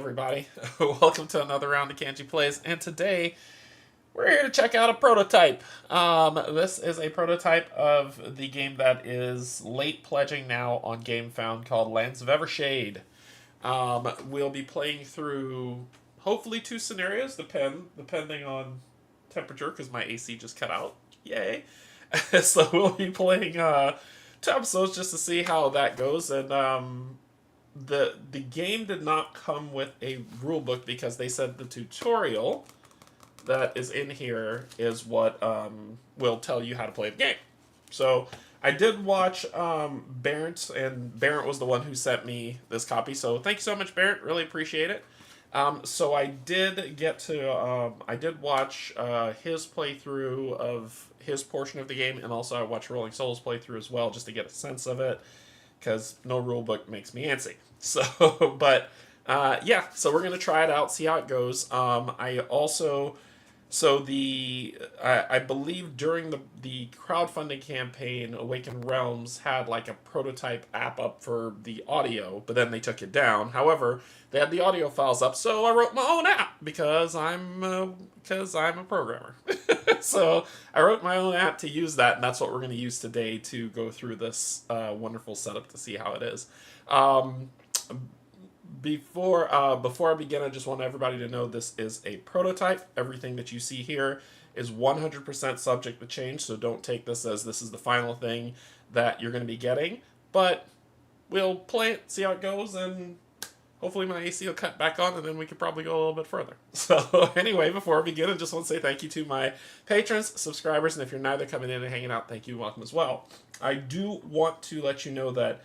everybody. Welcome to another round of Canje Plays, and today we're here to check out a prototype. This is a prototype of the game that is late pledging now on GameFound called Lands of Evershade. We'll be playing through hopefully two scenarios, depending on temperature, because my AC just cut out. Yay! So we'll be playing two episodes just to see how that goes, and the game did not come with a rule book because they said the tutorial that is in here is what will tell you how to play the game. So I did watch Barrett, and Barrett was the one who sent me this copy. So thank you so much, Barrett. Really appreciate it. So I did get to I did watch his playthrough of his portion of the game, and also I watched Rolling Souls playthrough as well, just to get a sense of it, because no rule book makes me antsy. So, but yeah, so we're gonna try it out, see how it goes. I also, so I believe during the crowdfunding campaign, Awakened Realms had like a prototype app up for the audio, but then they took it down. However, they had the audio files up, so I wrote my own app because I'm a programmer. So I wrote my own app to use that, and that's what we're going to use today to go through this wonderful setup to see how it is. Before I begin, I just want everybody to know this is a prototype. Everything that you see here is 100% subject to change, so don't take this as this is the final thing that you're going to be getting. But we'll play it, see how it goes, and hopefully my AC will cut back on, and then we could probably go a little bit further. So anyway, before I begin, I just want to say thank you to my patrons, subscribers, and if you're neither coming in and hanging out, thank you and welcome as well. I do want to let you know that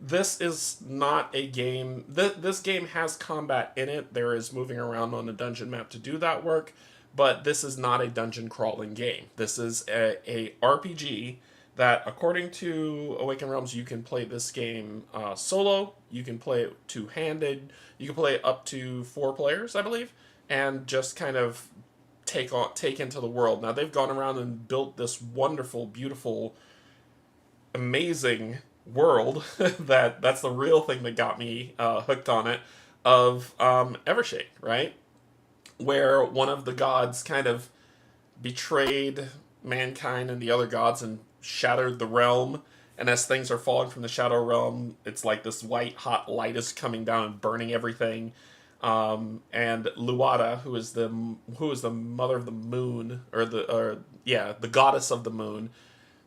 this is not a game. This game has combat in it. There is moving around on the dungeon map to do that work, but this is not a dungeon crawling game. This is a RPG that, according to Awakened Realms, you can play this game solo, you can play it two-handed, you can play it up to 4 players, I believe, and just kind of take into the world. Now, they've gone around and built this wonderful, beautiful, amazing world that's the real thing that got me hooked on it, of Evershade, right? Where one of the gods kind of betrayed mankind and the other gods and shattered the realm, and as things are falling from the shadow realm, it's like this white hot light is coming down and burning everything. And Luada, who is the mother of the moon, the goddess of the moon,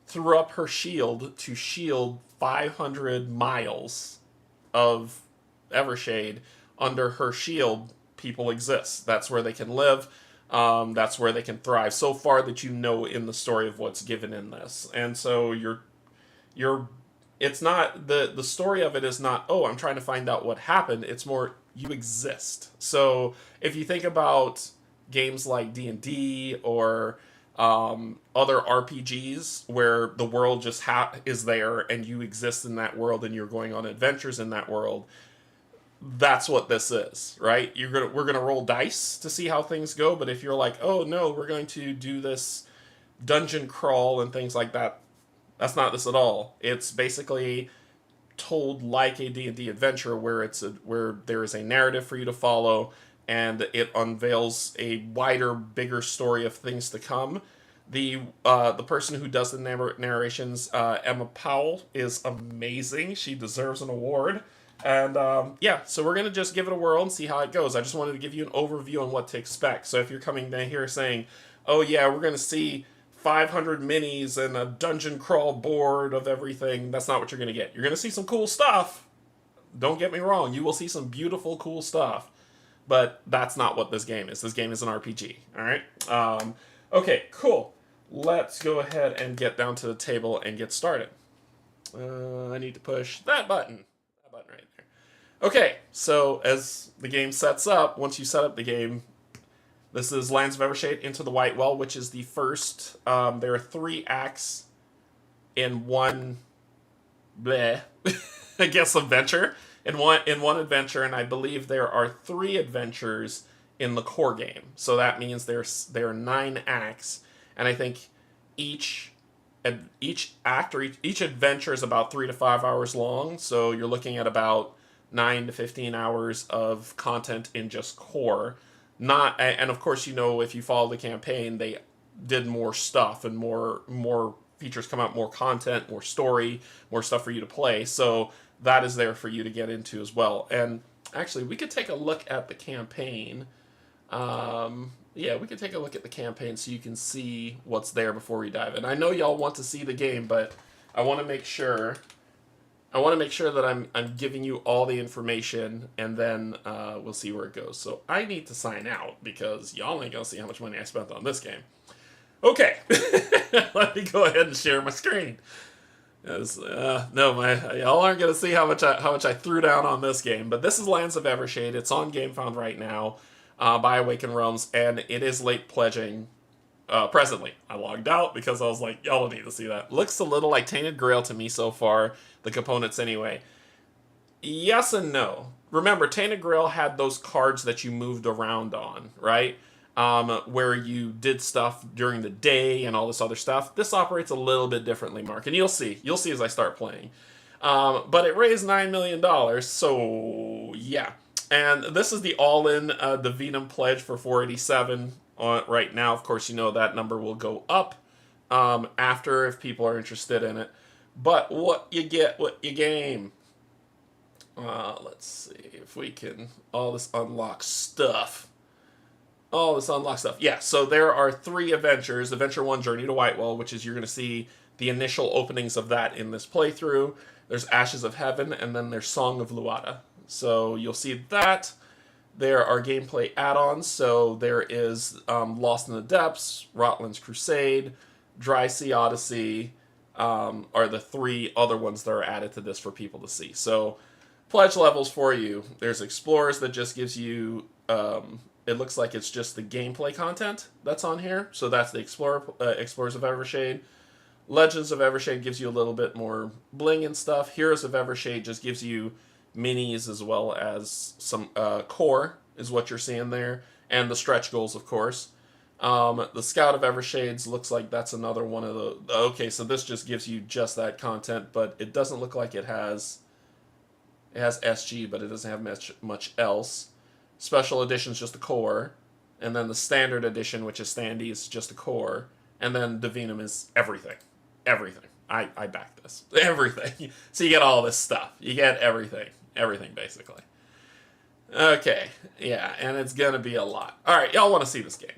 threw up her shield to shield 500 miles of Evershade. Under her shield, people exist. That's where they can live. That's where they can thrive. So far that you know in the story of what's given in this, and so it's not the story of it is not, oh, I'm trying to find out what happened. It's more, you exist. So if you think about games like D&D or other RPGs where the world just is there and you exist in that world and you're going on adventures in that world, that's what this is, right? We're gonna roll dice to see how things go, but if you're like, oh no, we're going to do this dungeon crawl and things like that, that's not this at all. It's basically told like a D&D adventure where where there is a narrative for you to follow, and it unveils a wider, bigger story of things to come. The person who does the narrations, Emma Powell, is amazing. She deserves an award. And yeah, so we're going to just give it a whirl and see how it goes. I just wanted to give you an overview on what to expect. So if you're coming down here saying, oh yeah, we're going to see 500 minis and a dungeon crawl board of everything, that's not what you're going to get. You're going to see some cool stuff. Don't get me wrong. You will see some beautiful, cool stuff. But that's not what this game is. This game is an RPG. All right? Okay, cool. Let's go ahead and get down to the table and get started. I need to push that button. That button right there. Okay, so as the game sets up, once you set up the game, this is Lands of Evershade Into the Whitewell, which is the first. There are 3 acts in one, bleh, I guess, adventure. In one adventure, and I believe there are 3 adventures in the core game. So that means there are 9 acts, and I think each act or each adventure is about 3 to 5 hours long. So you're looking at about 9 to 15 hours of content in just core. Not, and of course, you know, if you follow the campaign, they did more stuff and more features come out, more content, more story, more stuff for you to play. So that is there for you to get into as well. And actually, we could take a look at the campaign. Yeah, we could take a look at the campaign so you can see what's there before we dive in. I know y'all want to see the game, but I want to make sure. I want to make sure that I'm giving you all the information, and then we'll see where it goes. So I need to sign out because y'all ain't gonna see how much money I spent on this game. Okay, let me go ahead and share my screen. No, y'all aren't gonna see how much I threw down on this game. But this is Lands of Evershade. It's on GameFound right now by Awaken Realms, and it is late pledging. Presently, I logged out because I was like, y'all need to see that. Looks a little like Tainted Grail to me so far, the components anyway. Yes and no. Remember, Tainted Grail had those cards that you moved around on, right? Where you did stuff during the day and all this other stuff. This operates a little bit differently, Mark, and you'll see. You'll see as I start playing. But it raised $9 million, so yeah. And this is the all-in the Venom pledge for 487 right now. Of course, you know that number will go up after if people are interested in it. But what you get, what you game. Let's see if we can. All this unlock stuff. All this unlock stuff. Yeah, so there are 3 adventures. Adventure 1, Journey to Whitewell, which is you're going to see the initial openings of that in this playthrough. There's Ashes of Heaven, and then there's Song of Luata. So you'll see that. There are gameplay add-ons. So there is Lost in the Depths, Rotland's Crusade, Dry Sea Odyssey, are the 3 other ones that are added to this for people to see. So pledge levels for you. There's Explorers that just gives you, it looks like it's just the gameplay content that's on here. So that's the Explorers of Evershade. Legends of Evershade gives you a little bit more bling and stuff. Heroes of Evershade just gives you minis as well as some core is what you're seeing there. And the stretch goals, of course. The Scout of Evershades looks like that's another one of the... Okay, so this just gives you just that content, but it doesn't look like it has... It has SG, but it doesn't have much else. Special Edition is just a core. And then the Standard Edition, which is standee, is just a core. And then the Venom is everything. Everything. I back this. Everything. So you get all this stuff. You get everything. Everything, basically. Okay. Yeah, and it's going to be a lot. All right, y'all want to see this game.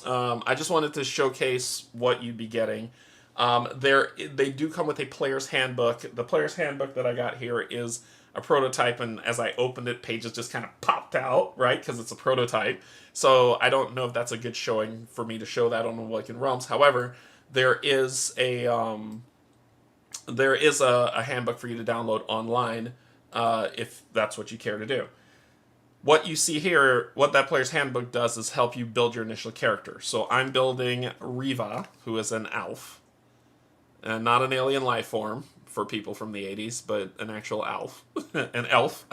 I just wanted to showcase what you'd be getting. They do come with a player's handbook. The player's handbook that I got here is a prototype, and as I opened it, pages just kind of popped out, right? Because it's a prototype. So I don't know if that's a good showing for me to show that on Awaken Realms. However, there is a handbook for you to download online if that's what you care to do. What you see here, what that player's handbook does is help you build your initial character. So I'm building Riva, who is an elf. And not an alien life form for people from the 80s, but an actual elf. An elf.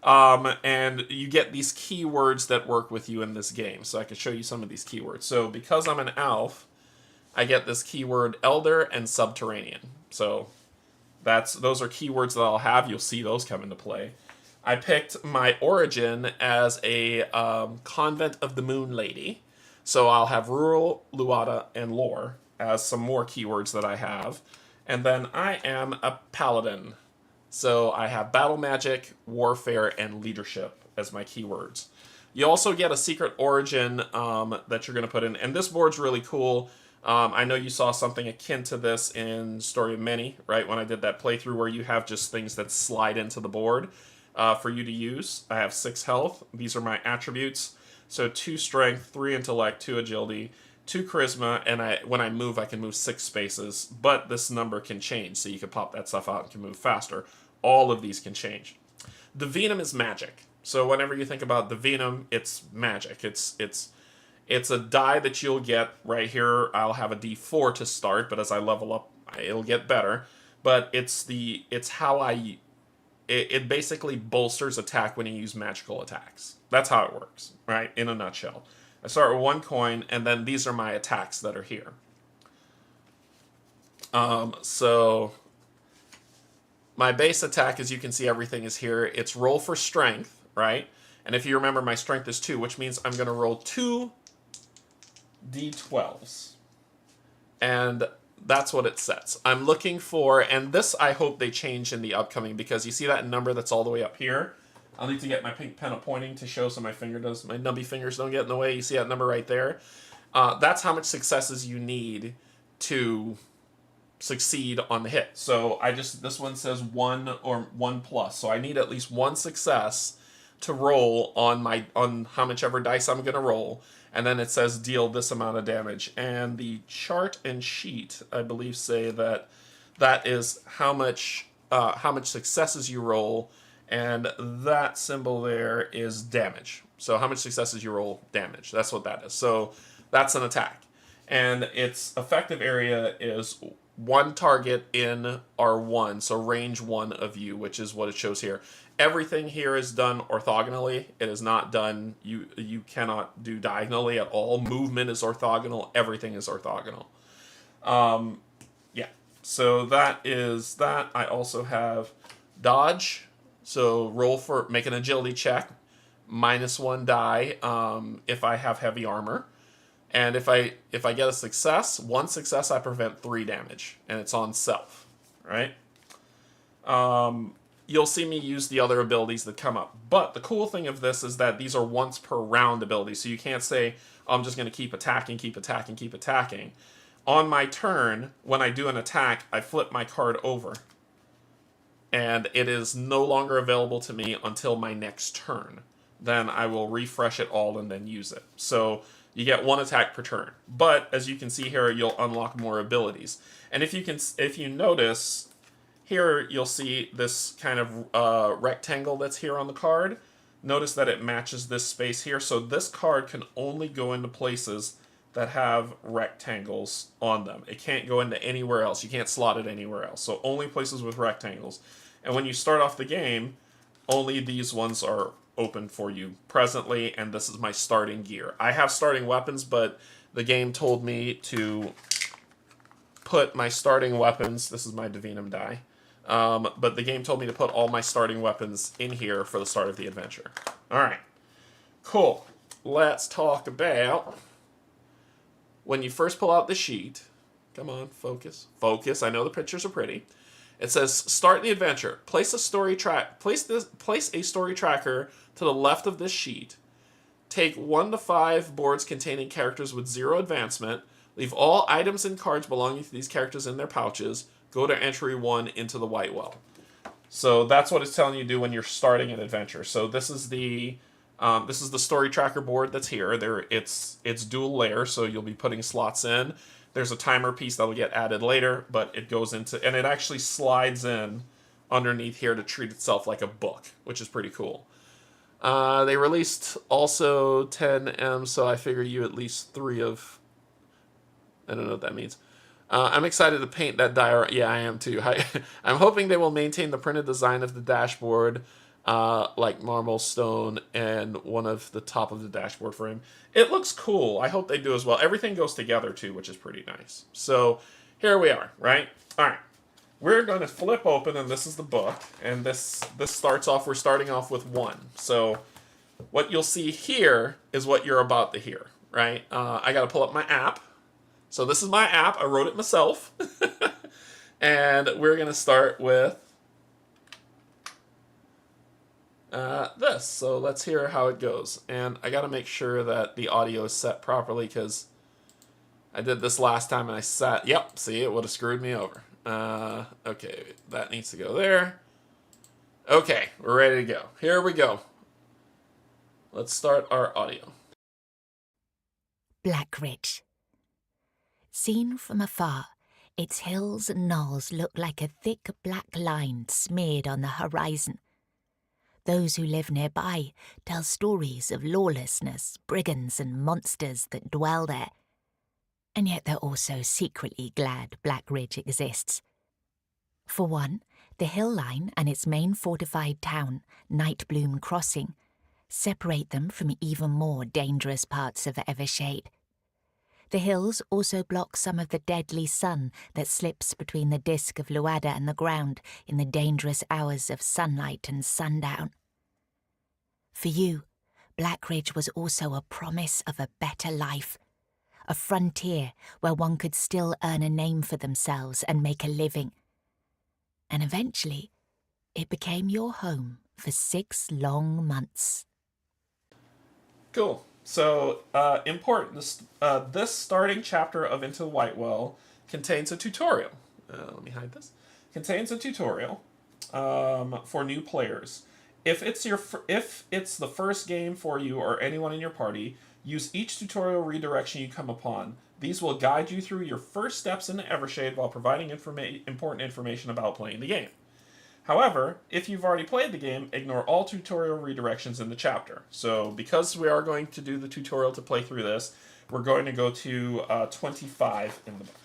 And you get these keywords that work with you in this game. So I can show you some of these keywords. So because I'm an elf, I get this keyword Elder and Subterranean. So those are keywords that I'll have. You'll see those come into play. I picked my origin as a Convent of the Moon Lady. So I'll have rural, Luata, and lore as some more keywords that I have. And then I am a paladin. So I have battle magic, warfare, and leadership as my keywords. You also get a secret origin that you're going to put in. And this board's really cool. I know you saw something akin to this in Story of Many, right? When I did that playthrough where you have just things that slide into the board for you to use. I have 6 health. These are my attributes. So 2 strength, 3 intellect, 2 agility, 2 charisma, and when I move, I can move 6 spaces. But this number can change, so you can pop that stuff out and can move faster. All of these can change. The Venom is magic. So whenever you think about the Venom, it's magic. It's a die that you'll get right here. I'll have a D4 to start, but as I level up, it'll get better. But it basically bolsters attack when you use magical attacks. That's how it works, right? In a nutshell. I start with 1 coin, and then these are my attacks that are here. So my base attack, as you can see, everything is here. It's roll for strength, right? And if you remember, my strength is 2, which means I'm going to roll 2 d12s. And that's what it sets. I'm looking for, and this I hope they change in the upcoming, because you see that number that's all the way up here? I'll need to get my pink pen pointing to show so my nubby fingers don't get in the way. You see that number right there? That's how much successes you need to succeed on the hit. So this one says 1 or 1 plus. So I need at least 1 success to roll on how much ever dice I'm going to roll. And then it says deal this amount of damage. And the chart and sheet, I believe, say that is how much successes you roll, and that symbol there is damage. So how much successes you roll, damage. That's what that is. So that's an attack. And its effective area is 1 target in R1, so range 1 of you, which is what it shows here. Everything here is done orthogonally. It is not done, you cannot do diagonally at all. Movement is orthogonal. Everything is orthogonal. Yeah, so that is that. I also have dodge. So make an agility check, -1 die if I have heavy armor. And if I get a success, 1 success, I prevent 3 damage, and it's on self, right? You'll see me use the other abilities that come up. But the cool thing of this is that these are once per round abilities, so you can't say, oh, I'm just going to keep attacking, keep attacking, keep attacking. On my turn, when I do an attack, I flip my card over, and it is no longer available to me until my next turn. Then I will refresh it all and then use it. So you get 1 attack per turn. But as you can see here, you'll unlock more abilities. And if you notice, here you'll see this kind of rectangle that's here on the card. Notice that it matches this space here. So this card can only go into places that have rectangles on them. It can't go into anywhere else. You can't slot it anywhere else. So only places with rectangles. And when you start off the game, only these ones are open for you presently, and this is my starting gear. I have starting weapons, but the game told me to put my starting weapons, this is my Divinum die, but the game told me to put all my starting weapons in here for the start of the adventure. Alright, cool. Let's talk about when you first pull out the sheet. Come on, focus. Focus, I know the pictures are pretty. It says, start the adventure. Place a story tracker to the left of this sheet. Take 1 to 5 boards containing characters with 0 advancement. Leave all items and cards belonging to these characters in their pouches. Go to entry 1 into the Whitewell. So that's what it's telling you to do when you're starting an adventure. So this is the story tracker board that's here. It's dual layer, so you'll be putting slots in. There's a timer piece that will get added later, but it goes into, and it actually slides in underneath here to treat itself like a book, which is pretty cool. They released also 10M, so I figure you at least 3 of, I don't know what that means. I'm excited to paint that diorama. Yeah, I am too. I'm hoping they will maintain the printed design of the dashboard, like marble, stone, and one of the top of the dashboard frame. It looks cool. I hope they do as well. Everything goes together too, which is pretty nice. So here we are, right? All right. We're going to flip open, and this is the book, and this starts off, we're starting off with 1. So what you'll see here is what you're about to hear, right? I got to pull up my app. So this is my app. I wrote it myself. And we're going to start with this. So let's hear how it goes. And I got to make sure that the audio is set properly, because I did this last time and yep, see, it would have screwed me over. Okay, that needs to go there. Okay, we're ready to go. Here we go. Let's start our audio. Blackridge. Seen from afar, its hills and knolls look like a thick black line smeared on the horizon. Those who live nearby tell stories of lawlessness, brigands and monsters that dwell there. And yet they're also secretly glad Blackridge exists. For one, the hill line and its main fortified town, Nightbloom Crossing, separate them from even more dangerous parts of Evershade. The hills also block some of the deadly sun that slips between the disk of Luada and the ground in the dangerous hours of sunlight and sundown. For you, Blackridge was also a promise of a better life, a frontier where one could still earn a name for themselves and make a living. And eventually, it became your home for 6 long months. Cool. So, important. This starting chapter of Into the Whitewell contains a tutorial. Let me hide this. Contains a tutorial for new players. If it's the first game for you or anyone in your party, use each tutorial redirection you come upon. These will guide you through your first steps into Evershade while providing important information about playing the game. However, if you've already played the game, ignore all tutorial redirections in the chapter. So because we are going to do the tutorial to play through this, we're going to go to 25 in the book.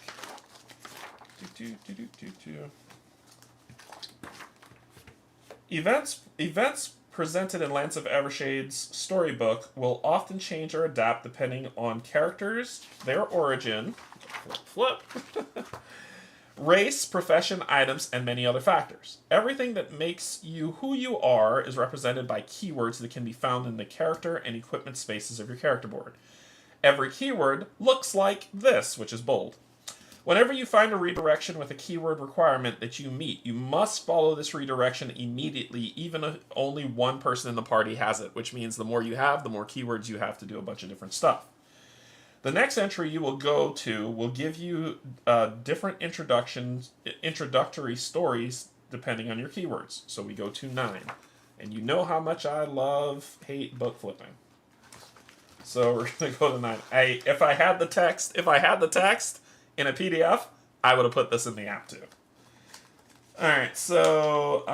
Events presented in Lands of Evershade's storybook will often change or adapt depending on characters, their origin, flip, race, profession, items, and many other factors. Everything that makes you who you are is represented by keywords that can be found in the character and equipment spaces of your character board. Every keyword looks like this, which is bold. Whenever you find a redirection with a keyword requirement that you meet, you must follow this redirection immediately, even if only one person in the party has it, which means the more you have, the more keywords you have to do a bunch of different stuff. The next entry you will go to will give you different introductory stories depending on your keywords. So we go to 9. And you know how much I hate book flipping. So we're going to go to 9. If I had the text in a PDF, I would have put this in the app too. Alright, so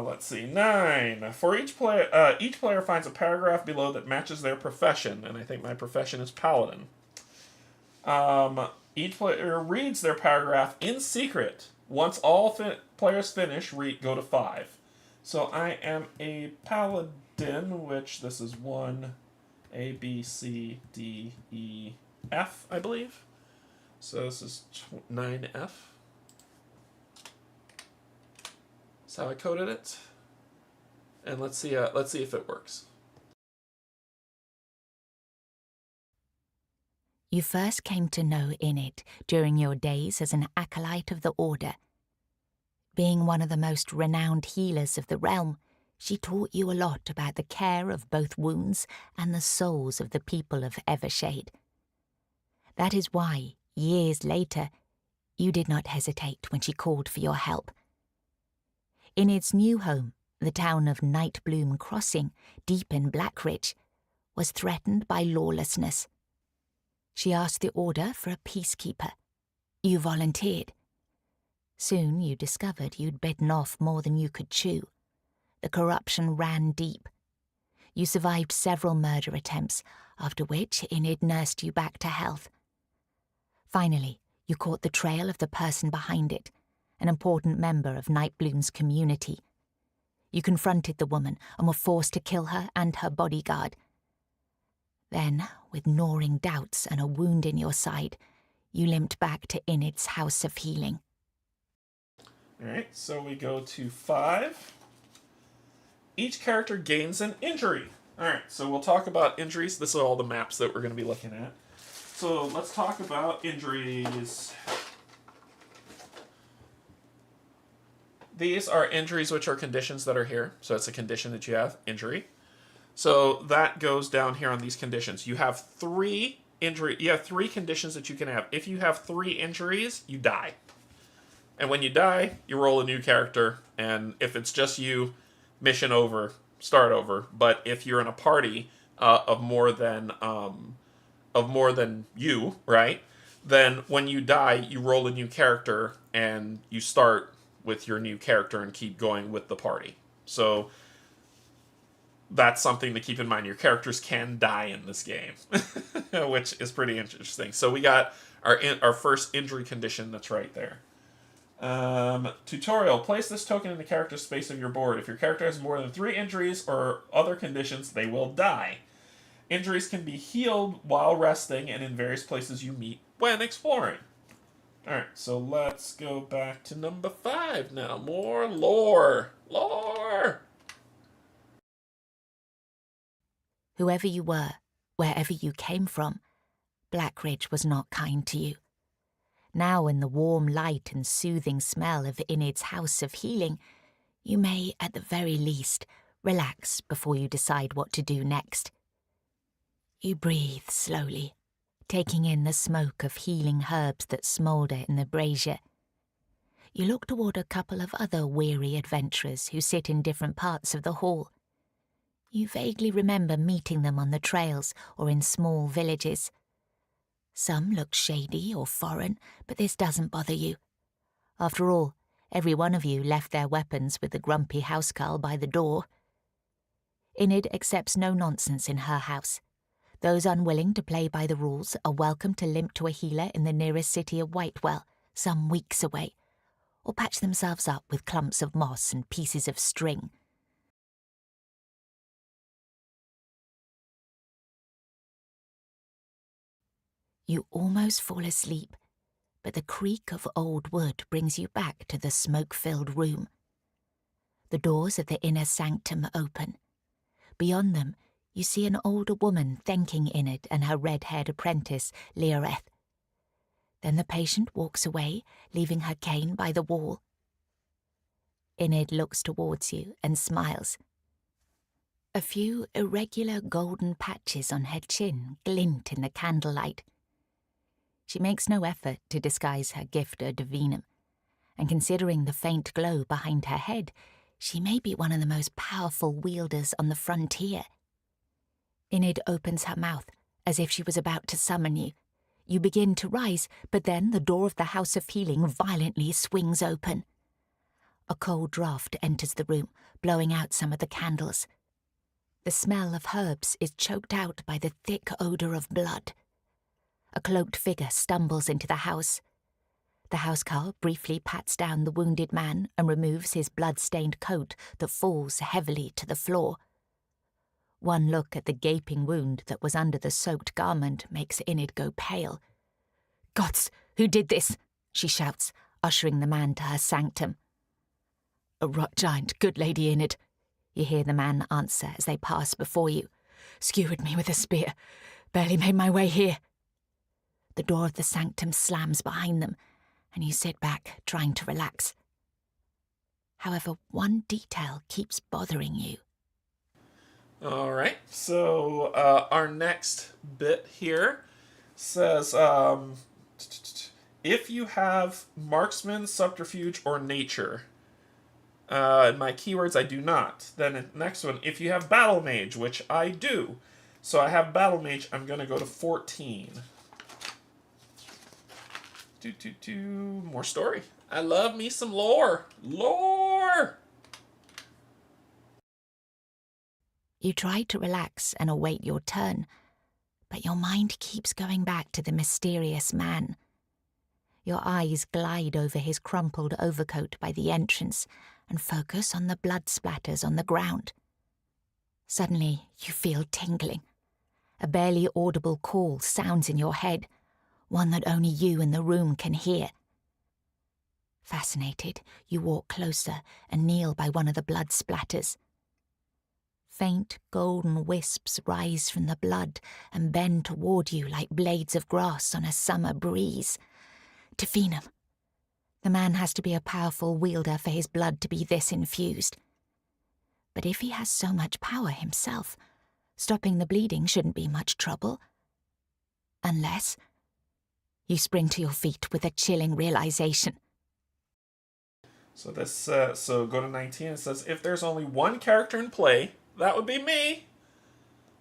let's see. 9. For each player finds a paragraph below that matches their profession, and I think my profession is paladin. Each player reads their paragraph in secret. Once all players finish, go to 5. So I am a paladin, which this is 1, A, B, C, D, E, F, I believe. So this is 9F. That's how I coded it. And let's see if it works. You first came to know Init during your days as an acolyte of the Order. Being one of the most renowned healers of the realm, she taught you a lot about the care of both wounds and the souls of the people of Evershade. That is why, years later, you did not hesitate when she called for your help. In its new home, the town of Nightbloom Crossing, deep in Blackridge, was threatened by lawlessness. She asked the Order for a peacekeeper. You volunteered. Soon you discovered you'd bitten off more than you could chew. The corruption ran deep. You survived several murder attempts, after which Enid nursed you back to health. Finally, you caught the trail of the person behind it, an important member of Nightbloom's community. You confronted the woman and were forced to kill her and her bodyguard. Then, with gnawing doubts and a wound in your side, you limped back to Inid's House of Healing. Alright, so we go to 5. Each character gains an injury. Alright, so we'll talk about injuries. This are all the maps that we're going to be looking at. So let's talk about injuries. These are injuries which are conditions that are here. So it's a condition that you have, injury. So that goes down here on these conditions. You have 3 conditions that you can have. If you have 3 injuries, you die. And when you die, you roll a new character, and if it's just you, mission over, start over. But if you're in a party of more than you, right? Then when you die, you roll a new character, and you start with your new character and keep going with the party. So that's something to keep in mind. Your characters can die in this game, which is pretty interesting. So we got our first injury condition that's right there. Tutorial. Place this token in the character space of your board. If your character has more than 3 injuries or other conditions, they will die. Injuries can be healed while resting and in various places you meet when exploring. Alright, so let's go back to number 5 now. More lore. Lore! Whoever you were, wherever you came from, Blackridge was not kind to you. Now, in the warm light and soothing smell of Enid's House of Healing, you may, at the very least, relax before you decide what to do next. You breathe slowly, taking in the smoke of healing herbs that smoulder in the brazier. You look toward a couple of other weary adventurers who sit in different parts of the hall. You vaguely remember meeting them on the trails or in small villages. Some look shady or foreign, but this doesn't bother you. After all, every one of you left their weapons with the grumpy housecarl by the door. Enid accepts no nonsense in her house. Those unwilling to play by the rules are welcome to limp to a healer in the nearest city of Whitewell, some weeks away, or patch themselves up with clumps of moss and pieces of string. You almost fall asleep, but the creak of old wood brings you back to the smoke-filled room. The doors of the inner sanctum open. Beyond them, you see an older woman thanking Enid and her red-haired apprentice, Leoreth. Then the patient walks away, leaving her cane by the wall. Enid looks towards you and smiles. A few irregular golden patches on her chin glint in the candlelight. She makes no effort to disguise her gift of divinum, and considering the faint glow behind her head, she may be one of the most powerful wielders on the frontier. Enid opens her mouth, as if she was about to summon you. You begin to rise, but then the door of the House of Healing violently swings open. A cold draught enters the room, blowing out some of the candles. The smell of herbs is choked out by the thick odour of blood. A cloaked figure stumbles into the house. The housecarl briefly pats down the wounded man and removes his blood-stained coat that falls heavily to the floor. One look at the gaping wound that was under the soaked garment makes Enid go pale. "Gods, who did this?" she shouts, ushering the man to her sanctum. "A rot giant, good Lady Enid," you hear the man answer as they pass before you. "Skewered me with a spear. Barely made my way here." The door of the sanctum slams behind them, and you sit back, trying to relax. However, one detail keeps bothering you. Alright, so our next bit here says, if you have marksman, subterfuge, or nature. In my keywords, I do not. Then next one, if you have battle mage, which I do. So I have battle mage, I'm going to go to 14. More story. I love me some lore. Lore! You try to relax and await your turn, but your mind keeps going back to the mysterious man. Your eyes glide over his crumpled overcoat by the entrance and focus on the blood splatters on the ground. Suddenly, you feel tingling. A barely audible call sounds in your head, one that only you in the room can hear. Fascinated, you walk closer and kneel by one of the blood splatters. Faint golden wisps rise from the blood and bend toward you like blades of grass on a summer breeze. Divinum. The man has to be a powerful wielder for his blood to be this infused. But if he has so much power himself, stopping the bleeding shouldn't be much trouble. Unless... You spring to your feet with a chilling realization. So this, so go to 19. It says, if there's only one character in play, that would be me.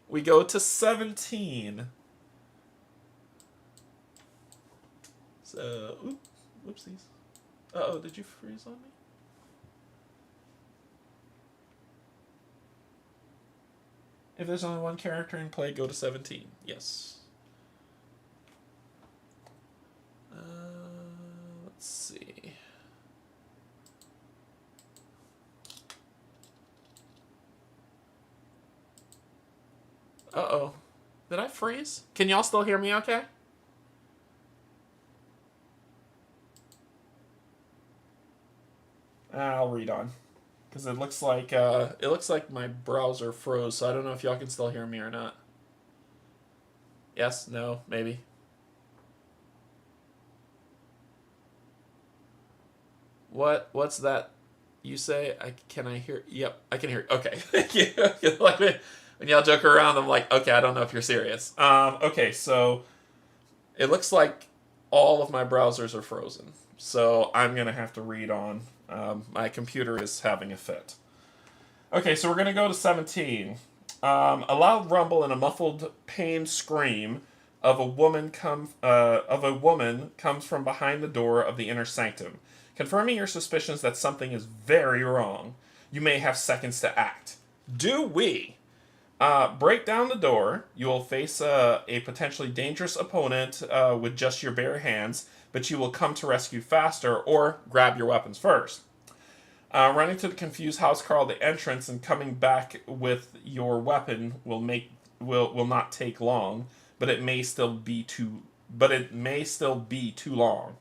We go to 17. So, whoopsies. Uh-oh, did you freeze on me? If there's only one character in play, go to 17. Yes. Let's see. Uh-oh. Did I freeze? Can y'all still hear me okay? I'll read on. Because it looks like my browser froze, so I don't know if y'all can still hear me or not. Yes, no, maybe. What's that you say? Can I hear? Yep, I can hear. Okay, thank you. Like when y'all joke around, I'm like, okay, I don't know if you're serious. Okay, so it looks like all of my browsers are frozen, so I'm gonna have to read on. My computer is having a fit. Okay, so we're gonna go to 17. A loud rumble and a muffled pained scream of a woman comes from behind the door of the inner sanctum, confirming your suspicions that something is very wrong. You may have seconds to act. Do we? Break down the door. You will face a potentially dangerous opponent with just your bare hands, but you will come to rescue faster or grab your weapons first. Running to the confused housecarl at the entrance and coming back with your weapon will not take long, but it may still be too long.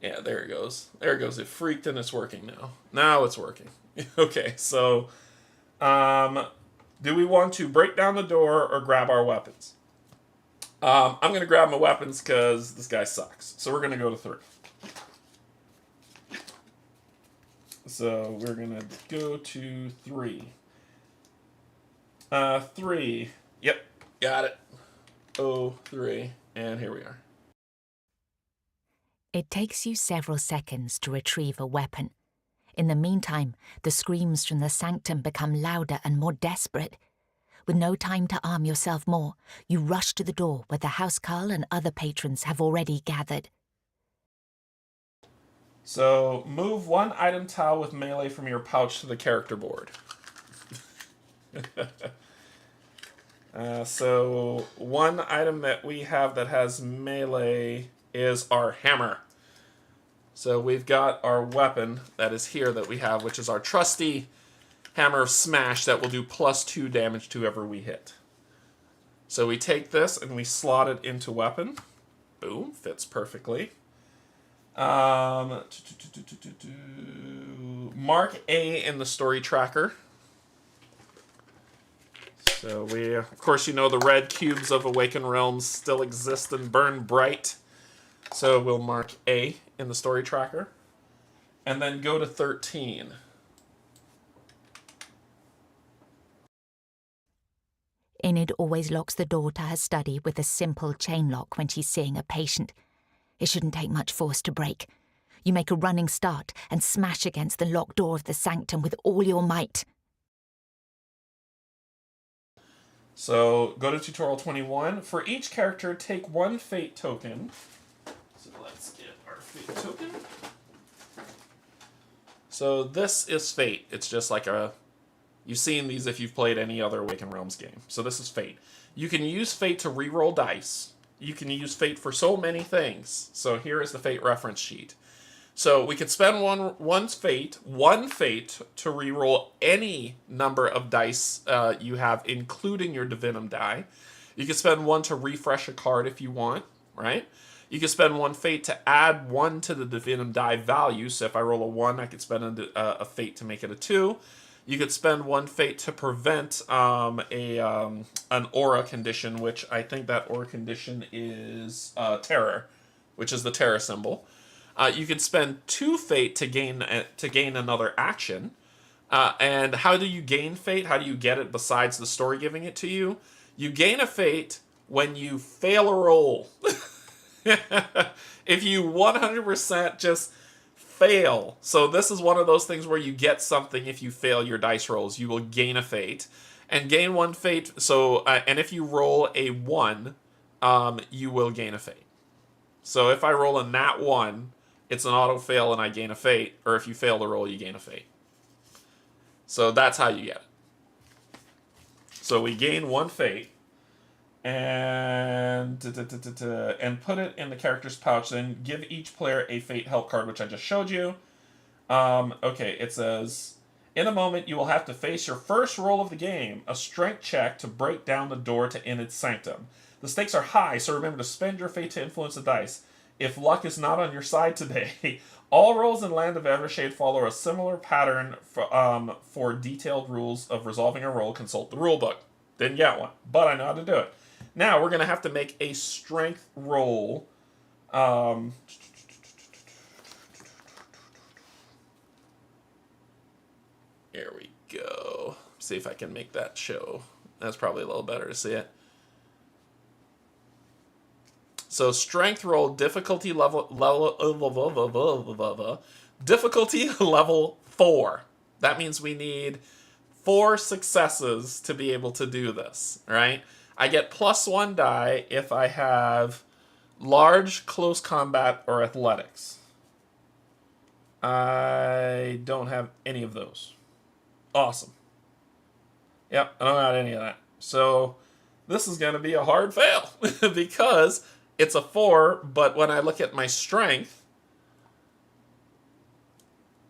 Yeah, there it goes. There it goes. It freaked and it's working now. Now it's working. Okay, so do we want to break down the door or grab our weapons? I'm going to grab my weapons because this guy sucks. So we're going to go to 3. So we're going to go to 3. 3. Yep, got it. 3. And here we are. It takes you several seconds to retrieve a weapon. In the meantime, the screams from the sanctum become louder and more desperate. With no time to arm yourself more, you rush to the door where the housecarl and other patrons have already gathered. So, move 1 item tile with melee from your pouch to the character board. So, 1 item that we have that has melee is our hammer. So we've got our weapon that is here that we have, which is our trusty hammer of smash that will do +2 damage to whoever we hit. So we take this and we slot it into weapon. Boom, fits perfectly. Mark A in the story tracker. So we, of course, you know the red cubes of Awakened Realms still exist and burn bright. So we'll mark A in the story tracker. And then go to 13. Enid always locks the door to her study with a simple chain lock when she's seeing a patient. It shouldn't take much force to break. You make a running start and smash against the locked door of the sanctum with all your might. So go to tutorial 21. For each character, take 1 fate token. So let's get our fate token. So this is fate. It's just like you've seen these if you've played any other Awakened Realms game. So this is fate. You can use fate to reroll dice. You can use fate for so many things. So here is the fate reference sheet. So we could spend one fate to reroll any number of dice you have, including your divinum die. You could spend 1 to refresh a card if you want, right? You could spend 1 fate to add 1 to the divinum die value. So if I roll a 1, I could spend a fate to make it a 2. You could spend 1 fate to prevent an aura condition, which I think that aura condition is terror, which is the terror symbol. You could spend 2 fate to gain another action. And how do you gain fate? How do you get it besides the story giving it to you? You gain a fate when you fail a roll. If you 100% just fail. So this is one of those things where you get something if you fail your dice rolls. You will gain a fate. And gain 1 fate. So and if you roll a 1, you will gain a fate. So if I roll a nat 1, it's an auto fail and I gain a fate. Or if you fail the roll, you gain a fate. So that's how you get it. So we gain 1 fate. And put it in the character's pouch. Then give each player a fate help card, which I just showed you. Okay, it says, in a moment you will have to face your first roll of the game, a strength check to break down the door to Enid's sanctum. The stakes are high, so remember to spend your fate to influence the dice. if luck is not on your side today, all rolls in Land of Evershade follow a similar pattern for detailed rules of resolving a roll. Consult the rulebook. Didn't get one, but I know how to do it. Now we're going to have to make a strength roll. Here we go. See if I can make that show. That's probably a little better to see it. So strength roll, difficulty level 4. That means we need 4 successes to be able to do this, right? I get +1 die if I have large, close combat, or athletics. I don't have any of those. Awesome. Yep, I don't have any of that. So this is going to be a hard fail because it's a 4, but when I look at my strength,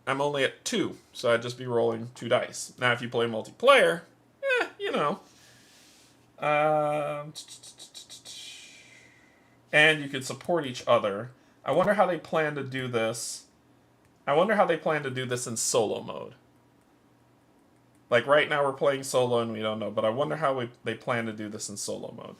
I'm only at 2, so I'd just be rolling 2 dice. Now, if you play multiplayer, you know. And you could support each other. I wonder how they plan to do this. I wonder how they plan to do this in solo mode. Like right now we're playing solo and we don't know, but I wonder how they plan to do this in solo mode.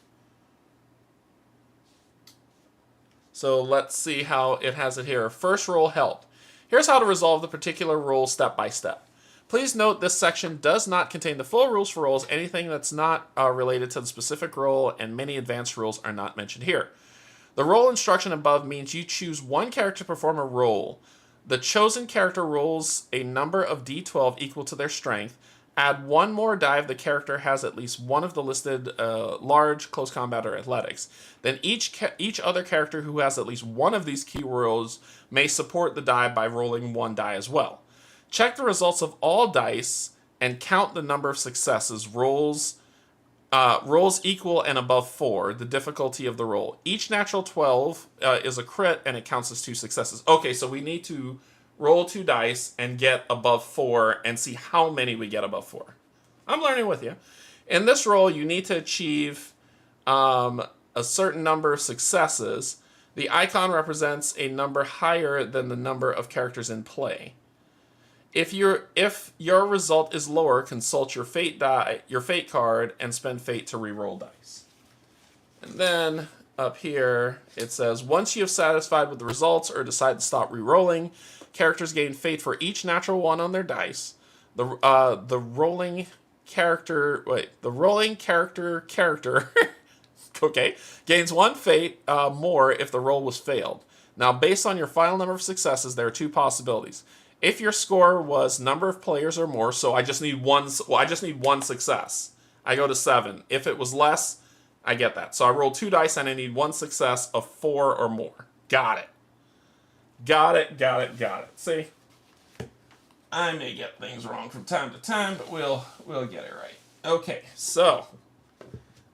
So let's see how it has it here. First roll help. Here's how to resolve the particular roll step by step. Please note this section does not contain the full rules for rolls. Anything that's not related to the specific roll and many advanced rules are not mentioned here. The roll instruction above means you choose one character to perform a roll. The chosen character rolls a number of d12 equal to their strength. Add 1 more die if the character has at least one of the listed large, close combat, or athletics. Then each other character who has at least one of these key rolls may support the die by rolling 1 die as well. Check the results of all dice and count the number of successes. Rolls equal and above 4, the difficulty of the roll. Each natural 12 is a crit and it counts as 2 successes. Okay, so we need to roll 2 dice and get above 4 and see how many we get above 4. I'm learning with you. In this roll, you need to achieve a certain number of successes. The icon represents a number higher than the number of characters in play. If your result is lower, consult your fate card, and spend fate to re-roll dice. And then up here it says once you have satisfied with the results or decide to stop re-rolling, characters gain fate for each natural 1 on their dice. The rolling character okay, gains 1 fate more if the roll was failed. Now, based on your final number of successes, there are 2 possibilities. If your score was number of players or more, so I just need one success, I go to 7. If it was less, I get that. So I roll 2 dice and I need 1 success of 4 or more. Got it. Got it. See? I may get things wrong from time to time, but we'll get it right. Okay, so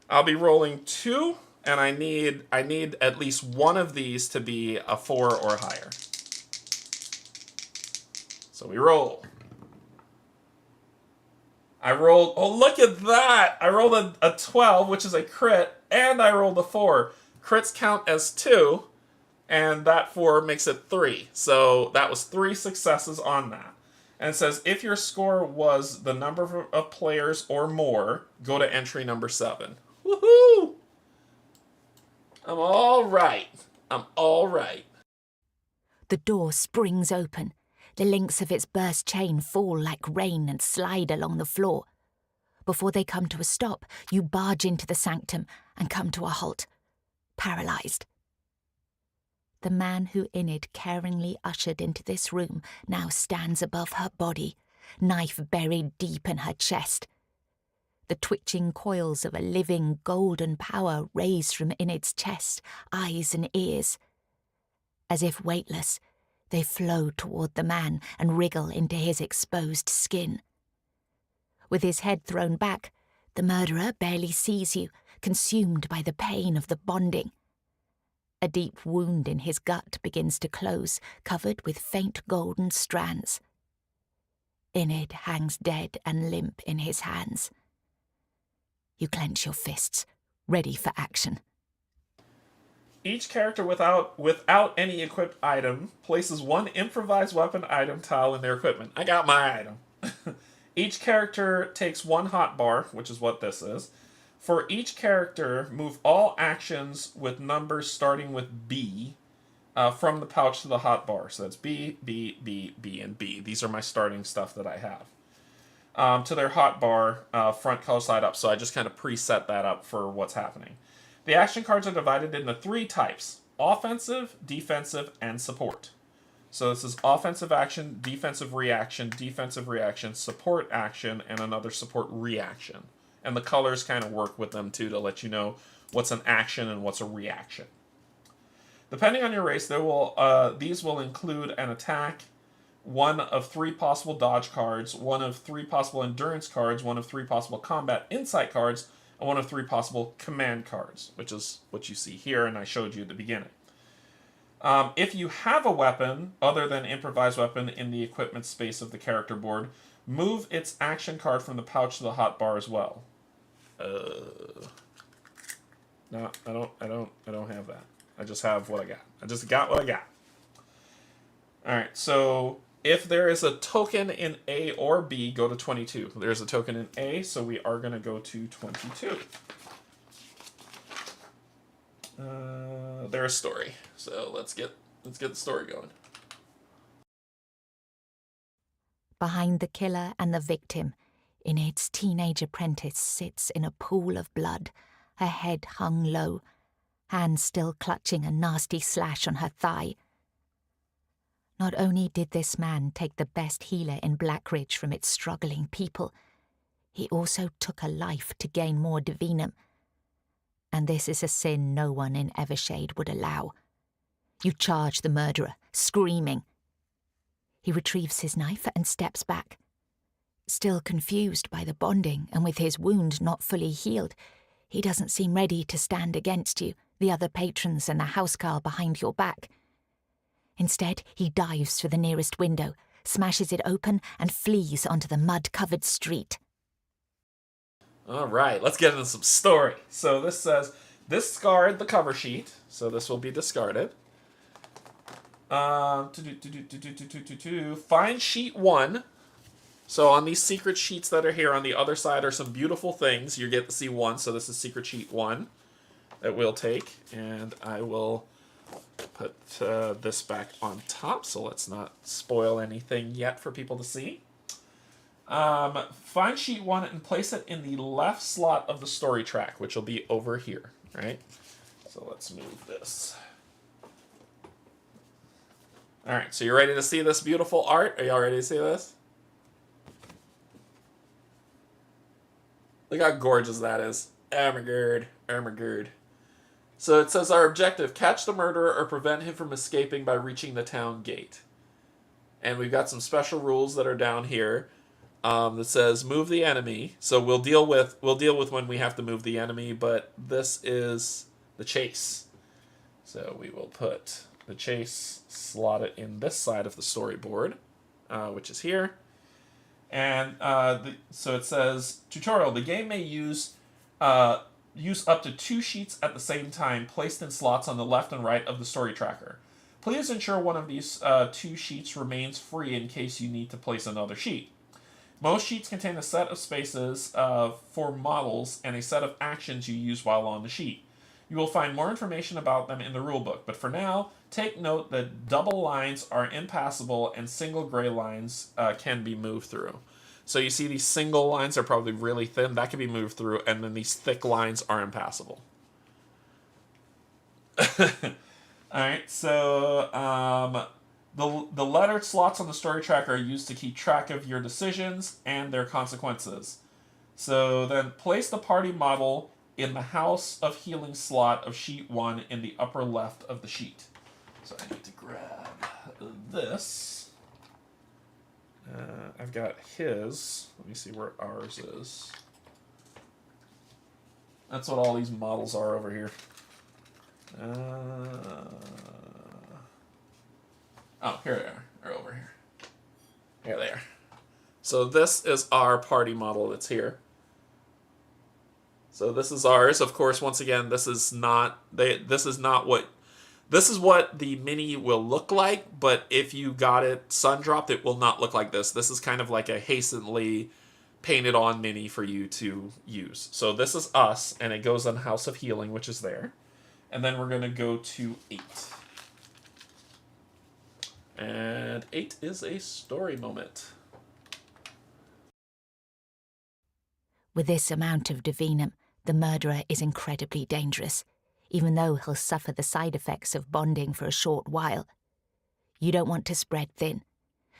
I'll be rolling 2, and I need at least one of these to be a 4 or higher. So we roll. I rolled, oh look at that! I rolled a 12, which is a crit, and I rolled a 4. Crits count as 2, and that 4 makes it 3. So that was 3 successes on that. And it says, if your score was the number of players or more, go to entry number 7. Woohoo! I'm all right. The door springs open. The links of its burst chain fall like rain and slide along the floor. Before they come to a stop, you barge into the sanctum and come to a halt, paralysed. The man who Enid caringly ushered into this room now stands above her body, knife buried deep in her chest. The twitching coils of a living golden power raise from Enid's chest, eyes and ears. As if weightless, they flow toward the man and wriggle into his exposed skin. With his head thrown back, the murderer barely sees you, consumed by the pain of the bonding. A deep wound in his gut begins to close, covered with faint golden strands. Enid hangs dead and limp in his hands. You clench your fists, ready for action. Each character without any equipped item places one improvised weapon item tile in their equipment. I got my item. Each character takes one hotbar, which is what this is. For each character, move all actions with numbers starting with B from the pouch to the hotbar. So that's B, B, B, B, and B. These are my starting stuff that I have. To their hotbar, front color slide up. So I just kind of preset that up for what's happening. The action cards are divided into 3 types: offensive, defensive, and support. So this is offensive action, defensive reaction, support action, and another support reaction. And the colors kind of work with them too to let you know what's an action and what's a reaction. Depending on your race, these will include an attack, one of 3 possible dodge cards, one of 3 possible endurance cards, one of 3 possible combat insight cards, and one of 3 possible command cards, which is what you see here, and I showed you at the beginning. If you have a weapon other than improvised weapon in the equipment space of the character board, move its action card from the pouch to the hotbar as well. No, I don't have that. I just have what I got. I just got what I got. All right, so if there is a token in A or B, go to 22. There's a token in A, so we are going to go to 22. There's a story. So let's get the story going. Behind the killer and the victim, Enid's teenage apprentice sits in a pool of blood, her head hung low, hands still clutching a nasty slash on her thigh. Not only did this man take the best healer in Blackridge from its struggling people, he also took a life to gain more divinum. And this is a sin no one in Evershade would allow. You charge the murderer, screaming. He retrieves his knife and steps back. Still confused by the bonding and with his wound not fully healed, he doesn't seem ready to stand against you, the other patrons and the housecarl behind your back. Instead, he dives for the nearest window, smashes it open, and flees onto the mud-covered street. All right, let's get into some story. So this says, discard the cover sheet. So this will be discarded. Find sheet 1. So on these secret sheets that are here on the other side are some beautiful things. You get to see 1. So this is secret sheet 1 that we'll take. And I will put this back on top. So let's not spoil anything yet for people to see. Find sheet 1 and place it in the left slot of the story track, which will be over here, right? So let's move this. All right, so you ready to see this beautiful art? Are y'all ready to see this? Look how gorgeous that is. Ermagerd. So it says our objective, catch the murderer or prevent him from escaping by reaching the town gate. And we've got some special rules that are down here. That says move the enemy. So we'll deal with when we have to move the enemy, but this is the chase. So we will put the chase, slot it in this side of the storyboard, which is here. And so it says tutorial. The game may use up to 2 sheets at the same time, placed in slots on the left and right of the story tracker. Please ensure one of these 2 sheets remains free in case you need to place another sheet. Most sheets contain a set of spaces for models and a set of actions you use while on the sheet. You will find more information about them in the rulebook, but for now, take note that double lines are impassable and single gray lines can be moved through. So you see these single lines are probably really thin, that can be moved through, and then these thick lines are impassable. Alright, so the lettered slots on the story tracker are used to keep track of your decisions and their consequences. So then place the party model in the House of Healing slot of sheet 1 in the upper left of the sheet. So I need to grab this. I've got his. Let me see where ours is. That's what all these models are over here. Oh, here they are. They're over here. Here they are. So this is our party model that's here. So this is ours. Of course, once again, this is not this is what the mini will look like, but if you got it sun dropped, it will not look like this. This is kind of like a hastily painted on mini for you to use. So this is us, and it goes on House of Healing, which is there. And then we're going to go to 8. And 8 is a story moment. With this amount of divinum, the murderer is incredibly dangerous, even though he'll suffer the side effects of bonding for a short while. You don't want to spread thin.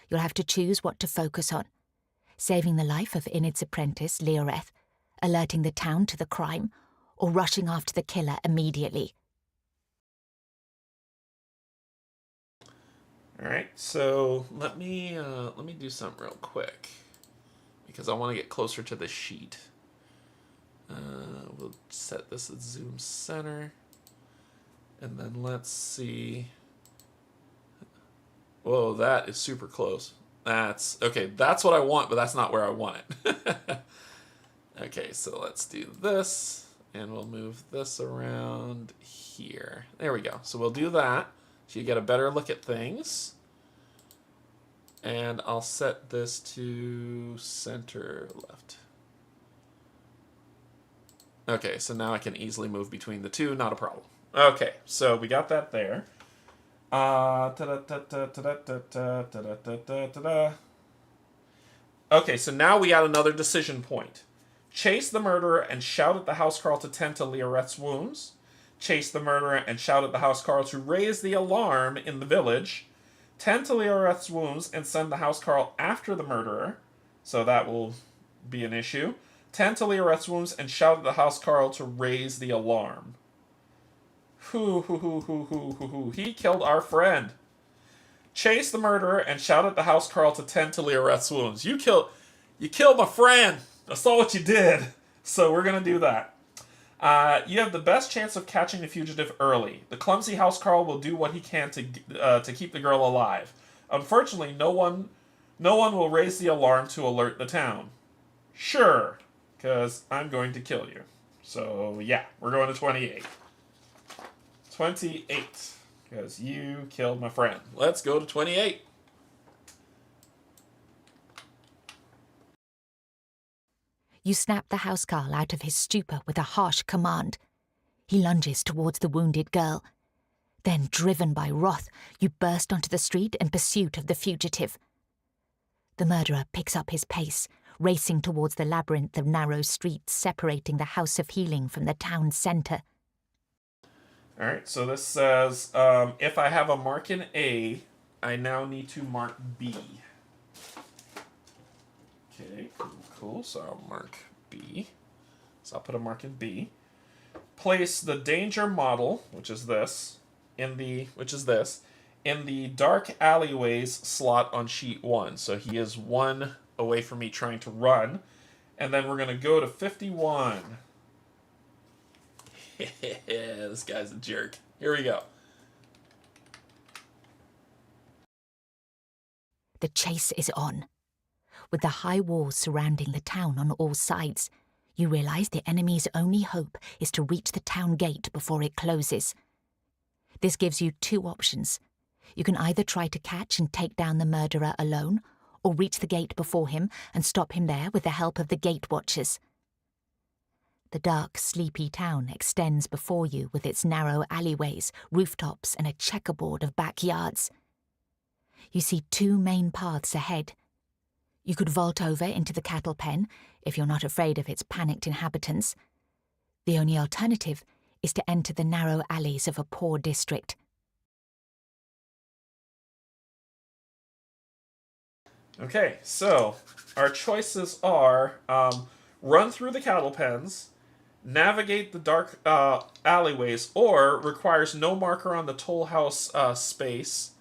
You'll have to choose what to focus on. Saving the life of Enid's apprentice, Leoreth, alerting the town to the crime, or rushing after the killer immediately. All right, so let me do something real quick because I want to get closer to the sheet. We'll set this at zoom center, and then let's see. Whoa, that is super close. That's okay. That's what I want, but that's not where I want it. Okay, so let's do this, and we'll move this around here. There we go. So we'll do that. So you get a better look at things. And I'll set this to center left. Okay, so now I can easily move between the two, not a problem. Okay, so we got that there. Okay, so now we got another decision point. Chase the murderer and shout at the housecarl to tend to Leoreth's wounds. Chase the murderer and shout at the housecarl to raise the alarm in the village. Tend to Leoreth's wounds and send the housecarl after the murderer. So that will be an issue. Tend to Leoreth's wounds and shout at the housecarl to raise the alarm. He killed our friend. Chase the murderer and shout at the housecarl to tend to Leoreth's wounds. You killed my friend. I saw what you did. So we're going to do that. You have the best chance of catching the fugitive early. The clumsy housecarl will do what he can to keep the girl alive. Unfortunately, no one will raise the alarm to alert the town. Sure, because I'm going to kill you. So yeah, we're going to 28. 28, because you killed my friend. Let's go to 28. You snap the housecarl out of his stupor with a harsh command. He lunges towards the wounded girl. Then, driven by wrath, you burst onto the street in pursuit of the fugitive. The murderer picks up his pace, racing towards the labyrinth of narrow streets separating the House of Healing from the town centre. All right, so this says, if I have a mark in A, I now need to mark B. Okay, cool. So I'll mark B. So I'll put a mark in B. Place the danger model, which is this, in the dark alleyways slot on sheet 1. So he is 1 away from me trying to run. And then we're going to go to 51. This guy's a jerk. Here we go. The chase is on. With the high walls surrounding the town on all sides, you realise the enemy's only hope is to reach the town gate before it closes. This gives you 2 options. You can either try to catch and take down the murderer alone, or reach the gate before him and stop him there with the help of the gate watchers. The dark, sleepy town extends before you with its narrow alleyways, rooftops, and a checkerboard of backyards. You see 2 main paths ahead. You could vault over into the cattle pen, if you're not afraid of its panicked inhabitants. The only alternative is to enter the narrow alleys of a poor district. Okay, so our choices are run through the cattle pens, navigate the dark alleyways, or requires no marker on the toll house space,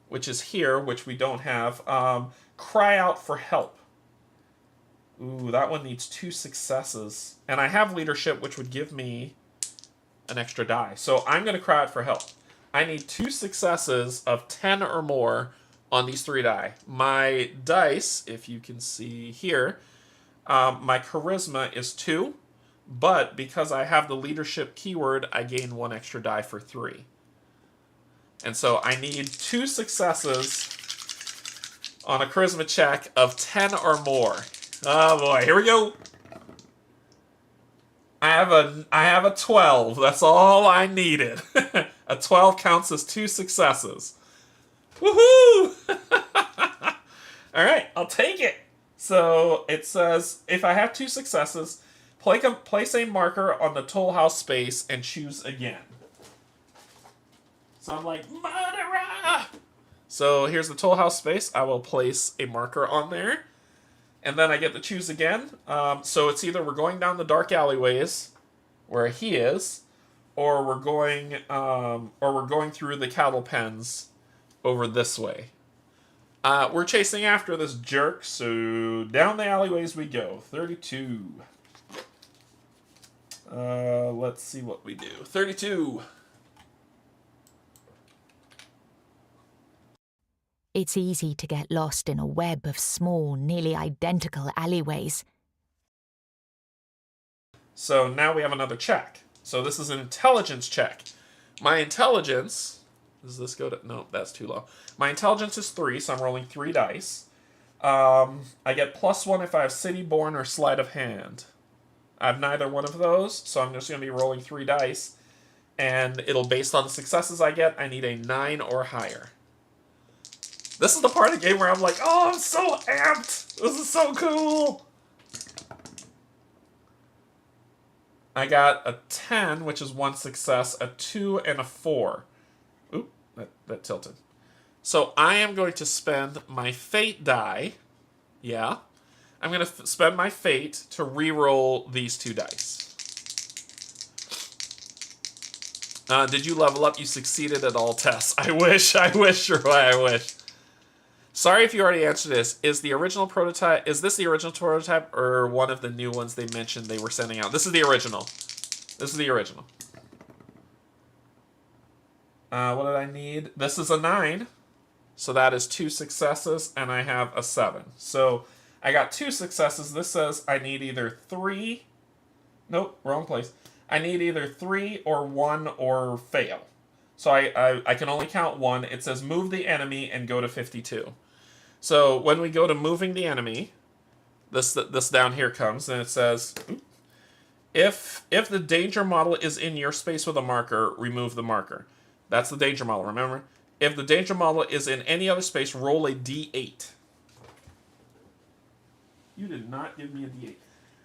which is here, which we don't have. Cry out for help. Ooh, that one needs 2 successes. And I have leadership, which would give me an extra die. So I'm going to cry out for help. I need 2 successes of 10 or more on these 3 die. My dice, if you can see here, my charisma is 2. but because I have the leadership keyword, I gain 1 extra die for 3. And so I need 2 successes on a charisma check of 10 or more. Oh boy, here we go. I have a 12. That's all I needed. A 12 counts as 2 successes. Woohoo! Alright, I'll take it. So it says, if I have 2 successes, place a marker on the Toll House space and choose again. So I'm like, murderer! So here's the Toll House space. I will place a marker on there. And then I get to choose again. So it's either we're going down the dark alleyways, where he is, or we're going through the cattle pens over this way. We're chasing after this jerk, so down the alleyways we go. 32. Let's see what we do. 32. It's easy to get lost in a web of small, nearly identical alleyways. So now we have another check. So this is an intelligence check. My intelligence... Does this go to... No, that's too low. My intelligence is 3, so I'm rolling 3 dice. I get +1 if I have City Born or Sleight of Hand. I have neither one of those, so I'm just going to be rolling 3 dice. And it'll, based on the successes I get, I need a 9 or higher. This is the part of the game where I'm like, oh, I'm so amped! This is so cool! I got a 10, which is 1 success, a 2, and a 4. Oop, that tilted. So I am going to spend my fate die. Yeah. I'm going to spend my fate to re-roll these 2 dice. Did you level up? You succeeded at all tests. I wish, sure, I wish. Sorry if you already answered this. Is this the original prototype or one of the new ones they mentioned they were sending out? This is the original. This is the original. What did I need? This is a 9. So that is 2 successes, and I have a 7. So I got 2 successes. This says I need either 3. Nope, wrong place. I need either 3 or 1 or fail. So I can only count 1. It says move the enemy and go to 52. So when we go to moving the enemy, this down here comes, and it says, if the danger model is in your space with a marker, remove the marker. That's the danger model, remember? If the danger model is in any other space, roll a d8. You did not give me a d8.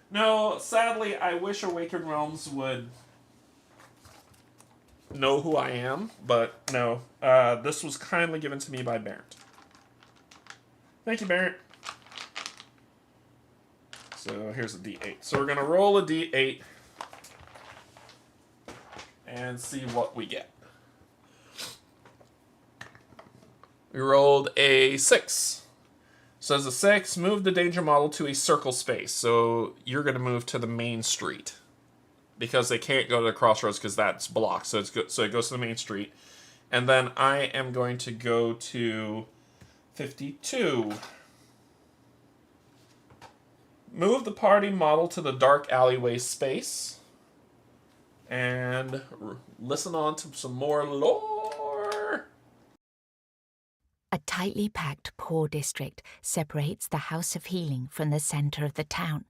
No, sadly, I wish Awakened Realms would know who I am, but no. This was kindly given to me by Barrett. Thank you, Barrett. So here's a d8. So we're going to roll a d8 and see what we get. We rolled a 6. So as a 6, move the danger model to a circle space. So you're going to move to the main street, because they can't go to the crossroads because that's blocked. So it goes to the main street. And then I am going to go to 52. Move the party model to the dark alleyway space. And listen on to some more lore. A tightly packed poor district separates the House of Healing from the centre of the town.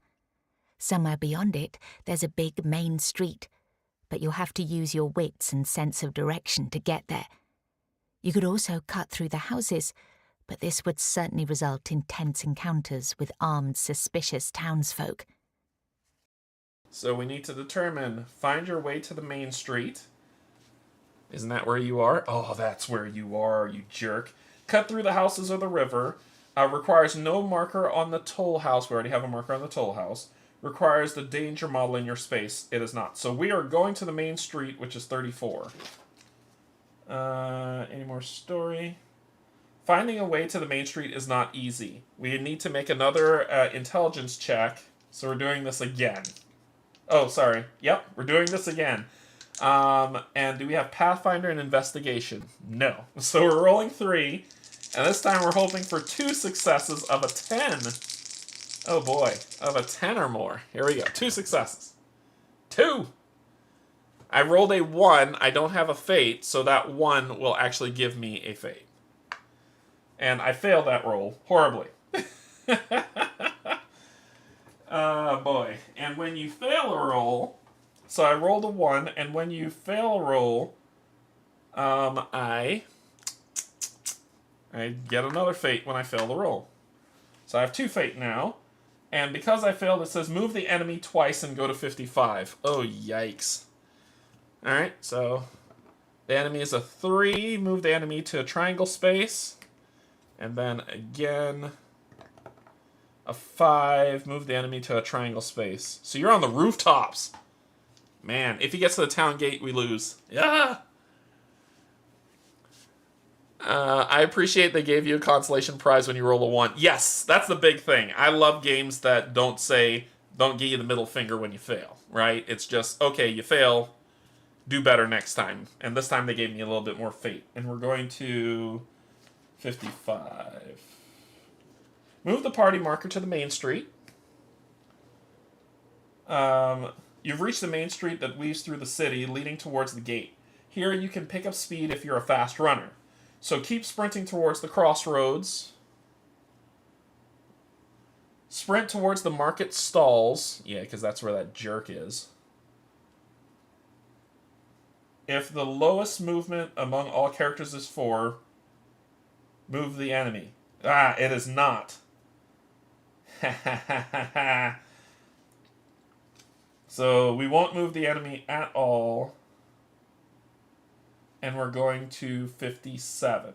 Somewhere beyond it, there's a big main street, but you'll have to use your wits and sense of direction to get there. You could also cut through the houses, but this would certainly result in tense encounters with armed, suspicious townsfolk. So we need to determine, find your way to the main street. Isn't that where you are? Oh, that's where you are, you jerk. Cut through the houses or the river. Requires no marker on the toll house. We already have a marker on the toll house. Requires the danger model in your space. It is not. So we are going to the main street, which is 34. Any more story? Finding a way to the main street is not easy. We need to make another intelligence check. So we're doing this again. Oh, sorry. Yep, we're doing this again. And do we have Pathfinder and Investigation? No. So we're rolling 3. And this time we're hoping for 2 successes of a 10. Oh boy, of a 10 or more. Here we go. 2 successes. 2. I rolled a 1. I don't have a fate, so that 1 will actually give me a fate. And I failed that roll horribly. Boy. And when you fail a roll, so I rolled a 1, and when you fail a roll, I get another fate when I fail the roll. So I have 2 fate now. And because I failed, it says move the enemy twice and go to 55. Oh, yikes. Alright, so the enemy is a 3. Move the enemy to a triangle space. And then again, a 5. Move the enemy to a triangle space. So you're on the rooftops. Man, if he gets to the town gate, we lose. Yeah! I appreciate they gave you a consolation prize when you roll a 1. Yes, that's the big thing. I love games that don't give you the middle finger when you fail, right? It's just, okay, you fail, do better next time. And this time they gave me a little bit more fate. And we're going to 55. Move the party marker to the main street. You've reached the main street that weaves through the city, leading towards the gate. Here you can pick up speed if you're a fast runner. So keep sprinting towards the crossroads. Sprint towards the market stalls. Yeah, because that's where that jerk is. If the lowest movement among all characters is 4, move the enemy. Ah, it is not. So we won't move the enemy at all. And we're going to 57.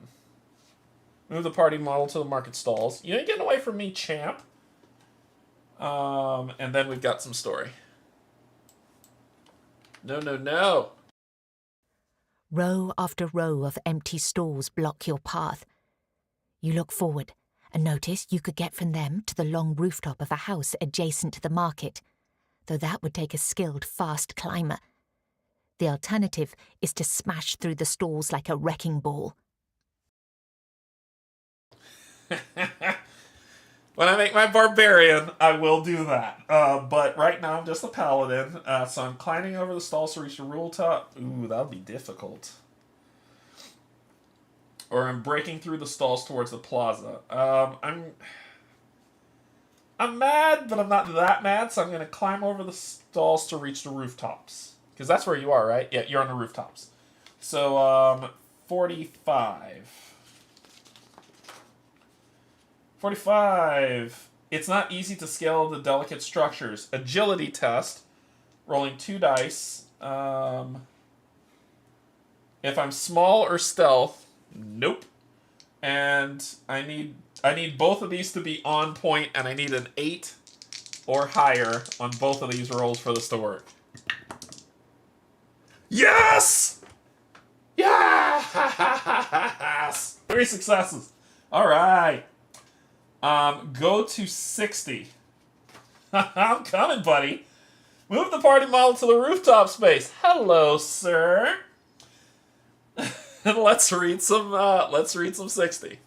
Move the party model to the market stalls. You ain't getting away from me, champ. And then we've got some story. No, no, no. Row after row of empty stalls block your path. You look forward and notice you could get from them to the long rooftop of a house adjacent to the market, though that would take a skilled, fast climber. The alternative is to smash through the stalls like a wrecking ball. When I make my barbarian, I will do that. But right now I'm just a paladin, so I'm climbing over the stalls to reach the rooftop. Ooh, that'll be difficult. Or I'm breaking through the stalls towards the plaza. I'm mad, but I'm not that mad, so I'm going to climb over the stalls to reach the rooftops. Because that's where you are, right? Yeah, you're on the rooftops. So, 45. 45. It's not easy to scale the delicate structures. Agility test. Rolling 2 dice. If I'm small or stealth, nope. And I need both of these to be on point, and I need an 8 or higher on both of these rolls for this to work. Yes! Yes! 3 successes. All right. Go to 60. I'm coming, buddy. Move the party model to the rooftop space. Hello, sir. And let's read some 60.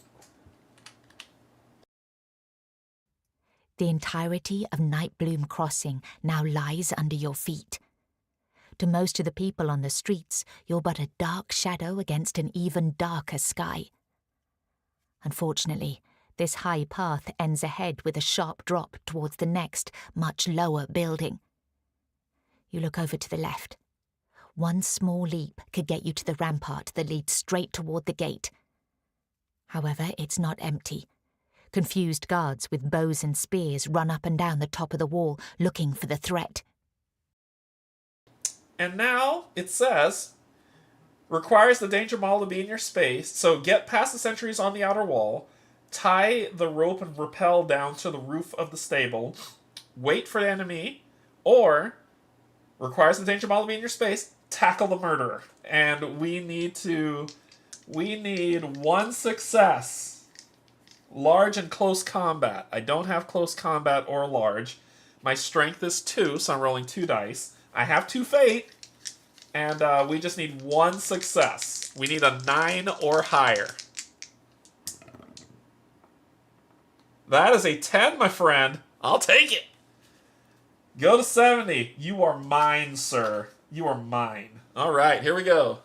The entirety of Nightbloom Crossing now lies under your feet. To most of the people on the streets, you're but a dark shadow against an even darker sky. Unfortunately, this high path ends ahead with a sharp drop towards the next, much lower building. You look over to the left. One small leap could get you to the rampart that leads straight toward the gate. However, it's not empty. Confused guards with bows and spears run up and down the top of the wall, looking for the threat. And now it says, requires the danger model to be in your space, so get past the sentries on the outer wall, tie the rope and rappel down to the roof of the stable, wait for the enemy, or requires the danger model to be in your space, tackle the murderer. And we need 1 success. Large and close combat. I don't have close combat or large. My strength is 2, so I'm rolling 2 dice. I have 2 fate, and we just need 1 success. We need a 9 or higher. That is a 10, my friend. I'll take it. Go to 70. You are mine, sir. You are mine. All right, here we go.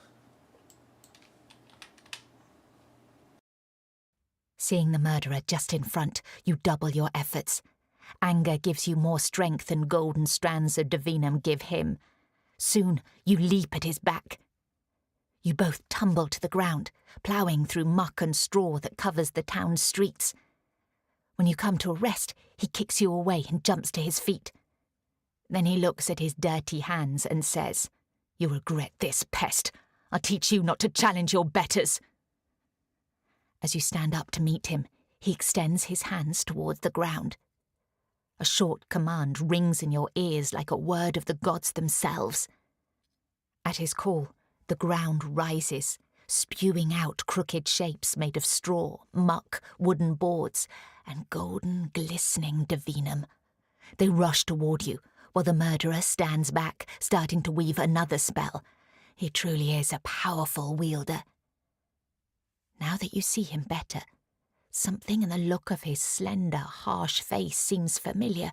Seeing the murderer just in front, you double your efforts. Anger gives you more strength than golden strands of divinum give him. Soon, you leap at his back. You both tumble to the ground, ploughing through muck and straw that covers the town's streets. When you come to a rest, he kicks you away and jumps to his feet. Then he looks at his dirty hands and says, "You'll regret this, pest. I'll teach you not to challenge your betters." As you stand up to meet him, he extends his hands towards the ground. A short command rings in your ears like a word of the gods themselves. At his call, the ground rises, spewing out crooked shapes made of straw, muck, wooden boards, and golden, glistening divinum. They rush toward you, while the murderer stands back, starting to weave another spell. He truly is a powerful wielder. Now that you see him better, something in the look of his slender, harsh face seems familiar.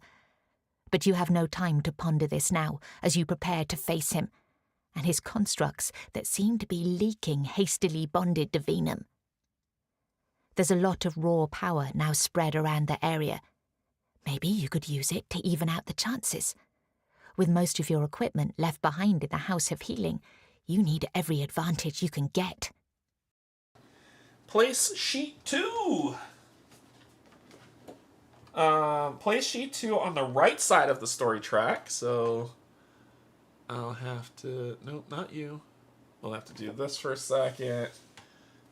But you have no time to ponder this now, as you prepare to face him, and his constructs that seem to be leaking hastily bonded divinum. There's a lot of raw power now spread around the area. Maybe you could use it to even out the chances. With most of your equipment left behind in the House of Healing, you need every advantage you can get. Place sheet 2. Place sheet 2 on the right side of the story track. So I'll have to... Nope, not you. We'll have to do this for a second.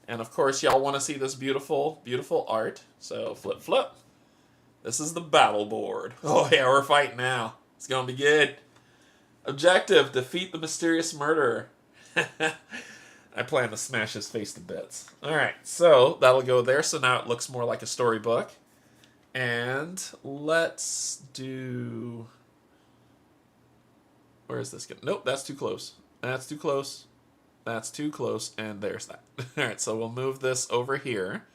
And of course, y'all want to see this beautiful, beautiful art. So flip, flip. This is the battle board. Oh yeah, we're fighting now. It's going to be good. Objective, defeat the mysterious murderer. I plan to smash his face to bits. Alright, so that'll go there. So now it looks more like a storybook. And let's do... Where is this going? Nope, that's too close. That's too close. That's too close. And there's that. Alright, so we'll move this over here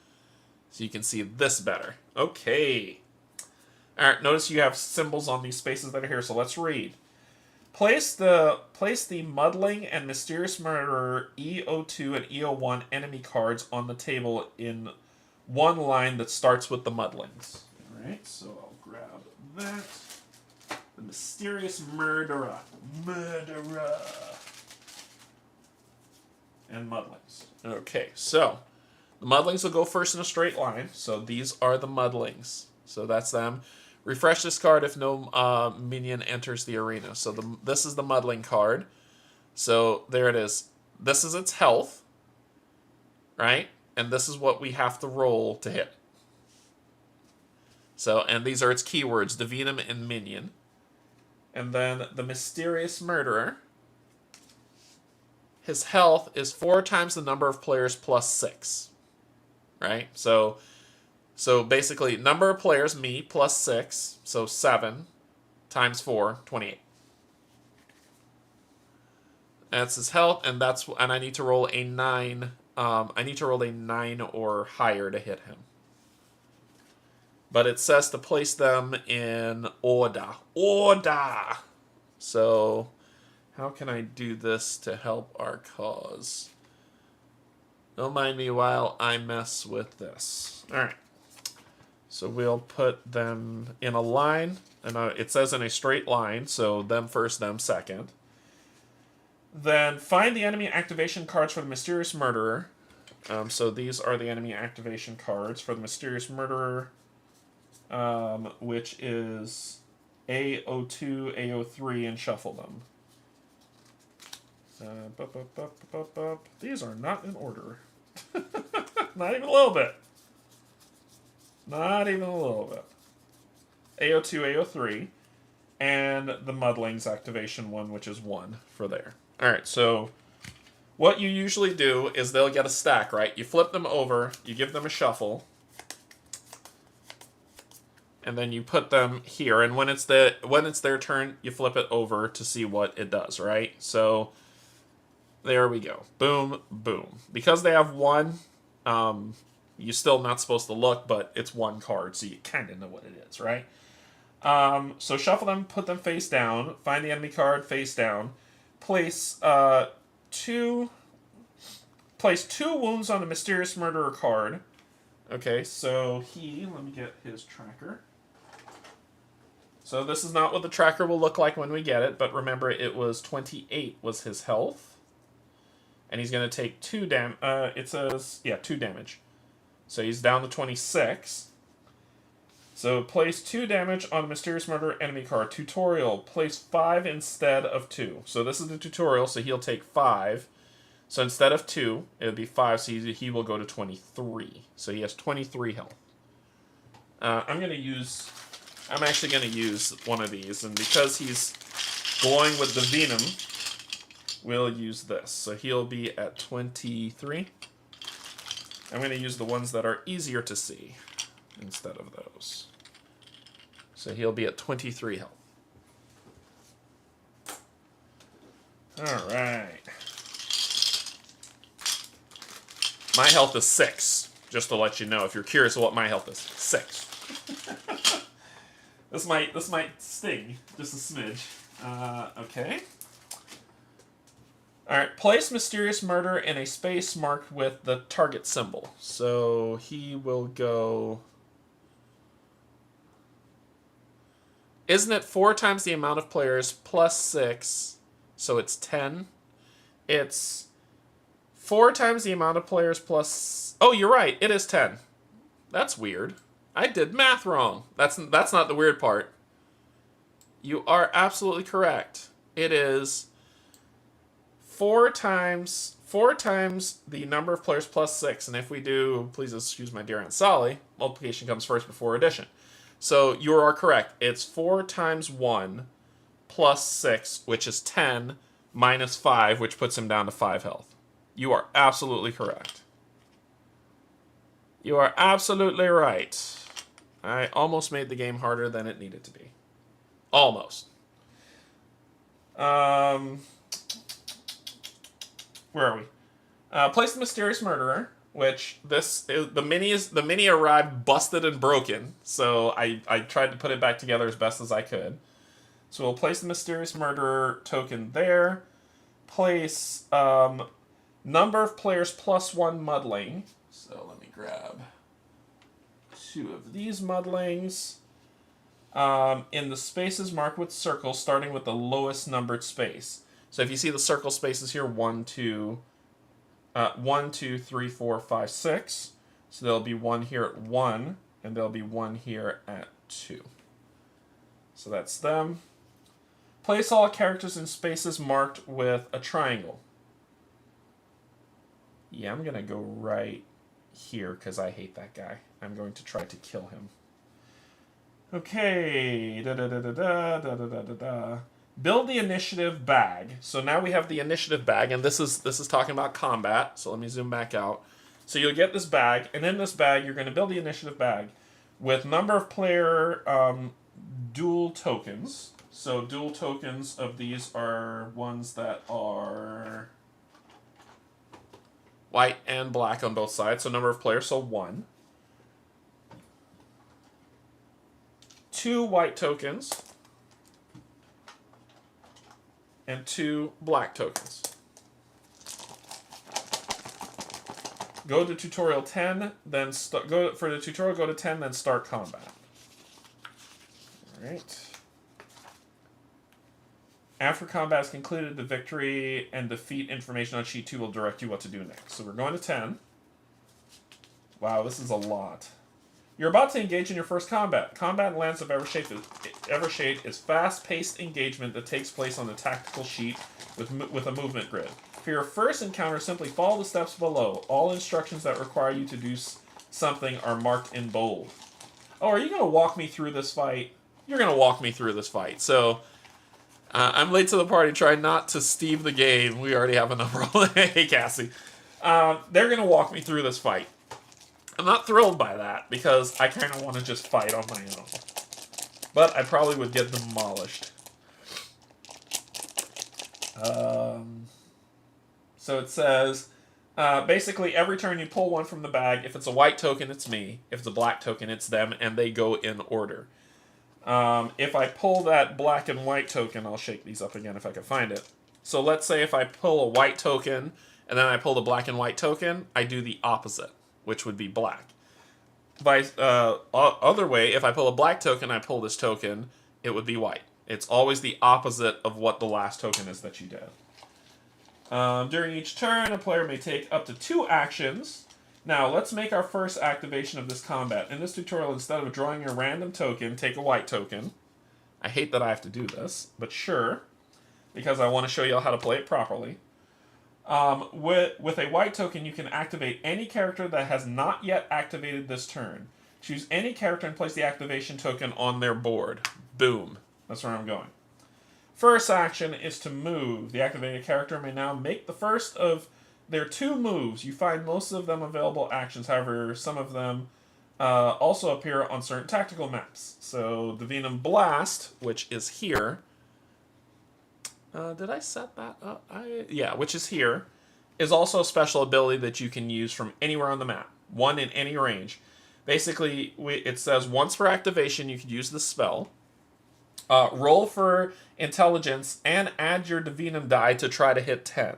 so you can see this better. Okay. Alright, notice you have symbols on these spaces that are here, so let's read. Place the muddling and mysterious murderer EO2 and EO1 enemy cards on the table in one line that starts with the muddlings. Alright, so I'll grab that. The mysterious murderer. And muddlings. Okay, so the muddlings will go first in a straight line. So these are the muddlings. So that's them. Refresh this card if no minion enters the arena. So this is the muddling card. So there it is. This is its health, right? And this is what we have to roll to hit. So, and these are its keywords, divinum and minion. And then the mysterious murderer. His health is 4 times the number of players plus 6, right? So basically, number of players, me, plus 6, so 7 times 4, 28. That's his health, and I need to roll a 9. I need to roll a 9 or higher to hit him. But it says to place them in order. Order! So, how can I do this to help our cause? Don't mind me while I mess with this. Alright. So we'll put them in a line, and it says in a straight line, so them first, them second. Then find the enemy activation cards for the mysterious murderer. So these are the enemy activation cards for the mysterious murderer, which is AO2, AO3, and shuffle them. These are not in order. Not even a little bit. Not even a little bit. AO2, AO3, and the Muddlings activation one, which is 1 for there. Alright, so what you usually do is they'll get a stack, right? You flip them over, you give them a shuffle, and then you put them here, and when it's their turn, you flip it over to see what it does, right? So there we go. Boom, boom. Because they have 1, you're still not supposed to look, but it's 1 card, so you kind of know what it is, right? So shuffle them, put them face down, find the enemy card face down, place two wounds on a mysterious murderer card. Okay, so let me get his tracker. So this is not what the tracker will look like when we get it, but remember it was 28 was his health. And he's going to take 2 damage. It says, 2 damage. So he's down to 26. So place 2 damage on a Mysterious Murderer enemy card. Tutorial, place 5 instead of 2. So this is the tutorial, so he'll take 5. So instead of 2, it would be 5, so he will go to 23. So he has 23 health. I'm actually going to use one of these, and because he's going with the Venom, we'll use this. So he'll be at 23. I'm going to use the ones that are easier to see instead of those. So he'll be at 23 health. Alright. My health is 6, just to let you know if you're curious what my health is. 6. This might sting just a smidge. Okay. Alright, place Mysterious Murder in a space marked with the target symbol. So he will go... Isn't it 4 times the amount of players plus 6, so it's 10? It's 4 times the amount of players plus... Oh, you're right, it is 10. That's weird. I did math wrong. That's not the weird part. You are absolutely correct. It is 4 times the number of players plus 6. And if we do, please excuse my dear Aunt Sally, multiplication comes first before addition. So you are correct. It's 4 times 1 plus 6, which is 10, minus 5, which puts him down to 5 health. You are absolutely correct. You are absolutely right. I almost made the game harder than it needed to be. Almost. Where are we? Place the Mysterious Murderer, which the mini arrived busted and broken, so I tried to put it back together as best as I could. So we'll place the Mysterious Murderer token there. Place number of players plus 1 muddling. So let me grab 2 of these muddlings. In the spaces marked with circles, starting with the lowest numbered space. So if you see the circle spaces here, 1, 2, 3, 4, 5, 6. So there'll be 1 here at 1, and there'll be 1 here at 2. So that's them. Place all characters in spaces marked with a triangle. Yeah, I'm going to go right here because I hate that guy. I'm going to try to kill him. Okay. Build the initiative bag. So now we have the initiative bag, and this is talking about combat. So let me zoom back out. So you'll get this bag, and in this bag you're going to build the initiative bag with number of player dual tokens. So dual tokens of these are ones that are white and black on both sides. So number of players, so 1. 2 white tokens. And 2 black tokens. Go to tutorial 10, then go to 10, then start combat. All right. After combat is concluded, the victory and defeat information on sheet 2 will direct you what to do next. So we're going to 10. Wow, this is a lot. You're about to engage in your first combat. Combat in Lands of Evershade is fast-paced engagement that takes place on the tactical sheet with a movement grid. For your first encounter, simply follow the steps below. All instructions that require you to do something are marked in bold. Oh, are you going to walk me through this fight? You're going to walk me through this fight. So, I'm late to the party. Try not to Steve the game. We already have enough rolling. Hey, Cassie. They're going to walk me through this fight. I'm not thrilled by that, because I kind of want to just fight on my own. But I probably would get demolished. So it says, basically every turn you pull one from the bag. If it's a white token, it's me. If it's a black token, it's them, and they go in order. If I pull that black and white token, I'll shake these up again if I can find it. So let's say if I pull a white token and then I pull the black and white token, I do the opposite, which would be black. Other way, if I pull a black token, I pull this token, it would be white. It's always the opposite of what the last token is that you did. During each turn, a player may take up to 2 actions. Now, let's make our first activation of this combat. In this tutorial, instead of drawing a random token, take a white token. I hate that I have to do this, but sure, because I want to show you all how to play it properly. With a white token, you can activate any character that has not yet activated this turn. Choose any character and place the activation token on their board. Boom. That's where I'm going. First action is to move. The activated character may now make the first of their 2 moves. You find most of them available actions. However, some of them also appear on certain tactical maps. So, Divinum Blast, which is here. Did I set that up? Yeah, which is here, is also a special ability that you can use from anywhere on the map. 1 in any range. Basically, it says once per activation you can use the spell. Roll for intelligence and add your Divinum die to try to hit 10.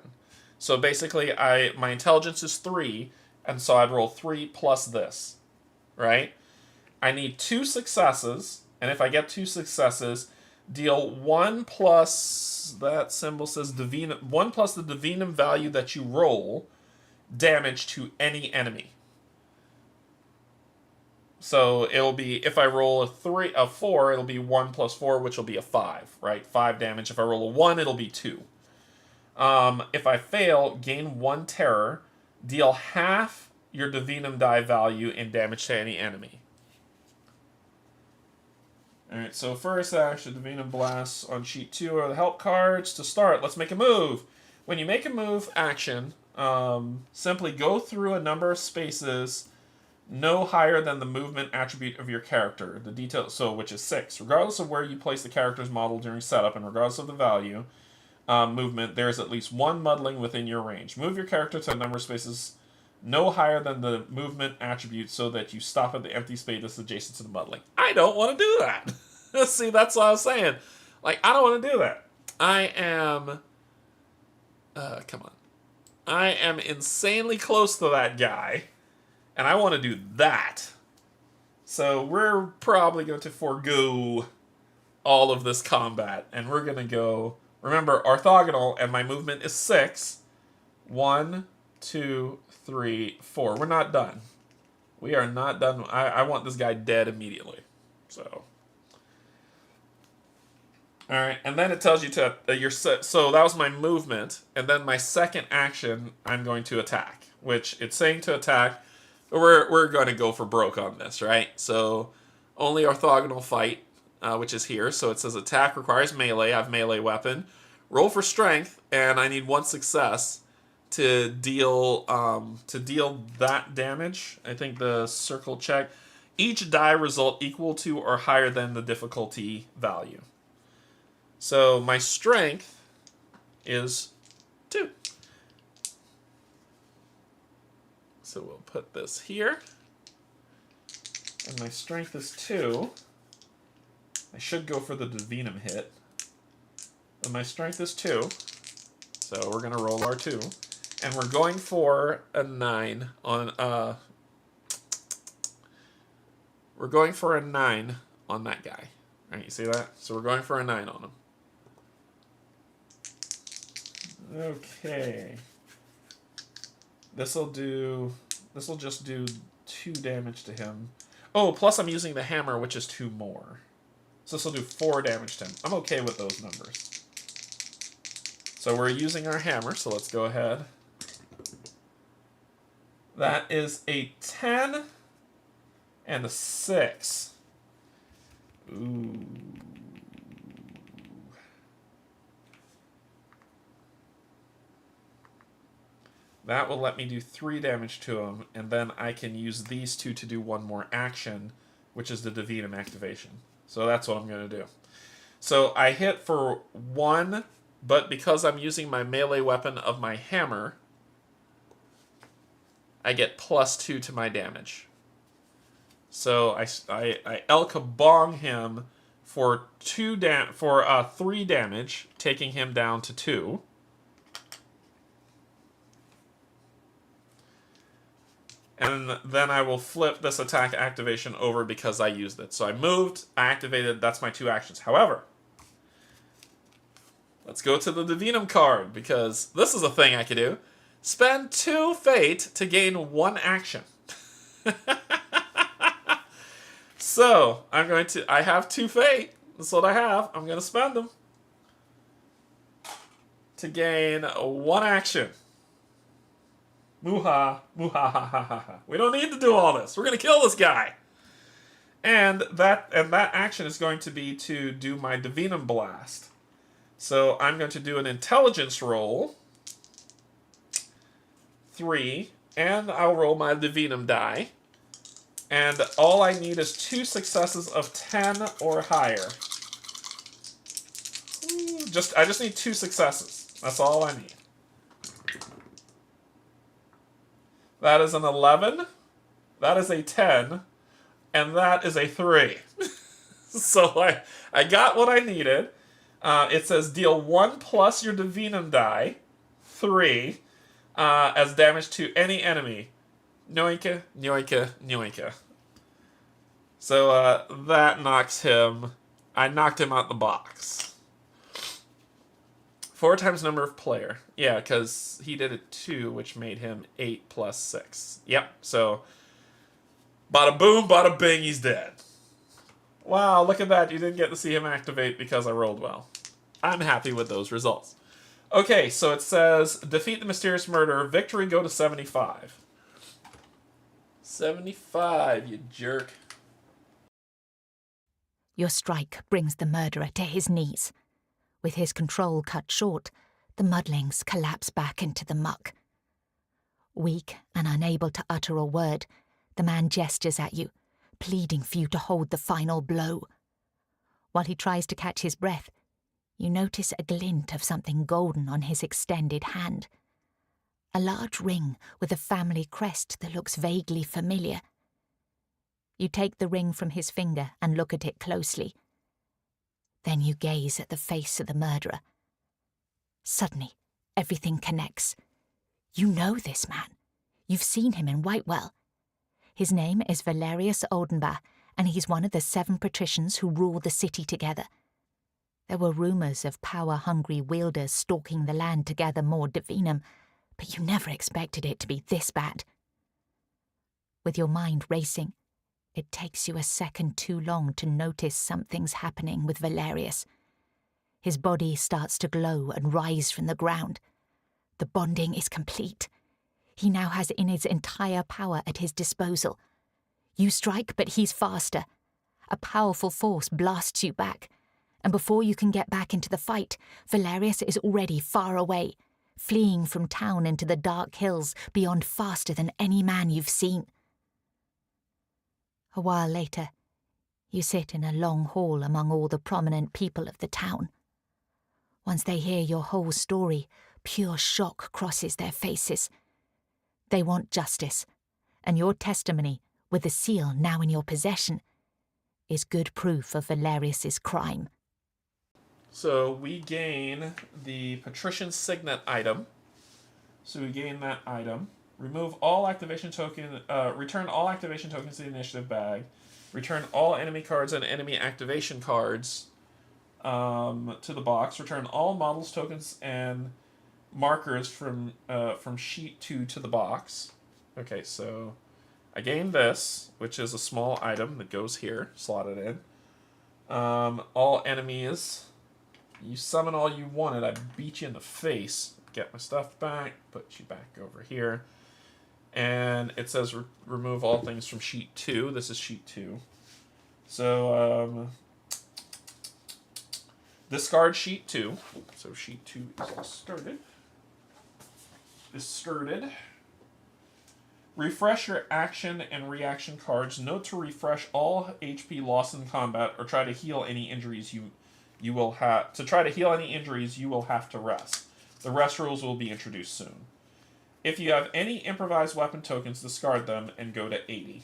So basically, my intelligence is 3, and so I'd roll 3 plus this, right? I need 2 successes, and if I get 2 successes, deal 1 plus, that symbol says Divinum, 1 plus the Divinum value that you roll, damage to any enemy. So it'll be, if I roll a 4, it'll be 1 plus 4, which will be a 5, right? 5 damage. If I roll a 1, it'll be 2. If I fail, gain 1 terror, deal half your Divinum die value in damage to any enemy. Alright, so first action, Divinum Blasts on sheet 2 are the help cards. To start, let's make a move. When you make a move action, simply go through a number of spaces no higher than the movement attribute of your character. The detail, so which is 6. Regardless of where you place the character's model during setup, and regardless of the value, movement, there is at least 1 muddling within your range. Move your character to a number of spaces no higher than the movement attribute so that you stop at the empty space that's adjacent to the muddling. I don't want to do that. See, that's what I was saying. Like, I don't want to do that. I am... come on. I am insanely close to that guy, and I want to do that. So we're probably going to forego all of this combat, and we're going to go... Remember, orthogonal, and my movement is 6. 1, 2, 3, 4. We're not done. We are not done. I want this guy dead immediately. So... Alright, and then it tells you to... so that was my movement, and then my second action, I'm going to attack. Which, it's saying to attack, but we're going to go for broke on this, right? So, only orthogonal fight, which is here. So it says attack requires melee. I have melee weapon. Roll for strength, and I need 1 success to deal that damage. I think the circle check. Each die result equal to or higher than the difficulty value. So my strength is 2. So we'll put this here. And my strength is 2. I should go for the Divinum hit. But my strength is 2. So we're going to roll our 2. And we're going for a 9 on... we're going for a 9 on that guy. Alright, you see that? So we're going for a 9 on him. Okay. This'll just do 2 damage to him. Oh, plus I'm using the hammer, which is 2 more. So this'll do 4 damage to him. I'm okay with those numbers. So we're using our hammer, so let's go ahead. That is a 10 and a 6. Ooh. That will let me do 3 damage to him, and then I can use these 2 to do 1 more action, which is the Divinum activation. So that's what I'm going to do. So I hit for 1, but because I'm using my melee weapon of my hammer, I get +2 to my damage. So I El Kabong him for 3 damage, taking him down to 2. And then I will flip this attack activation over because I used it. So I moved, I activated, that's my 2 actions. However, let's go to the Divinum card, because this is a thing I could do. Spend 2 fate to gain 1 action. So, I have 2 fate. That's what I have. I'm going to spend them to gain 1 action. Muha, muha, ha, ha, ha, ha. We don't need to do all this. We're going to kill this guy. And that action is going to be to do my Divinum Blast. So I'm going to do an intelligence roll. 3. And I'll roll my Divinum die. And all I need is 2 successes of 10 or higher. I just need 2 successes. That's all I need. That is an 11. That is a 10. And that is a 3. So I got what I needed. It says deal 1 plus your Divinum die, 3, as damage to any enemy. Noika, noika, noika. So that knocks him. I knocked him out the box. 4 times number of player. Yeah, because he did it 2, which made him 8 plus 6. Yep, so bada boom, bada bing, he's dead. Wow, look at that. You didn't get to see him activate because I rolled well. I'm happy with those results. Okay, so it says, defeat the mysterious murderer. Victory, go to 75. 75, you jerk. Your strike brings the murderer to his knees. With his control cut short, the mudlings collapse back into the muck. Weak and unable to utter a word, the man gestures at you, pleading for you to hold the final blow. While he tries to catch his breath, you notice a glint of something golden on his extended hand. A large ring with a family crest that looks vaguely familiar. You take the ring from his finger and look at it closely. Then you gaze at the face of the murderer. Suddenly, everything connects. You know this man. You've seen him in Whitewell. His name is Valerius Oldenbach, and he's one of the 7 patricians who rule the city together. There were rumours of power-hungry wielders stalking the land to gather more divinum, but you never expected it to be this bad. With your mind racing, it takes you a second too long to notice something's happening with Valerius. His body starts to glow and rise from the ground. The bonding is complete. He now has Inid's entire power at his disposal. You strike, but he's faster. A powerful force blasts you back, and before you can get back into the fight, Valerius is already far away, fleeing from town into the dark hills beyond faster than any man you've seen. A while later, you sit in a long hall among all the prominent people of the town. Once they hear your whole story, pure shock crosses their faces. They want justice, and your testimony, with the seal now in your possession, is good proof of Valerius's crime. So we gain the Patrician Signet item. So we gain that item. Remove all activation token. Return all activation tokens to the initiative bag. Return all enemy cards and enemy activation cards to the box. Return all models, tokens, and markers from sheet 2 to the box. Okay, so I gained this, which is a small item that goes here, slotted in. All enemies. You summon all you wanted. I beat you in the face. Get my stuff back. Put you back over here. And it says remove all things from sheet 2. This is sheet 2. So, discard sheet 2. So sheet 2 is discarded. Discarded. Refresh your action and reaction cards. Note to refresh all HP lost in combat or try to heal any injuries you will have. To try to heal any injuries, you will have to rest. The rest rules will be introduced soon. If you have any improvised weapon tokens, discard them and go to 80.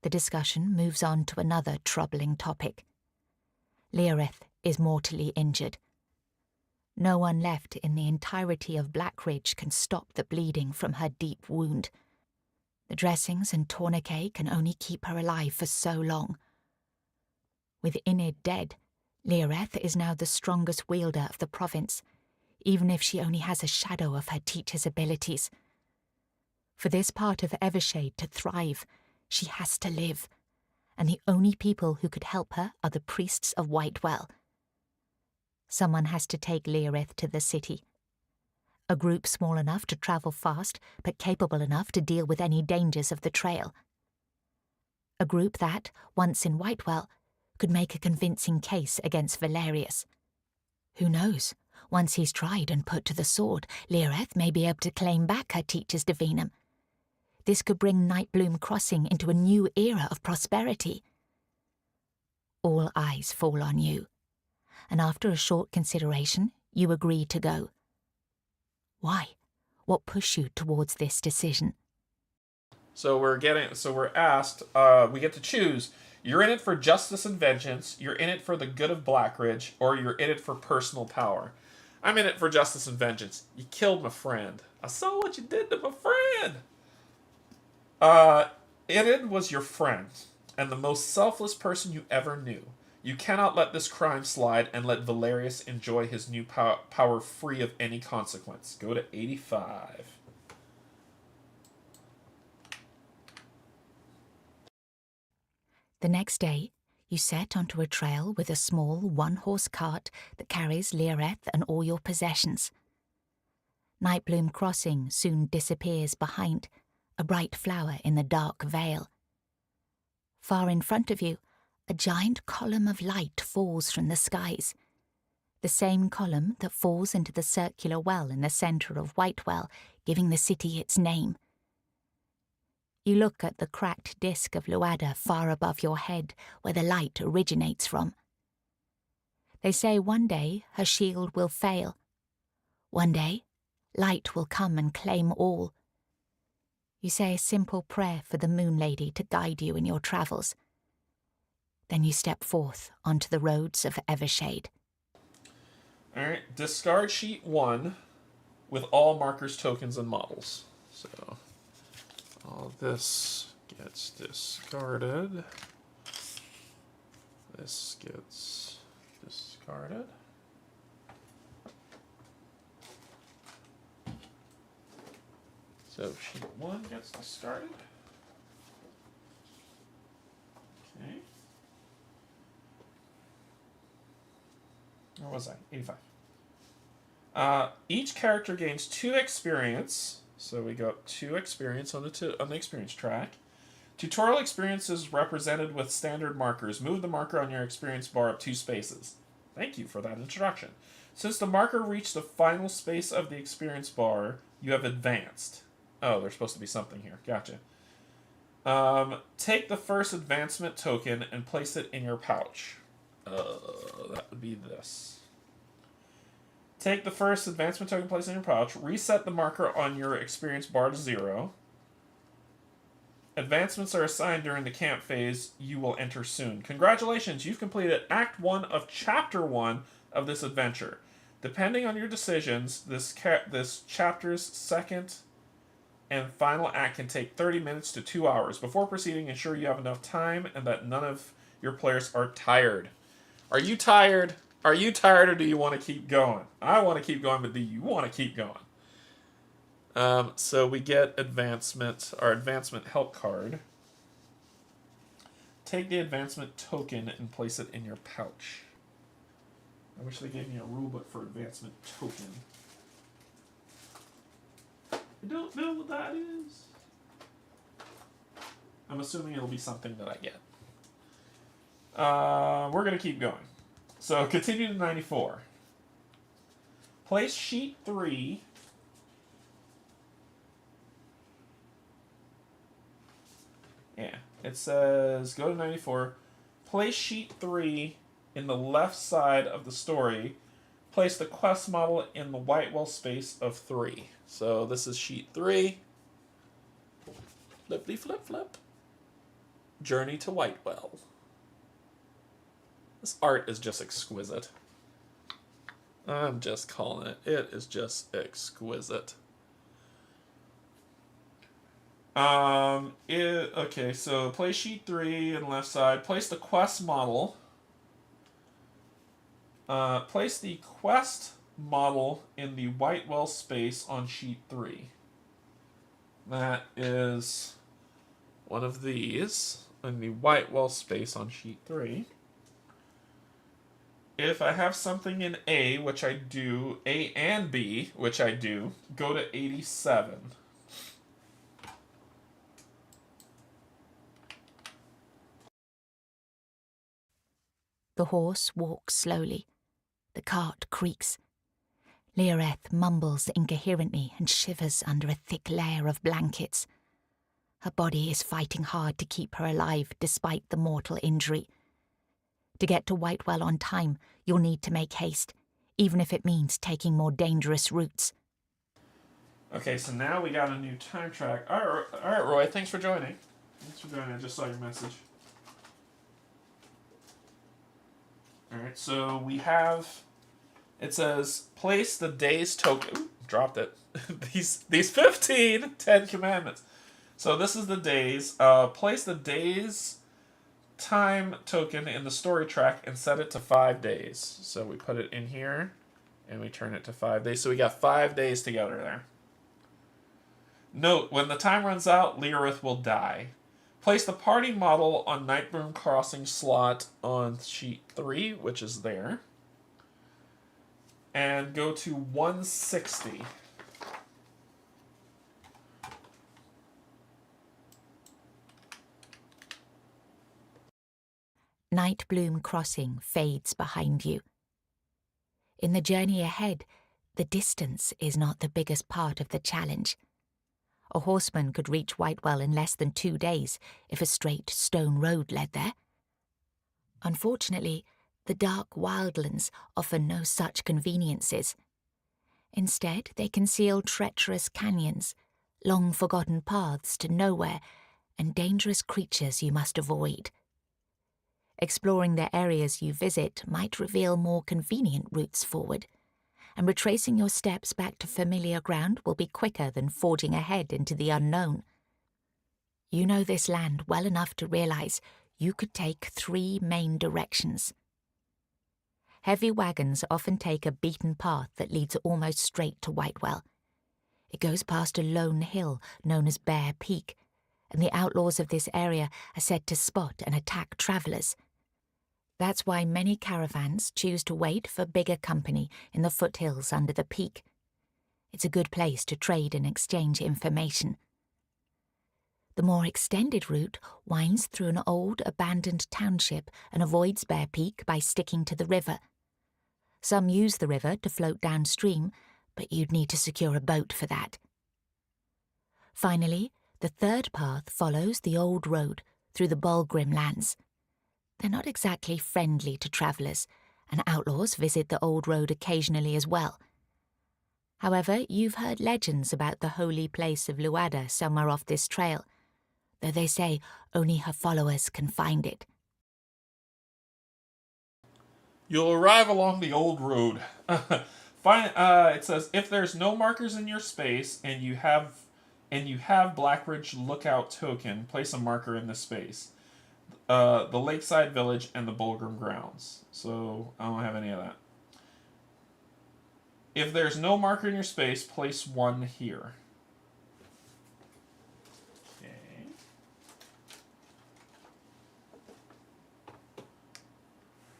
The discussion moves on to another troubling topic. Leorith is mortally injured. No one left in the entirety of Blackridge can stop the bleeding from her deep wound. The dressings and tourniquet can only keep her alive for so long. With Inid dead, Leorith is now the strongest wielder of the province, even if she only has a shadow of her teacher's abilities. For this part of Evershade to thrive, she has to live, and the only people who could help her are the priests of Whitewell. Someone has to take Leorith to the city. A group small enough to travel fast, but capable enough to deal with any dangers of the trail. A group that, once in Whitewell, could make a convincing case against Valerius. Who knows? Once he's tried and put to the sword, Leorith may be able to claim back her teacher's divinum. This could bring Nightbloom Crossing into a new era of prosperity. All eyes fall on you, and after a short consideration, you agree to go. Why? What pushed you towards this decision? So we're asked, we get to choose. You're in it for justice and vengeance, you're in it for the good of Blackridge, or you're in it for personal power. I'm in it for justice and vengeance. You killed my friend. I saw what you did to my friend. Inid was your friend, and the most selfless person you ever knew. You cannot let this crime slide and let Valerius enjoy his new power free of any consequence. Go to 85. The next day, you set onto a trail with a small one-horse cart that carries Leorith and all your possessions. Nightbloom Crossing soon disappears behind, a bright flower in the dark vale. Far in front of you, a giant column of light falls from the skies. The same column that falls into the circular well in the centre of Whitewell, giving the city its name. You look at the cracked disk of Luada far above your head, where the light originates from. They say one day her shield will fail. One day, light will come and claim all. You say a simple prayer for the Moon Lady to guide you in your travels. Then you step forth onto the roads of Evershade. Alright, discard sheet 1 with all markers, tokens, and models. So, all this gets discarded. This gets discarded. So, sheet 1 gets discarded. Okay. Where was I? 85. Each character gains 2 experience. So we got 2 experience on the experience track. Tutorial experience is represented with standard markers. Move the marker on your experience bar up 2 spaces. Thank you for that introduction. Since the marker reached the final space of the experience bar, you have advanced. Oh, there's supposed to be something here. Gotcha. Take the first advancement token and place it in your pouch. That would be this. Take the first advancement token, place it in your pouch. Reset the marker on your experience bar to 0. Advancements are assigned during the camp phase you will enter soon. Congratulations, you've completed Act 1 of Chapter 1 of this adventure. Depending on your decisions, this chapter's second and final act can take 30 minutes to 2 hours. Before proceeding, ensure you have enough time and that none of your players are tired. Are you tired? Are you tired, or do you want to keep going? I want to keep going, but do you want to keep going? So we get advancement, our advancement help card. Take the advancement token and place it in your pouch. I wish they gave me a rulebook for advancement token. I don't know what that is. I'm assuming it'll be something that I get. We're going to keep going. So continue to 94. Place sheet 3. Yeah, it says go to 94. Place sheet 3 in the left side of the story. Place the quest model in the Whitewell space of 3. So this is sheet 3. Flippity flip flip. Journey to Whitewell. This art is just exquisite. I'm just calling it. It is just exquisite. Okay, so place sheet 3 and left side. Place the quest model. Place the quest model in the Whitewell space on sheet 3. That is one of these in the Whitewell space on sheet 3. If I have something in A, which I do, A and B, which I do, go to 87. The horse walks slowly. The cart creaks. Leoreth mumbles incoherently and shivers under a thick layer of blankets. Her body is fighting hard to keep her alive despite the mortal injury. To get to Whitewell on time, you'll need to make haste, even if it means taking more dangerous routes. Okay, so now we got a new time track. All right, Roy, thanks for joining. I just saw your message. All right, so we have, it says, place the day's token. Ooh, dropped it. these 15 Ten Commandments. So this is the days. Place the day's time token in the story track and set it to 5 days. So we put it in here and we turn it to 5 days. So we got 5 days together there. Note, when the time runs out, Leorith will die. Place the party model on Nightbroom Crossing slot on sheet 3, which is there. And go to 160. Nightbloom Crossing fades behind you. In the journey ahead, the distance is not the biggest part of the challenge. A horseman could reach Whitewell in less than 2 days if a straight stone road led there. Unfortunately, the dark wildlands offer no such conveniences. Instead, they conceal treacherous canyons, long forgotten paths to nowhere, and dangerous creatures you must avoid. Exploring the areas you visit might reveal more convenient routes forward, and retracing your steps back to familiar ground will be quicker than forging ahead into the unknown. You know this land well enough to realize you could take 3 main directions. Heavy wagons often take a beaten path that leads almost straight to Whitewell. It goes past a lone hill known as Bear Peak, and the outlaws of this area are said to spot and attack travellers. That's why many caravans choose to wait for bigger company in the foothills under the peak. It's a good place to trade and exchange information. The more extended route winds through an old, abandoned township and avoids Bear Peak by sticking to the river. Some use the river to float downstream, but you'd need to secure a boat for that. Finally, the third path follows the old road through the Bulgrim lands. They're not exactly friendly to travellers, and outlaws visit the old road occasionally as well. However, you've heard legends about the holy place of Luada somewhere off this trail, though they say only her followers can find it. You'll arrive along the old road. It says, if there's no markers in your space and you have Blackridge Lookout token, place a marker in this space. The Lakeside Village and the Bulgrim Grounds. So I don't have any of that. If there's no marker in your space, place 1 here. Okay.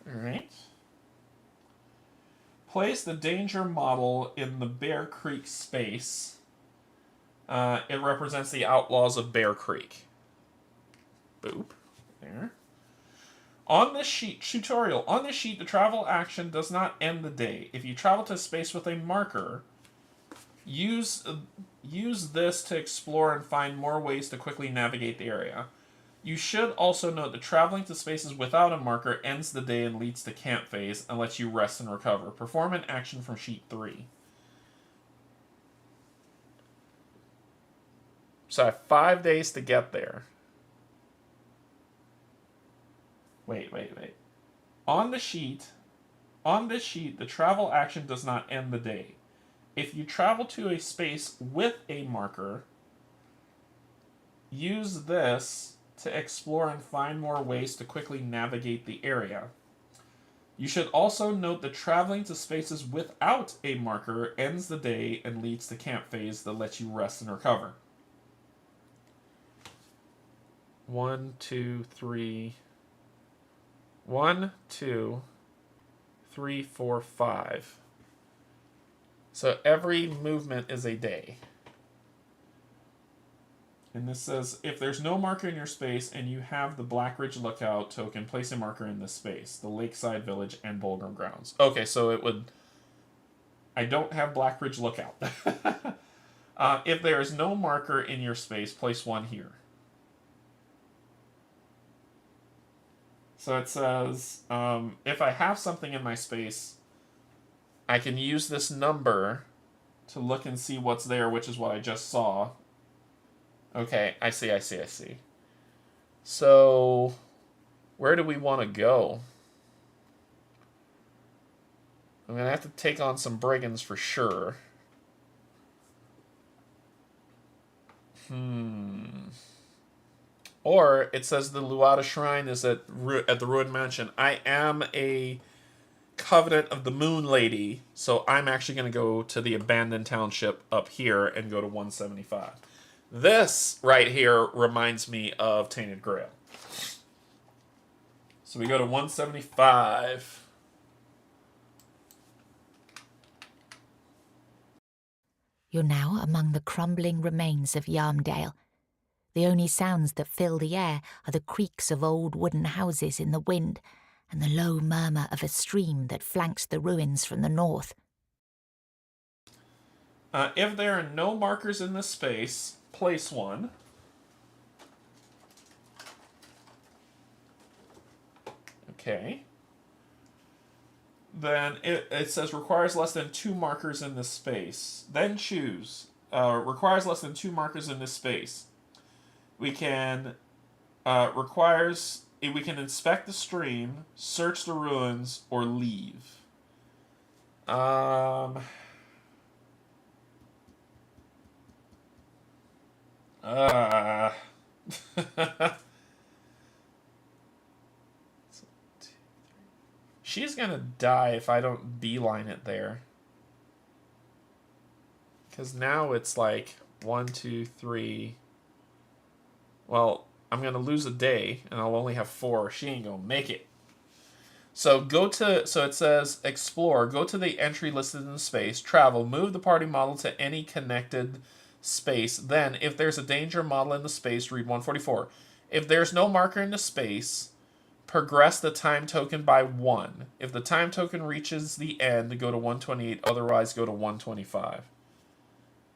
Alright. Place the danger model in the Bear Creek space. It represents the outlaws of Bear Creek. Boop. There. On this sheet, tutorial, on this sheet, the travel action does not end the day. If you travel to space with a marker, use this to explore and find more ways to quickly navigate the area. You should also note that traveling to spaces without a marker ends the day and leads to camp phase and lets you rest and recover. Perform an action from sheet 3. So I have 5 days to get there. Wait. On the sheet, on this sheet, the travel action does not end the day. If you travel to a space with a marker, use this to explore and find more ways to quickly navigate the area. You should also note that traveling to spaces without a marker ends the day and leads to camp phase that lets you rest and recover. 1, 2, 3. 1, 2, 3, 4, 5. So every movement is a day. And this says, if there's no marker in your space and you have the Black Ridge Lookout token, place a marker in this space. The Lakeside Village and Bulgrim Grounds. Okay, so it would... I don't have Black Ridge Lookout. If there is no marker in your space, place one here. So it says, if I have something in my space, I can use this number to look and see what's there, which is what I just saw. Okay, I see. So, where do we want to go? I'm going to have to take on some brigands for sure. Or, it says the Luada Shrine is at the Ruined Mansion. I am a Covenant of the Moon Lady, so I'm actually going to go to the Abandoned Township up here and go to 175. This right here reminds me of Tainted Grail. So we go to 175. You're now among the crumbling remains of Yarmdale. The only sounds that fill the air are the creaks of old wooden houses in the wind and the low murmur of a stream that flanks the ruins from the north. If there are no markers in this space, place one. Okay. Then it says requires less than 2 markers in this space. Then choose. Requires less than 2 markers in this space. We can we can inspect the stream, search the ruins, or leave. She's gonna die if I don't beeline it there. Because now it's like 1, 2, 3. Well, I'm gonna lose a day, and I'll only have 4. She ain't gonna make it. So it says explore. Go to the entry listed in the space. Travel. Move the party model to any connected space. Then, if there's a danger model in the space, read 144. If there's no marker in the space, progress the time token by 1. If the time token reaches the end, go to 128. Otherwise, go to 125.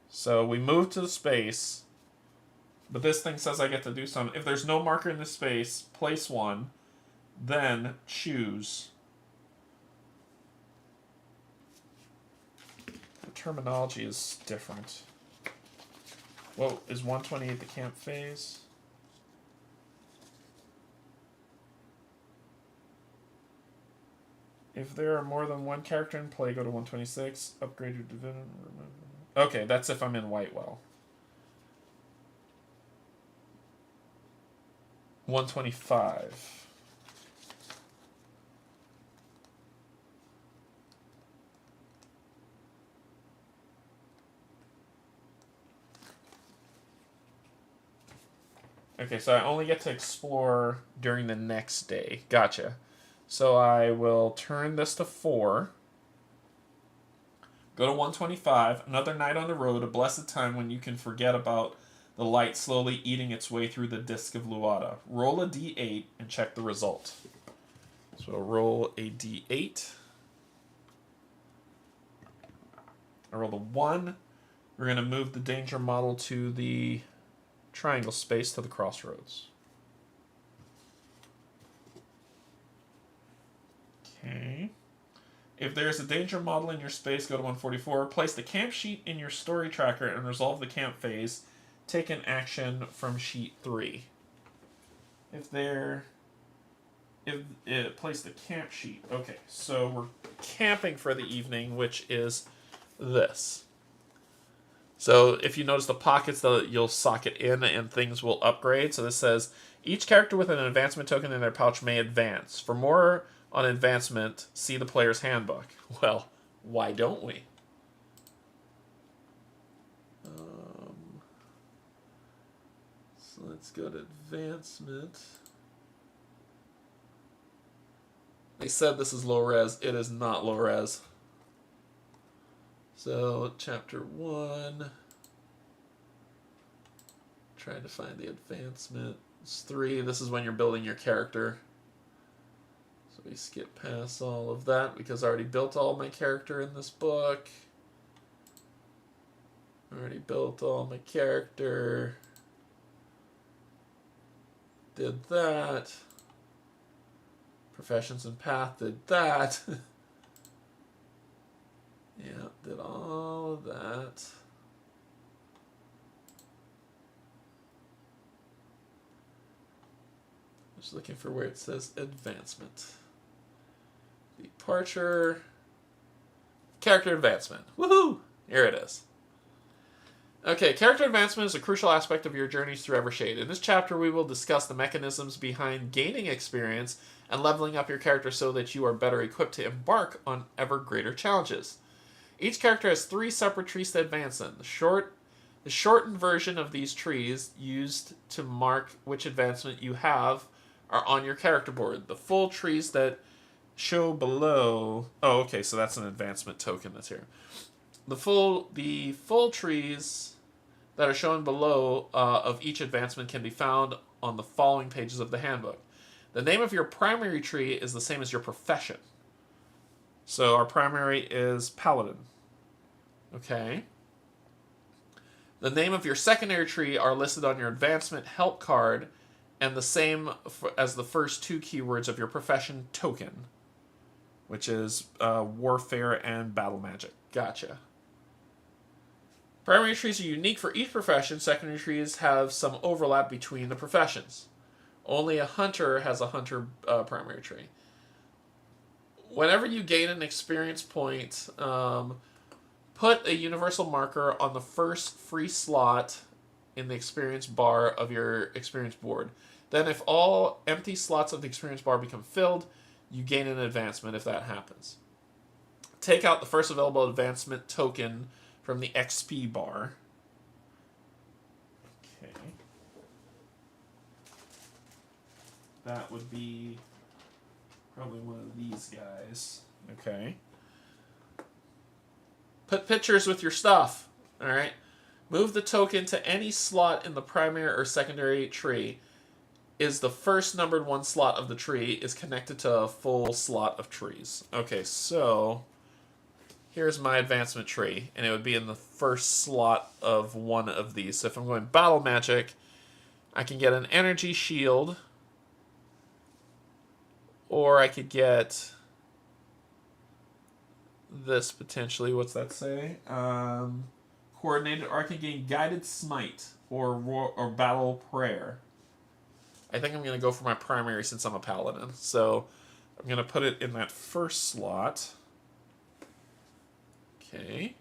So we move to the space, but this thing says I get to do something. If there's no marker in the space, place 1. Then choose. The terminology is different. Whoa, is 128 the camp phase? If there are more than 1 character in play, go to 126. Upgrade your division. Okay, that's if I'm in Whitewell. 125. Okay, so I only get to explore during the next day. Gotcha. So I will turn this to 4. Go to 125. Another night on the road, a blessed time when you can forget about the light slowly eating its way through the disk of Luada. Roll a d8 and check the result. So roll a d8. I rolled a 1. We're going to move the danger model to the triangle space to the crossroads. Okay. If there's a danger model in your space, go to 144. Place the camp sheet in your story tracker and resolve the camp phase. Take an action from sheet 3. If there place the camp sheet. Okay, so we're camping for the evening, which is this. So if you notice the pockets, you'll sock it in and things will upgrade. So this says, each character with an advancement token in their pouch may advance. For more on advancement, see the player's handbook. Well, why don't we? So let's go to advancement. They said this is low res. It is not low res. So, chapter 1. Trying to find the advancement. It's 3. This is when you're building your character. So we skip past all of that because I already built all my character in this book. Already built all my character. Did that. Professions and path did that. Yeah, did all of that. Just looking for where it says advancement. Departure. Character advancement. Woohoo! Here it is. Okay, character advancement is a crucial aspect of your journeys through Evershade. In this chapter, we will discuss the mechanisms behind gaining experience and leveling up your character so that you are better equipped to embark on ever greater challenges. Each character has 3 separate trees to advance in. The shortened version of these trees, used to mark which advancement you have, are on your character board. The full trees that show below... Oh, okay, so that's an advancement token that's here. The full trees that are shown below of each advancement can be found on the following pages of the handbook. The name of your primary tree is the same as your profession. So our primary is Paladin. Okay. The name of your secondary tree are listed on your advancement help card, and the same as the first 2 keywords of your profession token, which is warfare and battle magic. Gotcha. Primary trees are unique for each profession. Secondary trees have some overlap between the professions. Only a hunter has a hunter primary tree. Whenever you gain an experience point, put a universal marker on the first free slot in the experience bar of your experience board. Then if all empty slots of the experience bar become filled, you gain an advancement if that happens. Take out the first available advancement token from the XP bar. Okay. That would be probably one of these guys. Okay. Put pictures with your stuff. Alright. Move the token to any slot in the primary or secondary tree. Is the first numbered 1 slot of the tree is connected to a full slot of trees. Okay, so here's my advancement tree, and it would be in the first slot of one of these. So if I'm going battle magic, I can get an energy shield, or I could get this potentially. What's that say? Coordinated, or I could gain guided smite or battle prayer. I think I'm going to go for my primary since I'm a paladin. So I'm going to put it in that first slot. Okay.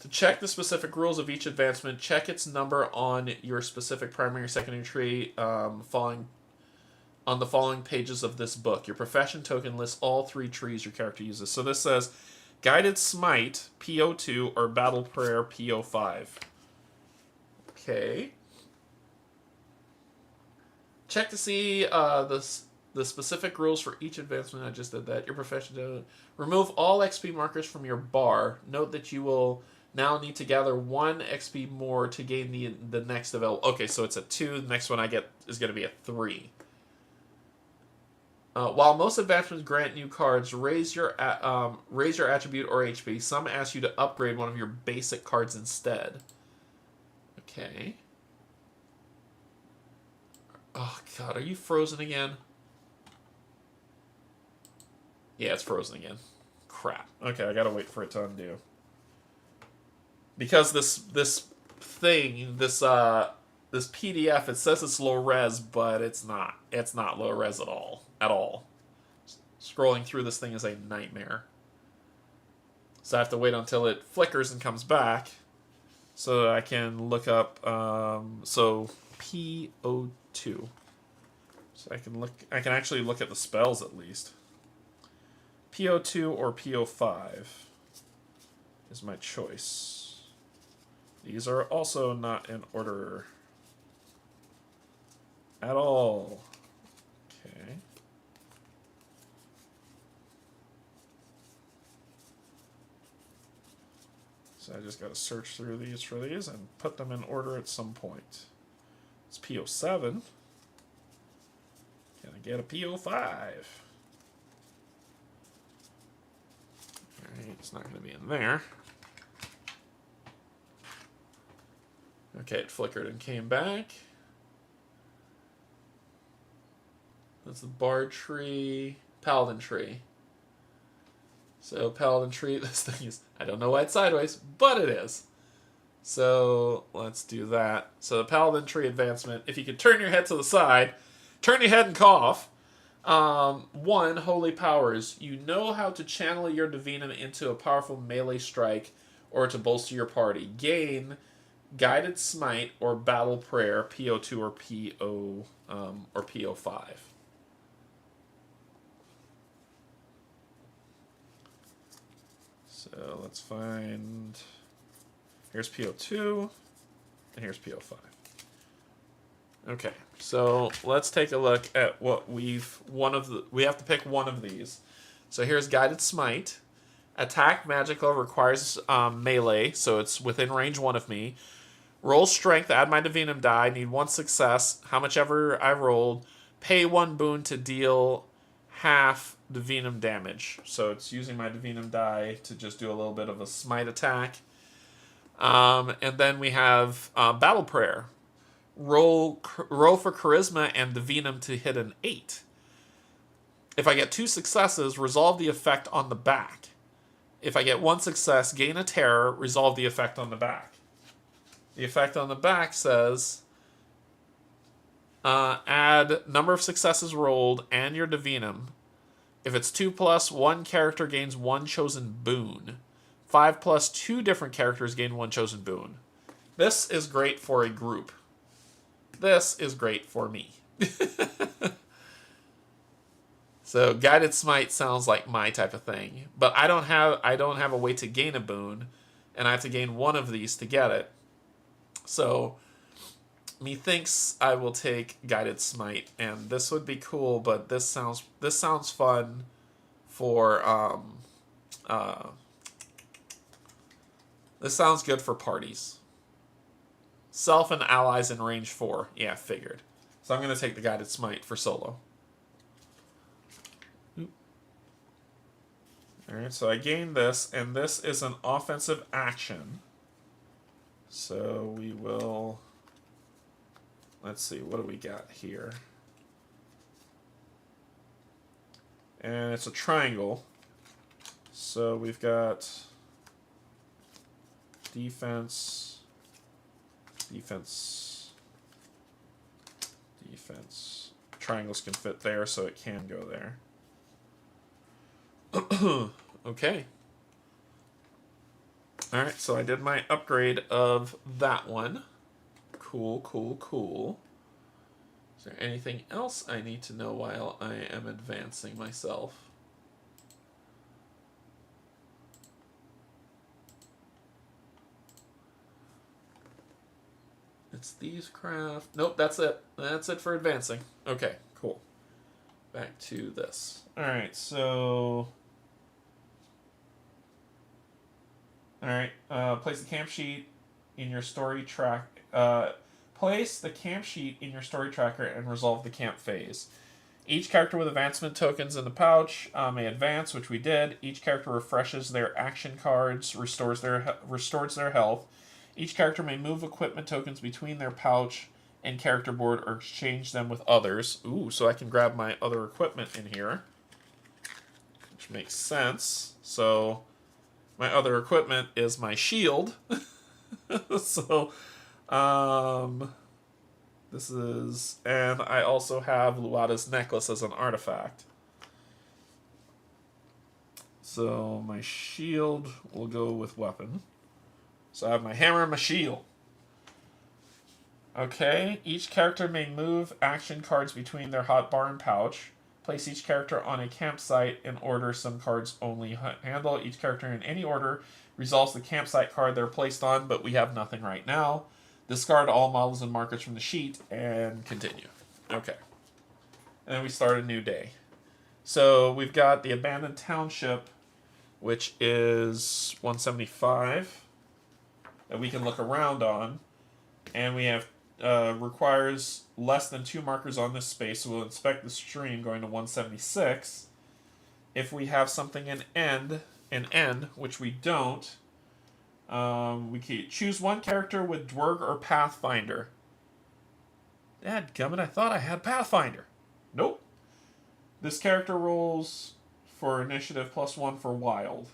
To check the specific rules of each advancement, check its number on your specific primary or secondary tree on the following pages of this book. Your profession token lists all 3 trees your character uses. So this says Guided Smite, PO2, or Battle Prayer, PO5. Okay. Check to see the specific rules for each advancement. I just did that. Your profession. Remove all XP markers from your bar. Note that you will now need to gather 1 XP more to gain the next available. Okay, so it's a 2. The next one I get is going to be a 3. While most advancements grant new cards, raise your attribute or HP. Some ask you to upgrade one of your basic cards instead. Okay. Oh, God, are you frozen again? Yeah, it's frozen again. Crap. Okay, I gotta wait for it to undo. Because this this PDF, it says it's low res, but it's not. It's not low res at all. At all. Scrolling through this thing is a nightmare. So I have to wait until it flickers and comes back so that I can look up, so PO2. So I can actually look at the spells at least. PO2 or PO5 is my choice. These are also not in order at all. Okay. So I just got to search through these for these and put them in order at some point. It's PO7. Can I get a PO5? Alright, it's not going to be in there. Okay, it flickered and came back. That's the bard tree, paladin tree. So paladin tree, this thing is, I don't know why it's sideways, but it is. So let's do that. So the paladin tree advancement, if you could turn your head to the side, turn your head and cough. 1, holy powers. You know how to channel your divinum into a powerful melee strike or to bolster your party. Gain guided smite or battle prayer, PO2 or PO5. So let's find, here's PO2 and here's PO5. Okay, so let's take a look at what we have to pick one of these. So here's Guided Smite. Attack magical requires melee, so it's within range 1 of me. Roll strength, add my divinum die, need 1 success, how much ever I rolled. Pay 1 boon to deal half divinum damage. So it's using my divinum die to just do a little bit of a smite attack. And then we have Battle Prayer. Roll for charisma and divinum to hit an 8. If I get 2 successes, resolve the effect on the back. If I get 1 success, gain a terror, resolve the effect on the back. The effect on the back says add number of successes rolled and your divinum. If it's 2+, 1 character gains 1 chosen boon. 5+, 2 different characters gain 1 chosen boon. This is great for a group. This is great for me. So Guided Smite sounds like my type of thing, but I don't have a way to gain a boon, and I have to gain 1 of these to get it. So methinks I will take Guided Smite, and this would be cool, but this sounds fun for this sounds good for parties. Self and allies in range 4. Yeah, figured. So I'm going to take the Guided Smite for solo. Alright, so I gained this, and this is an offensive action. So we will... Let's see, what do we got here? And it's a triangle. So we've got defense, defense, defense. Triangles can fit there, so it can go there. Okay. Alright, so I did my upgrade of that one. Cool, cool, cool. Is there anything else I need to know while I am advancing myself? It's these craft. Nope, that's it. That's it for advancing. Okay, cool. Back to this. Alright, so... Alright, place the camp sheet in your story track. Place the camp sheet in your story tracker and resolve the camp phase. Each character with advancement tokens in the pouch may advance, which we did. Each character refreshes their action cards, restores their health. Each character may move equipment tokens between their pouch and character board or exchange them with others. Ooh, so I can grab my other equipment in here, which makes sense. So my other equipment is my shield. So, And I also have Luada's necklace as an artifact. So my shield will go with weapon. So I have my hammer and my shield. Okay, each character may move action cards between their hotbar and pouch. Place each character on a campsite in order some cards only handle. Each character in any order resolves the campsite card they're placed on, but we have nothing right now. Discard all models and markers from the sheet and continue. Okay. And then we start a new day. So we've got the abandoned township, which is 175, that we can look around on. And we have requires less than 2 markers on this space, so we'll inspect the stream going to 176. If we have something in end, which we don't, we can choose one character with Dwerg or Pathfinder. Dadgummit, I thought I had Pathfinder. Nope. This character rolls for initiative +1 for wild.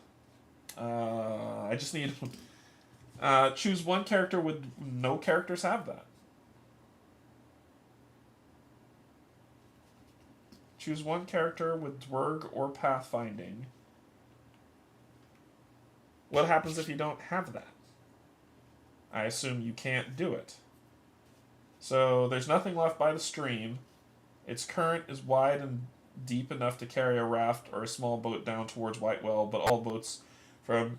I just need... choose one character with... No characters have that. Choose one character with Dwerg or Pathfinding. What happens if you don't have that? I assume you can't do it. So there's nothing left by the stream. Its current is wide and deep enough to carry a raft or a small boat down towards Whitewell, but all boats from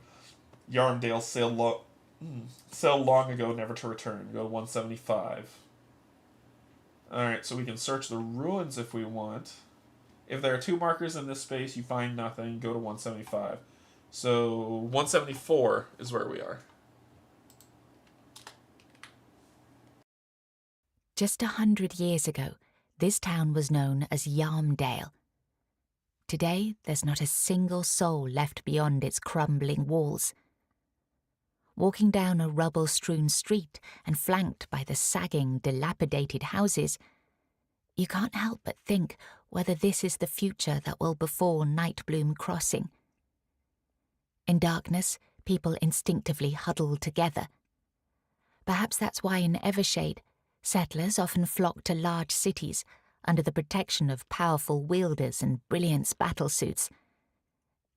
Yarmdale sailed long ago, never to return. Go to 175. Alright, so we can search the ruins if we want. If there are 2 markers in this space, you find nothing, go to 175. So 174 is where we are. Just 100 years ago, this town was known as Yarmdale. Today, there's not a single soul left beyond its crumbling walls. Walking down a rubble-strewn street and flanked by the sagging, dilapidated houses, you can't help but think whether this is the future that will befall Nightbloom Crossing. In darkness, people instinctively huddle together. Perhaps that's why in Evershade, settlers often flock to large cities under the protection of powerful wielders and brilliant battlesuits.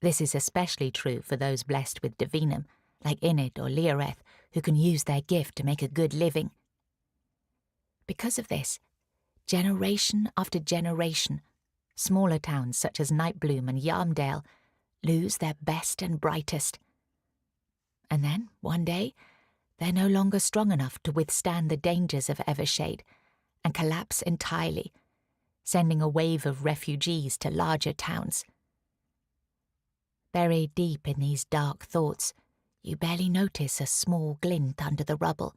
This is especially true for those blessed with divinum, like Inid or Leoreth, who can use their gift to make a good living. Because of this, generation after generation, smaller towns such as Nightbloom and Yarmdale lose their best and brightest. And then, one day, they're no longer strong enough to withstand the dangers of Evershade and collapse entirely, sending a wave of refugees to larger towns. Buried deep in these dark thoughts, you barely notice a small glint under the rubble.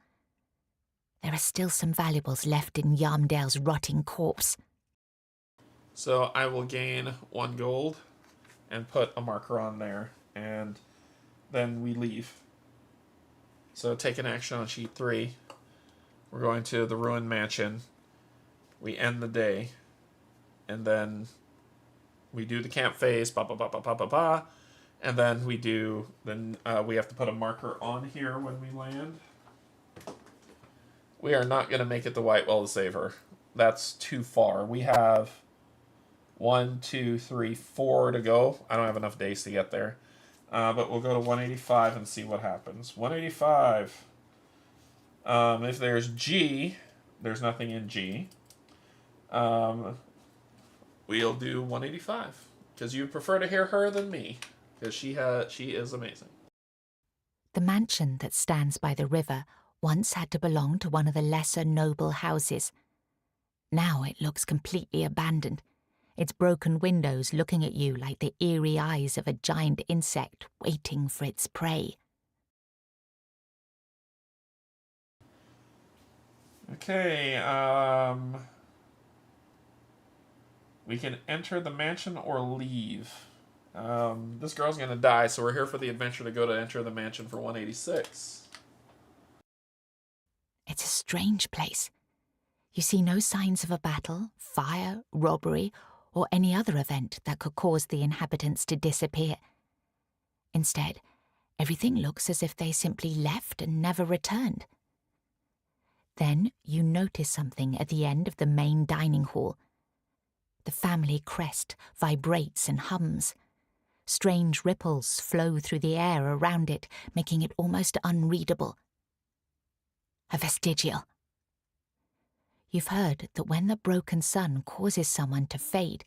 There are still some valuables left in Yarmdale's rotting corpse. So I will gain 1 gold and put a marker on there, and then we leave. So take an action on sheet 3. We're going to the ruined mansion. We end the day, and then we do the camp phase, and then we have to put a marker on here when we land. We are not going to make it to Whitewell to save her. That's too far. We have 1, 2, 3, 4 to go. I don't have enough days to get there. But we'll go to 185 and see what happens. 185. If there's G, there's nothing in G. We'll do 185. Because you prefer to hear her than me. Because she is amazing. The mansion that stands by the river once had to belong to one of the lesser noble houses. Now it looks completely abandoned, its broken windows looking at you like the eerie eyes of a giant insect waiting for its prey. Okay, we can enter the mansion or leave. This girl's gonna die, so we're here for the adventure to go to enter the mansion for 186. It's a strange place. You see no signs of a battle, fire, robbery, or any other event that could cause the inhabitants to disappear. Instead, everything looks as if they simply left and never returned. Then you notice something at the end of the main dining hall. The family crest vibrates and hums. Strange ripples flow through the air around it, making it almost unreadable. A vestigial. You've heard that when the broken sun causes someone to fade,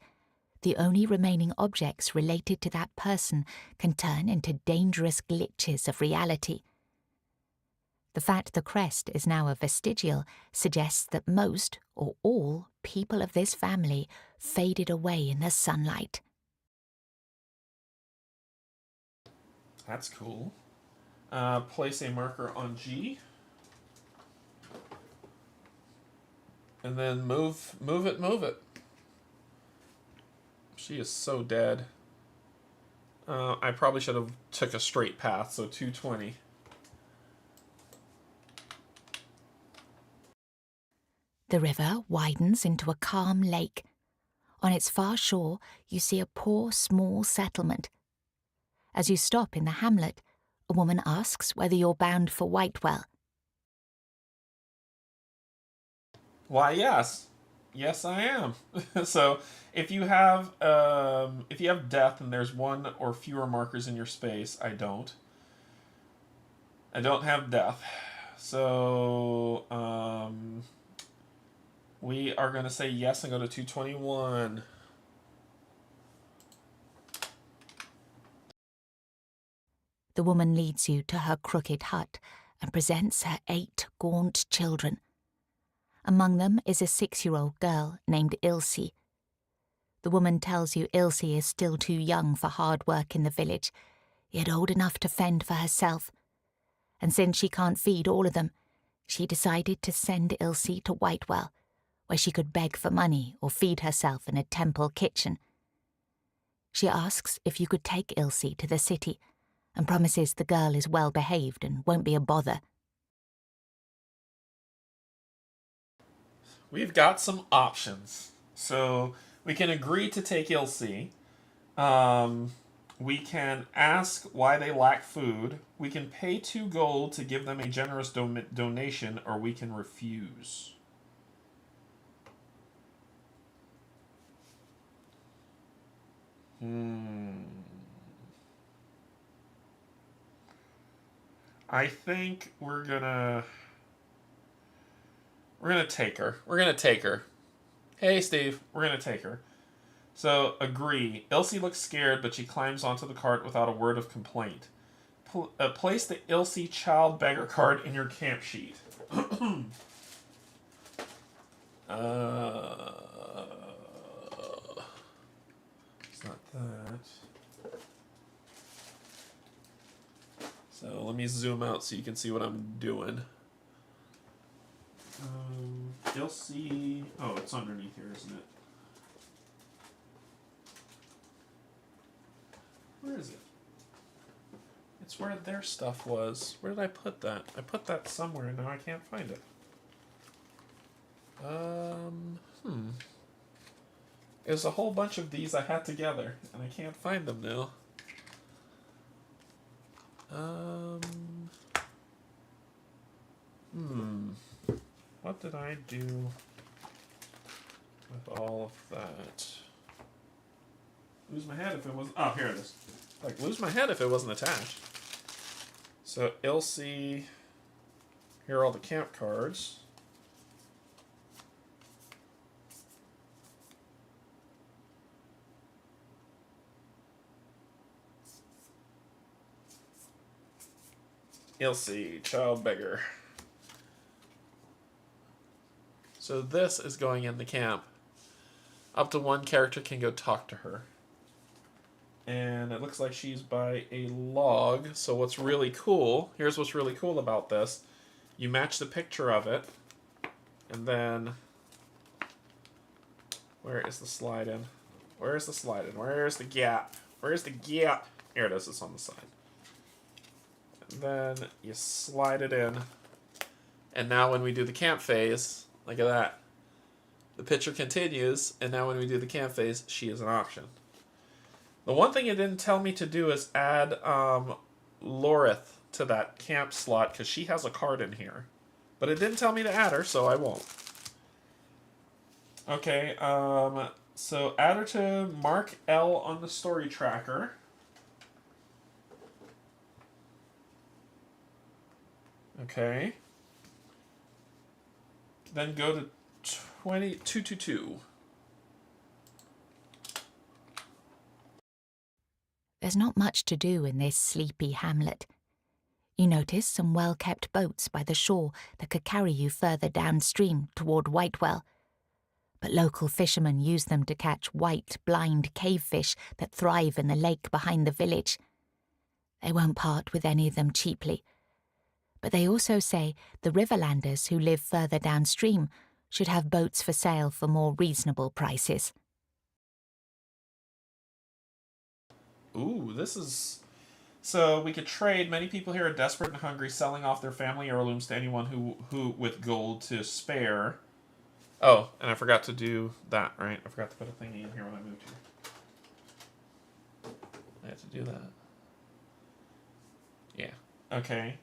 the only remaining objects related to that person can turn into dangerous glitches of reality. The fact the crest is now a vestigial suggests that most, or all, people of this family faded away in the sunlight. That's cool. Place a marker on G. And then move it. She is so dead. I probably should have took a straight path, so 220. The river widens into a calm lake. On its far shore, you see a poor, small settlement. As you stop in the hamlet, a woman asks whether you're bound for Whitewell. Why, yes. Yes, I am. So, if you have death and there's one or fewer markers in your space, I don't have death. So, we are going to say yes and go to 221. The woman leads you to her crooked hut and presents her 8 gaunt children. Among them is a 6-year-old girl named Ilse. The woman tells you Ilse is still too young for hard work in the village, yet old enough to fend for herself. And since she can't feed all of them, she decided to send Ilse to Whitewell, where she could beg for money or feed herself in a temple kitchen. She asks if you could take Ilse to the city, and promises the girl is well behaved and won't be a bother. We've got some options. So we can agree to take Ilse. We can ask why they lack food. We can pay 2 gold to give them a generous donation, or we can refuse. I think we're gonna take her. We're gonna take her. Hey, Steve, we're gonna take her. So, agree. Ilse looks scared, but she climbs onto the cart without a word of complaint. Place the Ilse child beggar card in your camp sheet. It's not that. So let me zoom out so you can see what I'm doing. Ilse. Oh, it's underneath here, isn't it? Where is it? It's where their stuff was. Where did I put that? I put that somewhere and now I can't find it. It was a whole bunch of these I had together and I can't find them now. What did I do with all of that? Lose my head if it was... Oh, here it is. Like, lose my head if it wasn't attached. So, Ilse... Here are all the camp cards. Ilse, child beggar. So this is going in the camp. Up to 1 character can go talk to her. And it looks like she's by a log. So what's really cool, here's what's really cool about this. You match the picture of it. And then... Where is the slide in? Where's the slide in? Where's the gap? Where's the gap? Here it is, it's on the side. And then you slide it in. And now when we do the camp phase, look at that. The picture continues, and now when we do the camp phase, she is an option. The one thing it didn't tell me to do is add Lorith to that camp slot, because she has a card in here. But it didn't tell me to add her, so I won't. Okay, so add her to mark L on the story tracker. Okay. Then go to 222. There's not much to do in this sleepy hamlet. You notice some well-kept boats by the shore that could carry you further downstream toward Whitewell. But local fishermen use them to catch white, blind cavefish that thrive in the lake behind the village. They won't part with any of them cheaply. But they also say the riverlanders who live further downstream should have boats for sale for more reasonable prices. Ooh, this is... So we could trade. Many people here are desperate and hungry, selling off their family heirlooms to anyone who with gold to spare. Oh, and I forgot to do that, right? I forgot to put a thingy in here when I moved here. I had to do that. Yeah. Okay.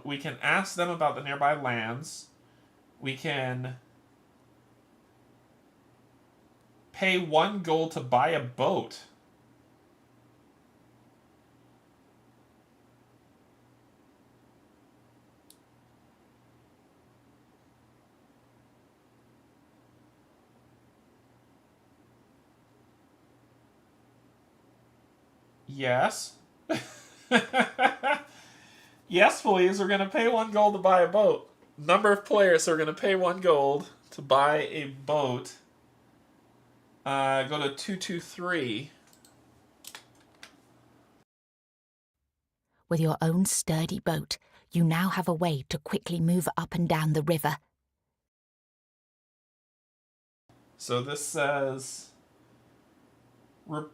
We can ask them about the nearby lands. We can pay 1 gold to buy a boat. Yes. Yes, please. We're going to pay 1 gold to buy a boat. Number of players, so we're going to pay 1 gold to buy a boat. Go to 223. With your own sturdy boat, you now have a way to quickly move up and down the river. So this says... Go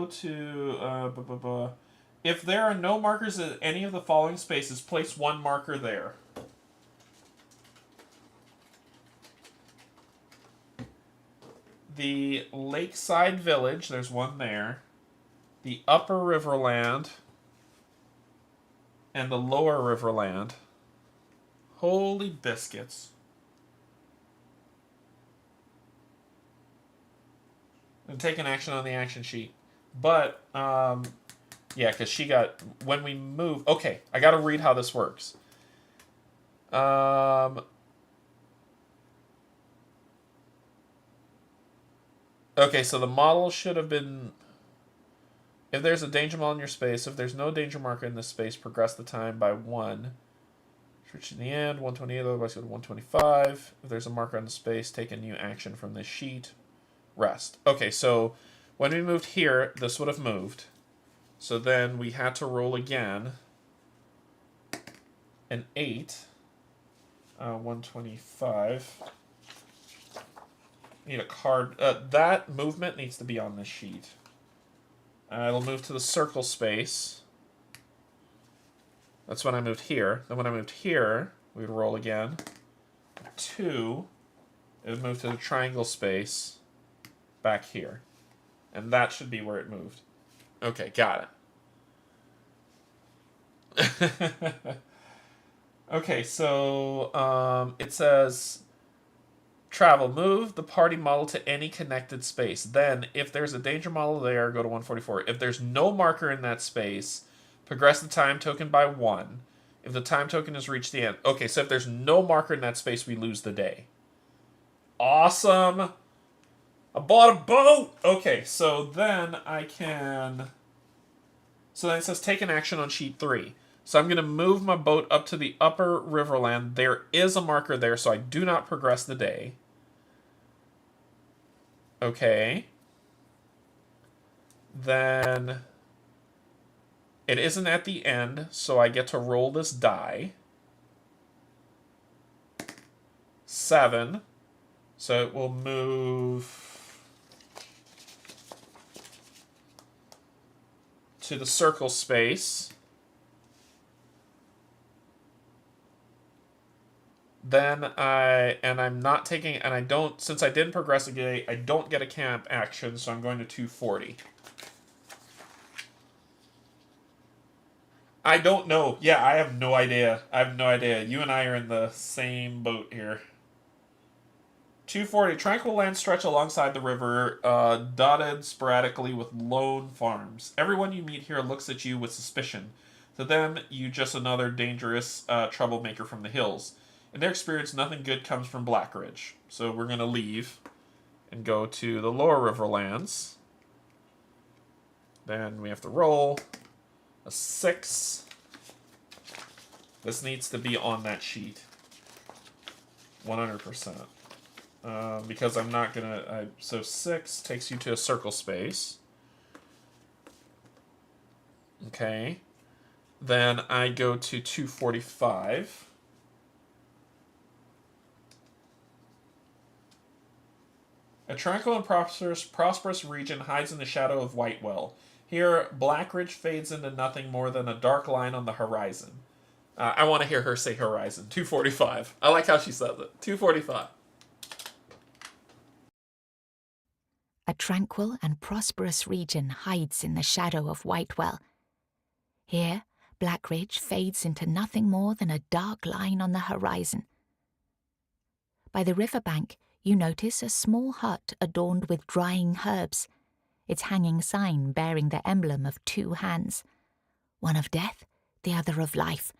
to... If there are no markers at any of the following spaces, place 1 marker there. The lakeside village, there's 1 there. The upper riverland. And the lower riverland. Holy biscuits. And take an action on the action sheet. But, yeah, because she got... When we move... Okay, I got to read how this works. Okay, so the model should have been... If there's a danger model in your space, if there's no danger marker in this space, progress the time by 1. Reach in the end, 128, otherwise go to 125. If there's a marker on the space, take a new action from this sheet. Rest. Okay, so when we moved here, this would have moved. So then we had to roll again. An 8. 125. Need a card. That movement needs to be on this sheet. It'll move to the circle space. That's when I moved here. Then when I moved here, we would roll again. 2. It would move to the triangle space back here. And that should be where it moved. Okay, got it. Okay, so it says travel. Move the party model to any connected space. Then, if there's a danger model there, go to 144. If there's no marker in that space, progress the time token by 1. If the time token has reached the end. Okay, so if there's no marker in that space, we lose the day. Awesome! I bought a boat! Okay, so then I can... So then it says take an action on sheet 3. So I'm going to move my boat up to the upper riverland. There is a marker there, so I do not progress the day. Okay. Then it isn't at the end, so I get to roll this die. 7. So it will move to the circle space. Then I'm not taking, and I don't, since I didn't progress a day, I don't get a camp action, so I'm going to 240. I don't know. Yeah, I have no idea. I have no idea. You and I are in the same boat here. 240. Tranquil lands stretch alongside the river, dotted sporadically with lone farms. Everyone you meet here looks at you with suspicion. To them, you just another dangerous troublemaker from the hills. In their experience, nothing good comes from Blackridge. So we're going to leave and go to the lower Riverlands. Then we have to roll a 6. This needs to be on that sheet. 100%. Because I'm not gonna... so 6 takes you to a circle space. Okay. Then I go to 245. A tranquil and prosperous region hides in the shadow of Whitewell. Here, Blackridge fades into nothing more than a dark line on the horizon. I want to hear her say horizon. 245. I like how she says it. 245. A tranquil and prosperous region hides in the shadow of Whitewell. Here, Blackridge fades into nothing more than a dark line on the horizon. By the riverbank, you notice a small hut adorned with drying herbs, its hanging sign bearing the emblem of 2 hands, one of death, the other of life,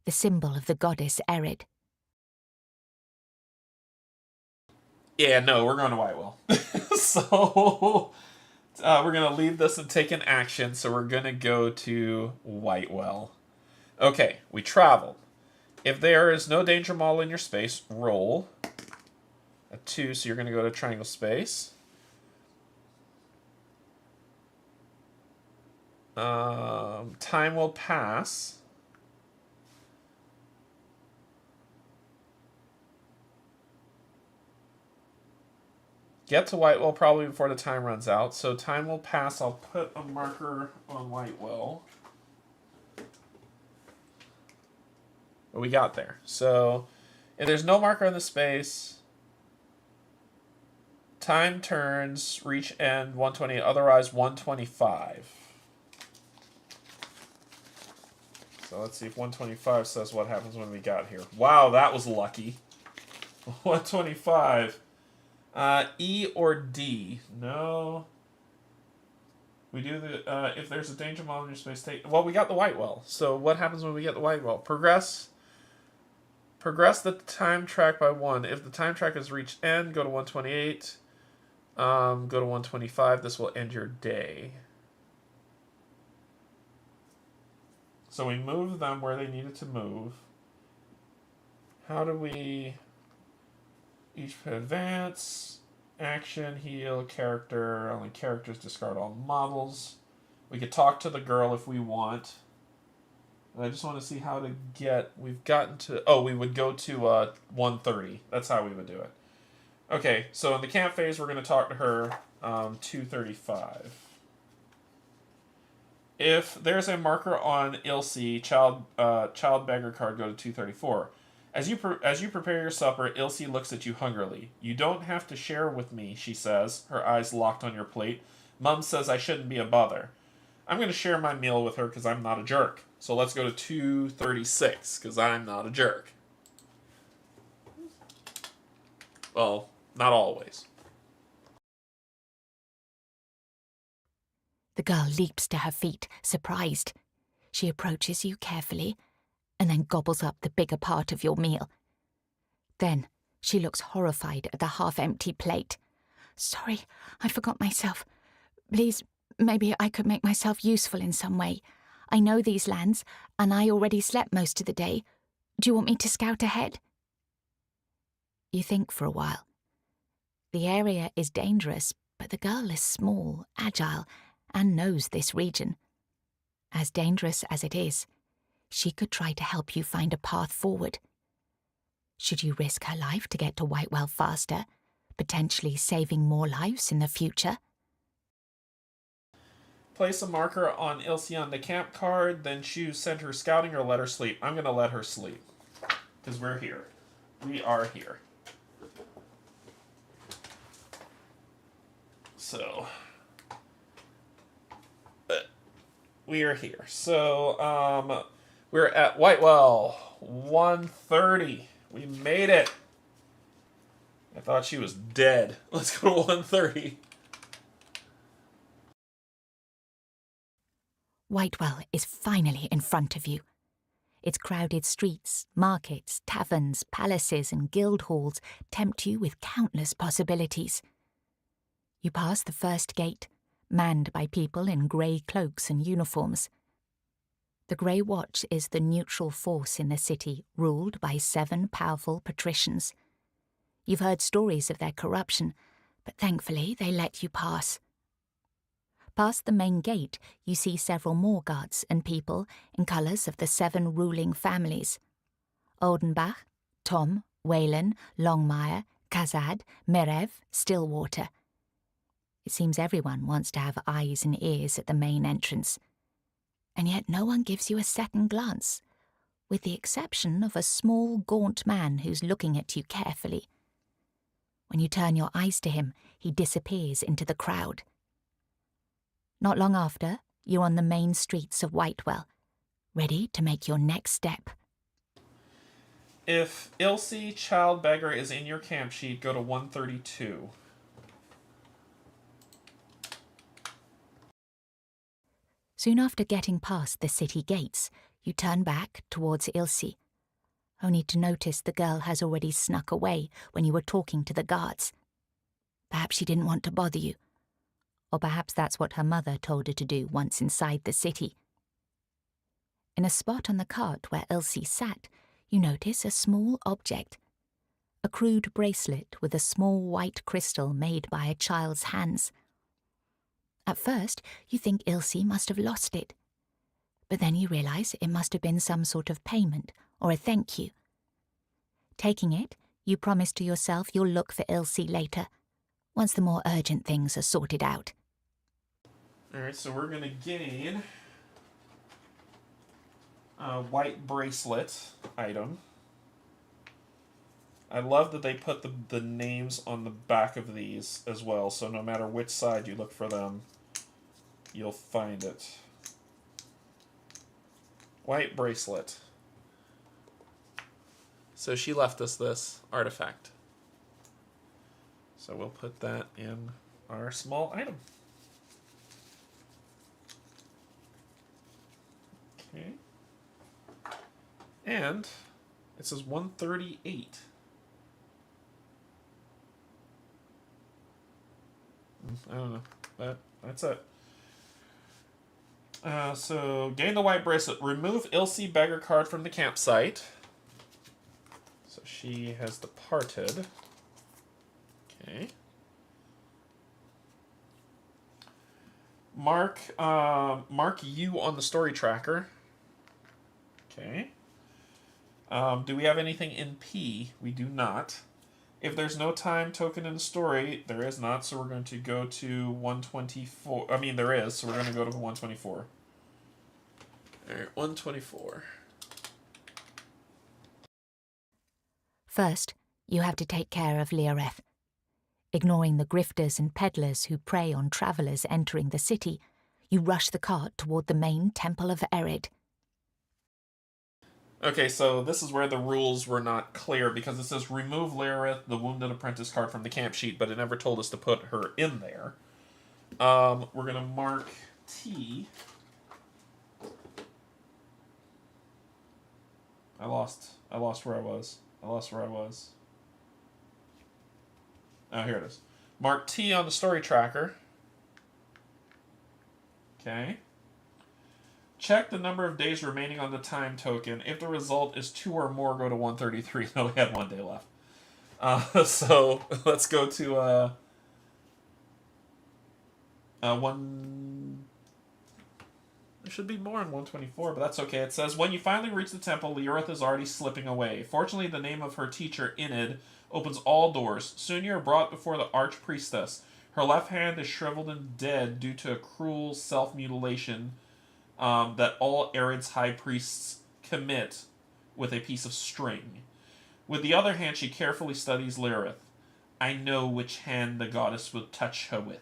the symbol of the goddess Erid. Yeah, no, we're going to Whitewell. So, we're going to leave this and take an action, so we're going to go to Whitewell. Okay, we traveled. If there is no danger model in your space, roll a 2, so you're going to go to triangle space. Time will pass. Get to Whitewell probably before the time runs out. So time will pass. I'll put a marker on Whitewell. We got there. So if there's no marker in the space, time turns, reach end 120, otherwise 125. So let's see if 125 says what happens when we got here. Wow, that was lucky. 125. E or D? No. We do the, if there's a danger model in your space, take... Well, we got the Whitewell. So what happens when we get the Whitewell? Progress the time track by 1. If the time track has reached end, go to 128. Go to 125. This will end your day. So we move them where they needed to move. How do we... Each advance, action, heal, character, only characters, discard all models. We could talk to the girl if we want. And I just want to see how to get... We've gotten to... Oh, we would go to 130. That's how we would do it. Okay, so in the camp phase, we're going to talk to her 235. If there's a marker on Ilse, child beggar card, go to 234. As you prepare your supper, Ilse looks at you hungrily. You don't have to share with me, she says, her eyes locked on your plate. Mum says I shouldn't be a bother. I'm going to share my meal with her because I'm not a jerk. So let's go to 236 because I'm not a jerk. Well, not always. The girl leaps to her feet, surprised. She approaches you carefully and then gobbles up the bigger part of your meal. Then she looks horrified at the half-empty plate. Sorry, I forgot myself. Please, maybe I could make myself useful in some way. I know these lands, and I already slept most of the day. Do you want me to scout ahead? You think for a while. The area is dangerous, but the girl is small, agile, and knows this region. As dangerous as it is, she could try to help you find a path forward. Should you risk her life to get to Whitewell faster, potentially saving more lives in the future? Place a marker on Ilse on the camp card, then choose send her scouting or let her sleep. I'm going to let her sleep, because we're here. We are here. So... we are here. So, we're at Whitewell, 130. We made it. I thought she was dead. Let's go to 130. Whitewell is finally in front of you. Its crowded streets, markets, taverns, palaces, and guild halls tempt you with countless possibilities. You pass the first gate, manned by people in grey cloaks and uniforms. The Grey Watch is the neutral force in the city, ruled by 7 powerful patricians. You've heard stories of their corruption, but thankfully they let you pass. Past the main gate, you see several more guards and people in colours of the 7 ruling families: Oldenbach, Tom, Whalen, Longmire, Kazad, Merev, Stillwater. It seems everyone wants to have eyes and ears at the main entrance. And yet no one gives you a second glance, with the exception of a small, gaunt man who's looking at you carefully. When you turn your eyes to him, he disappears into the crowd. Not long after, you're on the main streets of Whitewell, ready to make your next step. If Ilse Child Beggar is in your camp sheet, go to 132. Soon after getting past the city gates, you turn back towards Ilse, only to notice the girl has already snuck away when you were talking to the guards. Perhaps she didn't want to bother you, or perhaps that's what her mother told her to do once inside the city. In a spot on the cart where Elsie sat, you notice a small object, a crude bracelet with a small white crystal made by a child's hands. At first, you think Ilse must have lost it, but then you realise it must have been some sort of payment or a thank you. Taking it, you promise to yourself you'll look for Ilse later, once the more urgent things are sorted out. Alright, so we're going to gain a white bracelet item. I love that they put the names on the back of these as well, so no matter which side you look for them, you'll find it. White bracelet. So she left us this artifact. So we'll put that in our small item. Okay. And it says 138. I don't know. That's it. So, gain the white bracelet. Remove Ilse Beggar card from the campsite. So she has departed. Okay. Mark you on the story tracker. Okay. Do we have anything in P? We do not. If there's no time token in the story, there is not, so we're going to go to 124. I mean, there is, so we're going to go to 124. Alright, 124. First, you have to take care of Leoreth. Ignoring the grifters and peddlers who prey on travellers entering the city, you rush the cart toward the main Temple of Erid. Okay, so this is where the rules were not clear, because it says remove Leorith, the Wounded Apprentice card from the camp sheet, but it never told us to put her in there. We're going to mark T. I lost where I was. Oh, here it is. Mark T on the story tracker. Okay. Check the number of days remaining on the time token. If the result is 2 or more, go to 133. No, we have 1 day left. So let's go to one. There should be more in 124, but that's okay. It says, when you finally reach the temple, Leorith is already slipping away. Fortunately, the name of her teacher, Enid, opens all doors. Soon you are brought before the archpriestess. Her left hand is shriveled and dead due to a cruel self-mutilation that all Erid's high priests commit with a piece of string. With the other hand, she carefully studies Leorith. I know which hand the goddess will touch her with.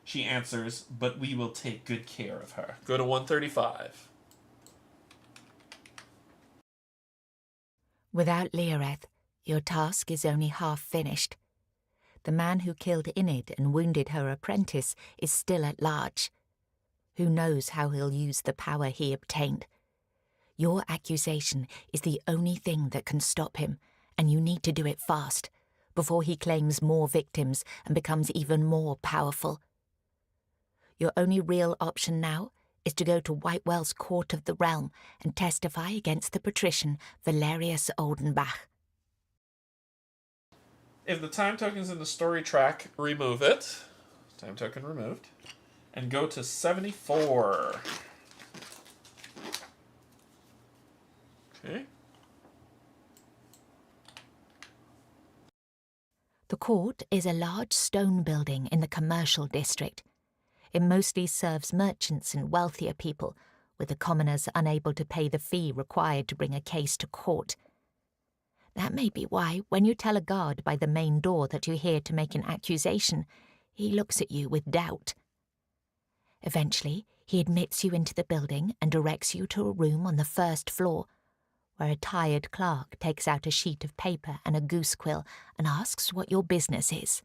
She answers, but we will take good care of her. Go to 135. Without Leoreth, your task is only half finished. The man who killed Enid and wounded her apprentice is still at large. Who knows how he'll use the power he obtained? Your accusation is the only thing that can stop him, and you need to do it fast, before he claims more victims and becomes even more powerful. Your only real option now is to go to Whitewell's Court of the Realm and testify against the patrician Valerius Oldenbach. If the time token's in the story track, remove it. Time token removed. And go to 74. Okay. The court is a large stone building in the commercial district. It mostly serves merchants and wealthier people, with the commoners unable to pay the fee required to bring a case to court. That may be why, when you tell a guard by the main door that you're here to make an accusation, he looks at you with doubt. Eventually, he admits you into the building and directs you to a room on the first floor, where a tired clerk takes out a sheet of paper and a goose quill and asks what your business is.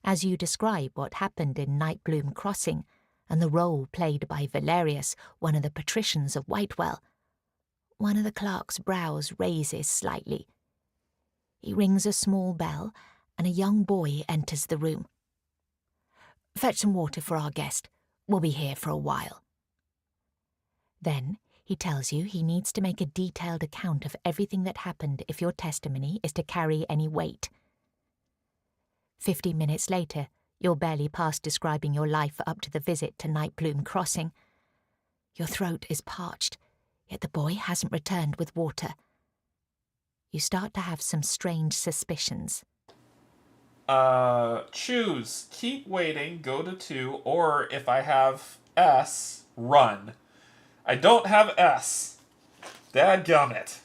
As you describe what happened in Nightbloom Crossing and the role played by Valerius, one of the patricians of Whitewell, one of the clerk's brows raises slightly. He rings a small bell and a young boy enters the room. "Fetch some water for our guest. We'll be here for a while." Then he tells you he needs to make a detailed account of everything that happened if your testimony is to carry any weight. 50 minutes later, you're barely past describing your life up to the visit to Nightbloom Crossing. Your throat is parched, yet the boy hasn't returned with water. You start to have some strange suspicions. Choose. Keep waiting, go to 2, or if I have S, run. I don't have S. Dadgummit.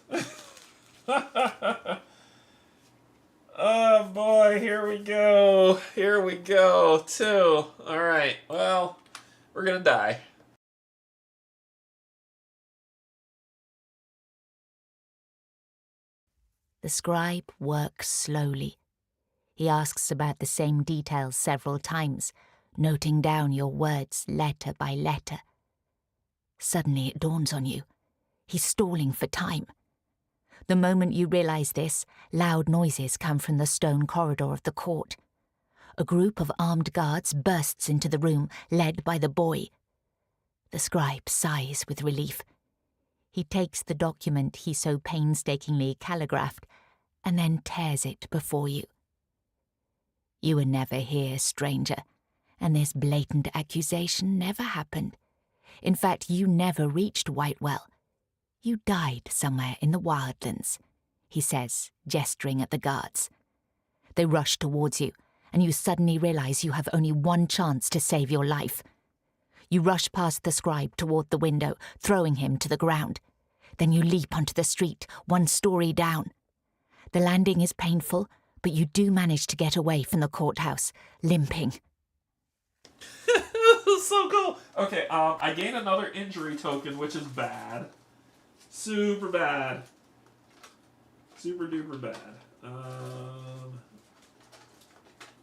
Oh boy, here we go. Here we go. 2. Alright, well, we're gonna die. The scribe works slowly. He asks about the same details several times, noting down your words letter by letter. Suddenly it dawns on you. He's stalling for time. The moment you realize this, loud noises come from the stone corridor of the court. A group of armed guards bursts into the room, led by the boy. The scribe sighs with relief. He takes the document he so painstakingly calligraphed and then tears it before you. You were never here, stranger, and this blatant accusation never happened. In fact, you never reached Whitewell. You died somewhere in the wildlands, he says, gesturing at the guards. They rush towards you, and you suddenly realize you have only one chance to save your life. You rush past the scribe toward the window, throwing him to the ground. Then you leap onto the street, 1 story down. The landing is painful, but you do manage to get away from the courthouse, limping. So cool. Okay, I gain another injury token, which is bad. Super bad. Super duper bad.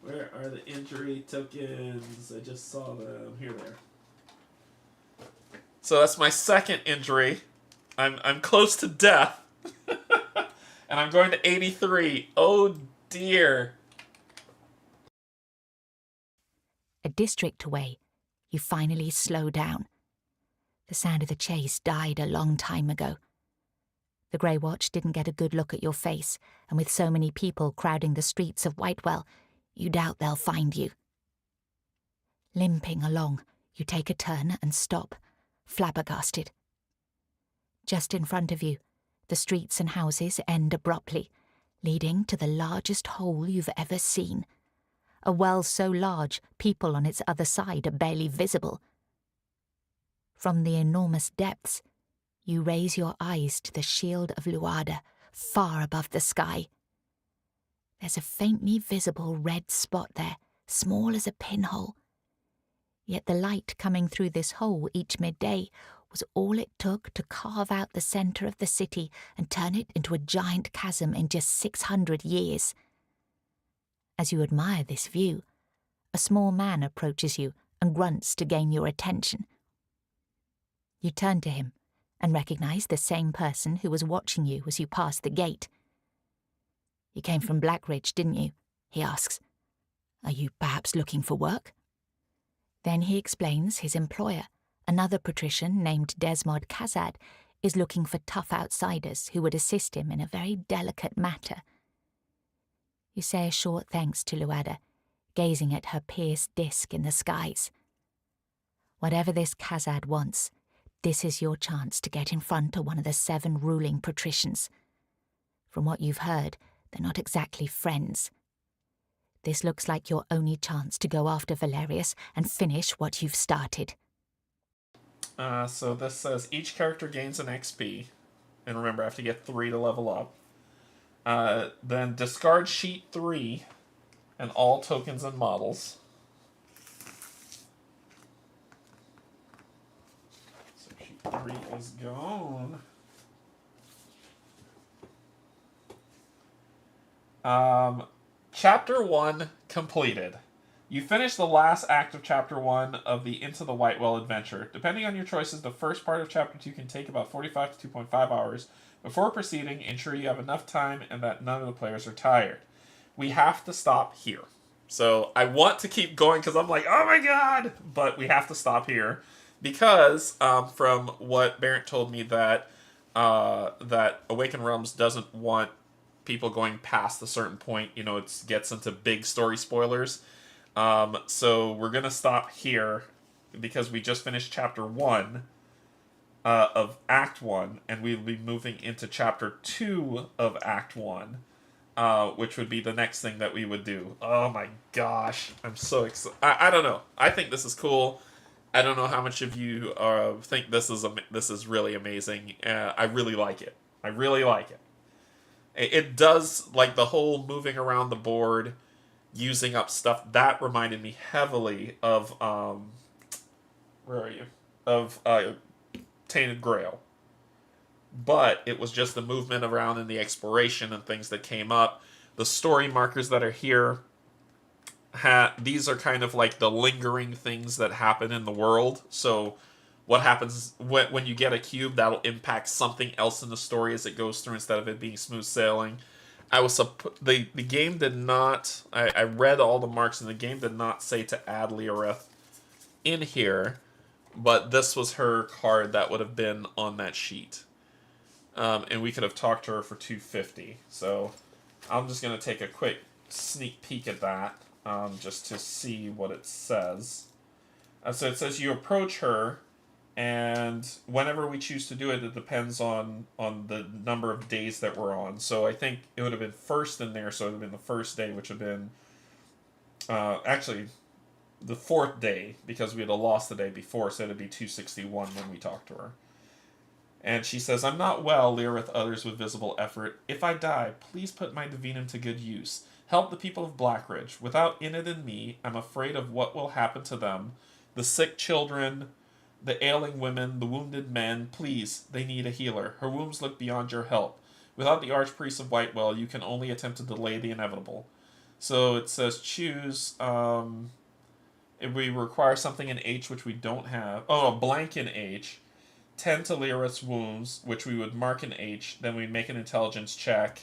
Where are the injury tokens? I just saw them. Here they are. So that's my second injury. I'm close to death. And I'm going to 83. Oh dear. A district away, you finally slow down. The sound of the chase died a long time ago. The Grey Watch didn't get a good look at your face, and with so many people crowding the streets of Whitewell, you doubt they'll find you. Limping along, you take a turn and stop, flabbergasted. Just in front of you, the streets and houses end abruptly, leading to the largest hole you've ever seen. A well so large, people on its other side are barely visible. From the enormous depths, you raise your eyes to the shield of Luada, far above the sky. There's a faintly visible red spot there, small as a pinhole. Yet the light coming through this hole each midday was all it took to carve out the centre of the city and turn it into a giant chasm in just 600 years. As you admire this view, a small man approaches you and grunts to gain your attention. You turn to him and recognize the same person who was watching you as you passed the gate. "You came from Blackridge, didn't you?" he asks. "Are you perhaps looking for work?" Then he explains his employer, another patrician named Desmond Kazad, is looking for tough outsiders who would assist him in a very delicate matter. You say a short thanks to Luada, gazing at her pierced disk in the skies. Whatever this Kazad wants, this is your chance to get in front of one of the 7 ruling patricians. From what you've heard, they're not exactly friends. This looks like your only chance to go after Valerius and finish what you've started. So this says each character gains an XP. And remember, I have to get 3 to level up. Then discard sheet 3 and all tokens and models. So sheet 3 is gone. Chapter 1 completed. You finished the last act of Chapter 1 of the Into the Whitewell adventure. Depending on your choices, the first part of Chapter 2 can take about 45 to 2.5 hours. Before proceeding, ensure you have enough time and that none of the players are tired. We have to stop here. So I want to keep going because I'm like, oh my god! But we have to stop here because from what Barrett told me that Awakened Realms doesn't want people going past a certain point. You know, it gets into big story spoilers. So we're going to stop here because we just finished Chapter 1 of Act 1, and we'll be moving into Chapter 2 of Act 1, which would be the next thing that we would do. Oh my gosh, I'm so excited. I don't know. I think this is cool. I don't know how much of you think this is really amazing. I really like it. I really like it. It does, like, the whole moving around the board, using up stuff, that reminded me heavily of, where are you? Of, Tainted Grail. But it was just the movement around and the exploration and things that came up. The story markers that are here, these are kind of like the lingering things that happen in the world. So what happens when you get a cube, that'll impact something else in the story as it goes through instead of it being smooth sailing. The game did not, I read all the marks and the game did not say to add Leoreth in here, but this was her card that would have been on that sheet. And we could have talked to her for 250. So I'm just going to take a quick sneak peek at that, just to see what it says. So it says you approach her, and whenever we choose to do it, it depends on the number of days that we're on. So I think it would have been first in there, so it would have been the first day, which would have been actually the 4th day, because we had lost the day before, so it would be 261 when we talked to her. And she says, I'm not well, Leoreth utters with visible effort. If I die, please put my divinum to good use. Help the people of Blackridge. Without Enid and me, I'm afraid of what will happen to them. The sick children, the ailing women, the wounded men, please, they need a healer. Her wounds look beyond your help. Without the Archpriest of Whitewell, you can only attempt to delay the inevitable. So it says choose, if we require something in H, which we don't have. Oh, a blank in H. 10 to Leoreth's wounds, which we would mark in H. Then we make an intelligence check.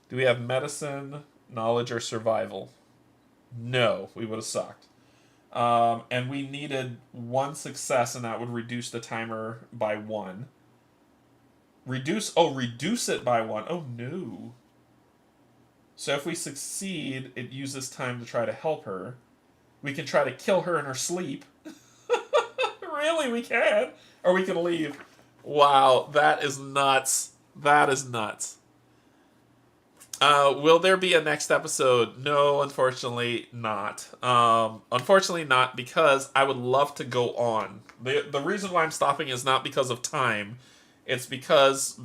Do we have medicine, knowledge, or survival? No, we would have sucked. And we needed 1 success, and that would reduce the timer by 1. Reduce it by 1. Oh, no. So if we succeed, it uses time to try to help her. We can try to kill her in her sleep. Really, we can. Or we can leave. Wow, that is nuts. That is nuts. Will there be a next episode? No, unfortunately not. Unfortunately not, because I would love to go on. The reason why I'm stopping is not because of time. It's because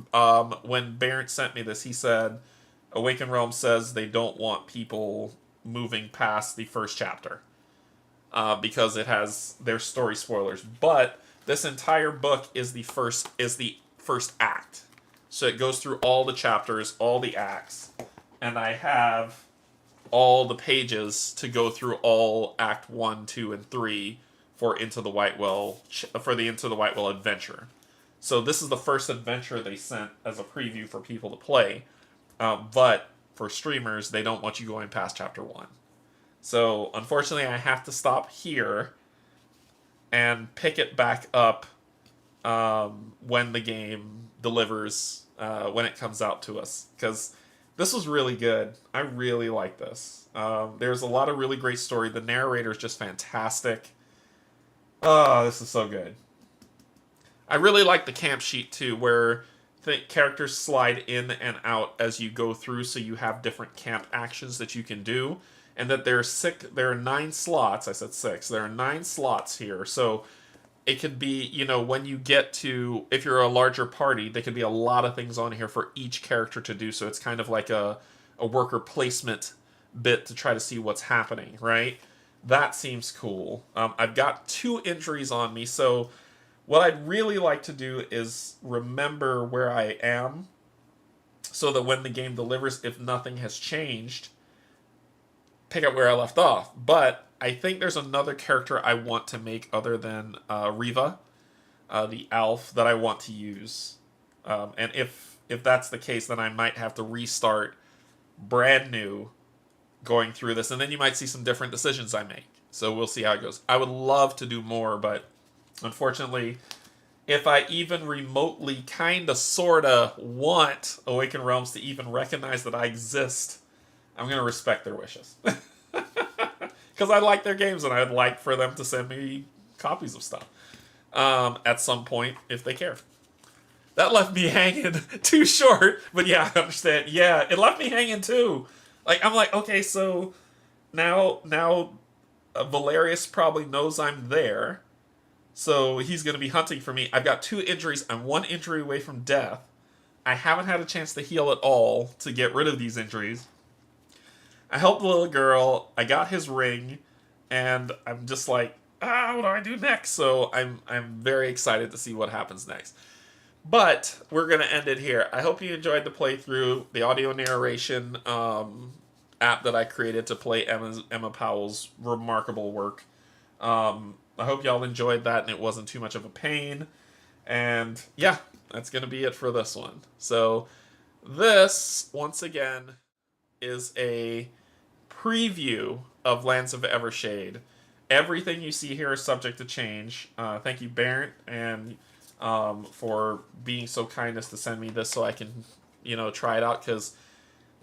when Barrett sent me this, he said, Awakened Realm says they don't want people moving past the first chapter because it has their story spoilers. But this entire book is the first act, so it goes through all the chapters, all the acts, and I have all the pages to go through all Act 1, 2, and 3 for the Into the Whitewell adventure. So this is the first adventure they sent as a preview for people to play. But for streamers, they don't want you going past Chapter 1. So unfortunately, I have to stop here and pick it back up when the game delivers, when it comes out to us. Because this was really good. I really like this. There's a lot of really great story. The narrator is just fantastic. Oh, this is so good. I really like the camp sheet too, where the characters slide in and out as you go through, so you have different camp actions that you can do, and that there are 9 slots. I said 6. There are 9 slots here, so it could be, when you get to, if you're a larger party, there could be a lot of things on here for each character to do, so it's kind of like a worker placement bit to try to see what's happening, right? That seems cool. I've got 2 injuries on me, so what I'd really like to do is remember where I am, so that when the game delivers, if nothing has changed, pick up where I left off. But I think there's another character I want to make other than Riva, the elf, that I want to use. And if that's the case, then I might have to restart brand new going through this, and then you might see some different decisions I make. So we'll see how it goes. I would love to do more, but unfortunately, if I even remotely kinda sorta want Awakened Realms to even recognize that I exist, I'm gonna respect their wishes. Because I like their games, and I'd like for them to send me copies of stuff at some point if they care. That left me hanging too short, but yeah, I understand. Yeah, it left me hanging too. I'm like, okay, so now Valerius probably knows I'm there, so he's going to be hunting for me. I've got 2 injuries. I'm 1 injury away from death. I haven't had a chance to heal at all to get rid of these injuries. I helped the little girl. I got his ring, and I'm just like, what do I do next? So I'm very excited to see what happens next. But we're going to end it here. I hope you enjoyed the playthrough, the audio narration app that I created to play Emma Powell's remarkable work. I hope y'all enjoyed that and it wasn't too much of a pain. And yeah, that's going to be it for this one. So this, once again, is a preview of Lands of Evershade. Everything you see here is subject to change. Thank you, Barrett, and for being so kind as to send me this so I can, try it out. Because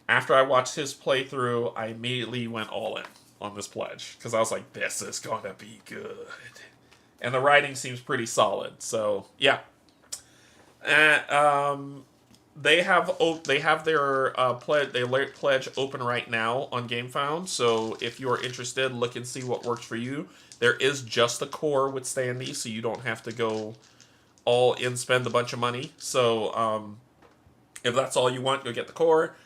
after I watched his playthrough, I immediately went all in on this pledge. Because I was like, this is going to be good. And the writing seems pretty solid. So, yeah. They have their pledge open right now on GameFound. So if you are interested, look and see what works for you. There is just a core with standee, so you don't have to go all in, spend a bunch of money. So if that's all you want, go get the core.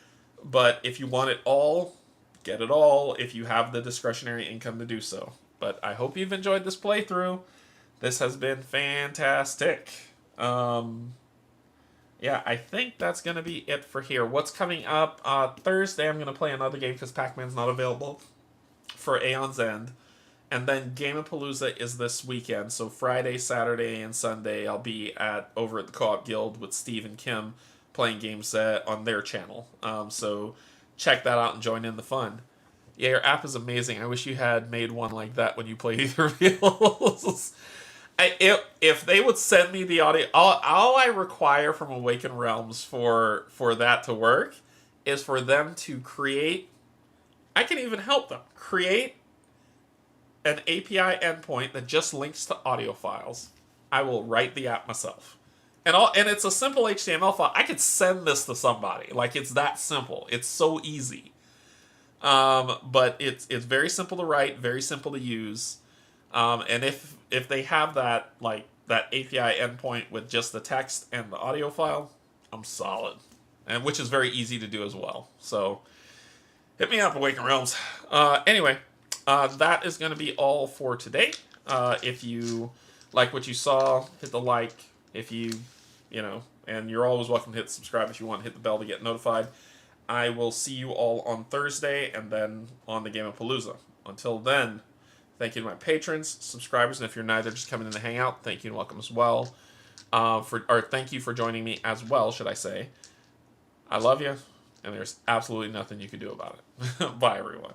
But if you want it all, get it all if you have the discretionary income to do so. But I hope you've enjoyed this playthrough. This has been fantastic. Yeah, I think that's going to be it for here. What's coming up? Thursday, I'm going to play another game because Pac-Man's not available for Aeon's End. And then Gamapalooza is this weekend. So Friday, Saturday, and Sunday, I'll be over at the Co-op Guild with Steve and Kim playing games on their channel. So check that out and join in the fun. Yeah, your app is amazing. I wish you had made one like that when you play Ether Reels. If they would send me the audio, all I require from Awakened Realms for that to work is for them to create. I can even help them create an API endpoint that just links to audio files. I will write the app myself, and it's a simple HTML file. I could send this to somebody. It's that simple. It's so easy. But it's very simple to write, very simple to use. And if they have that API endpoint with just the text and the audio file, I'm solid. And which is very easy to do as well. So hit me up, Awaken Realms. Anyway, that is going to be all for today. If you like what you saw, hit the like. If you, and you're always welcome to hit subscribe if you want. Hit the bell to get notified. I will see you all on Thursday and then on the Game of Palooza. Until then, thank you to my patrons, subscribers, and if you're neither, just coming in to hang out, thank you and welcome as well. Thank you for joining me as well, should I say. I love you, and there's absolutely nothing you can do about it. Bye, everyone.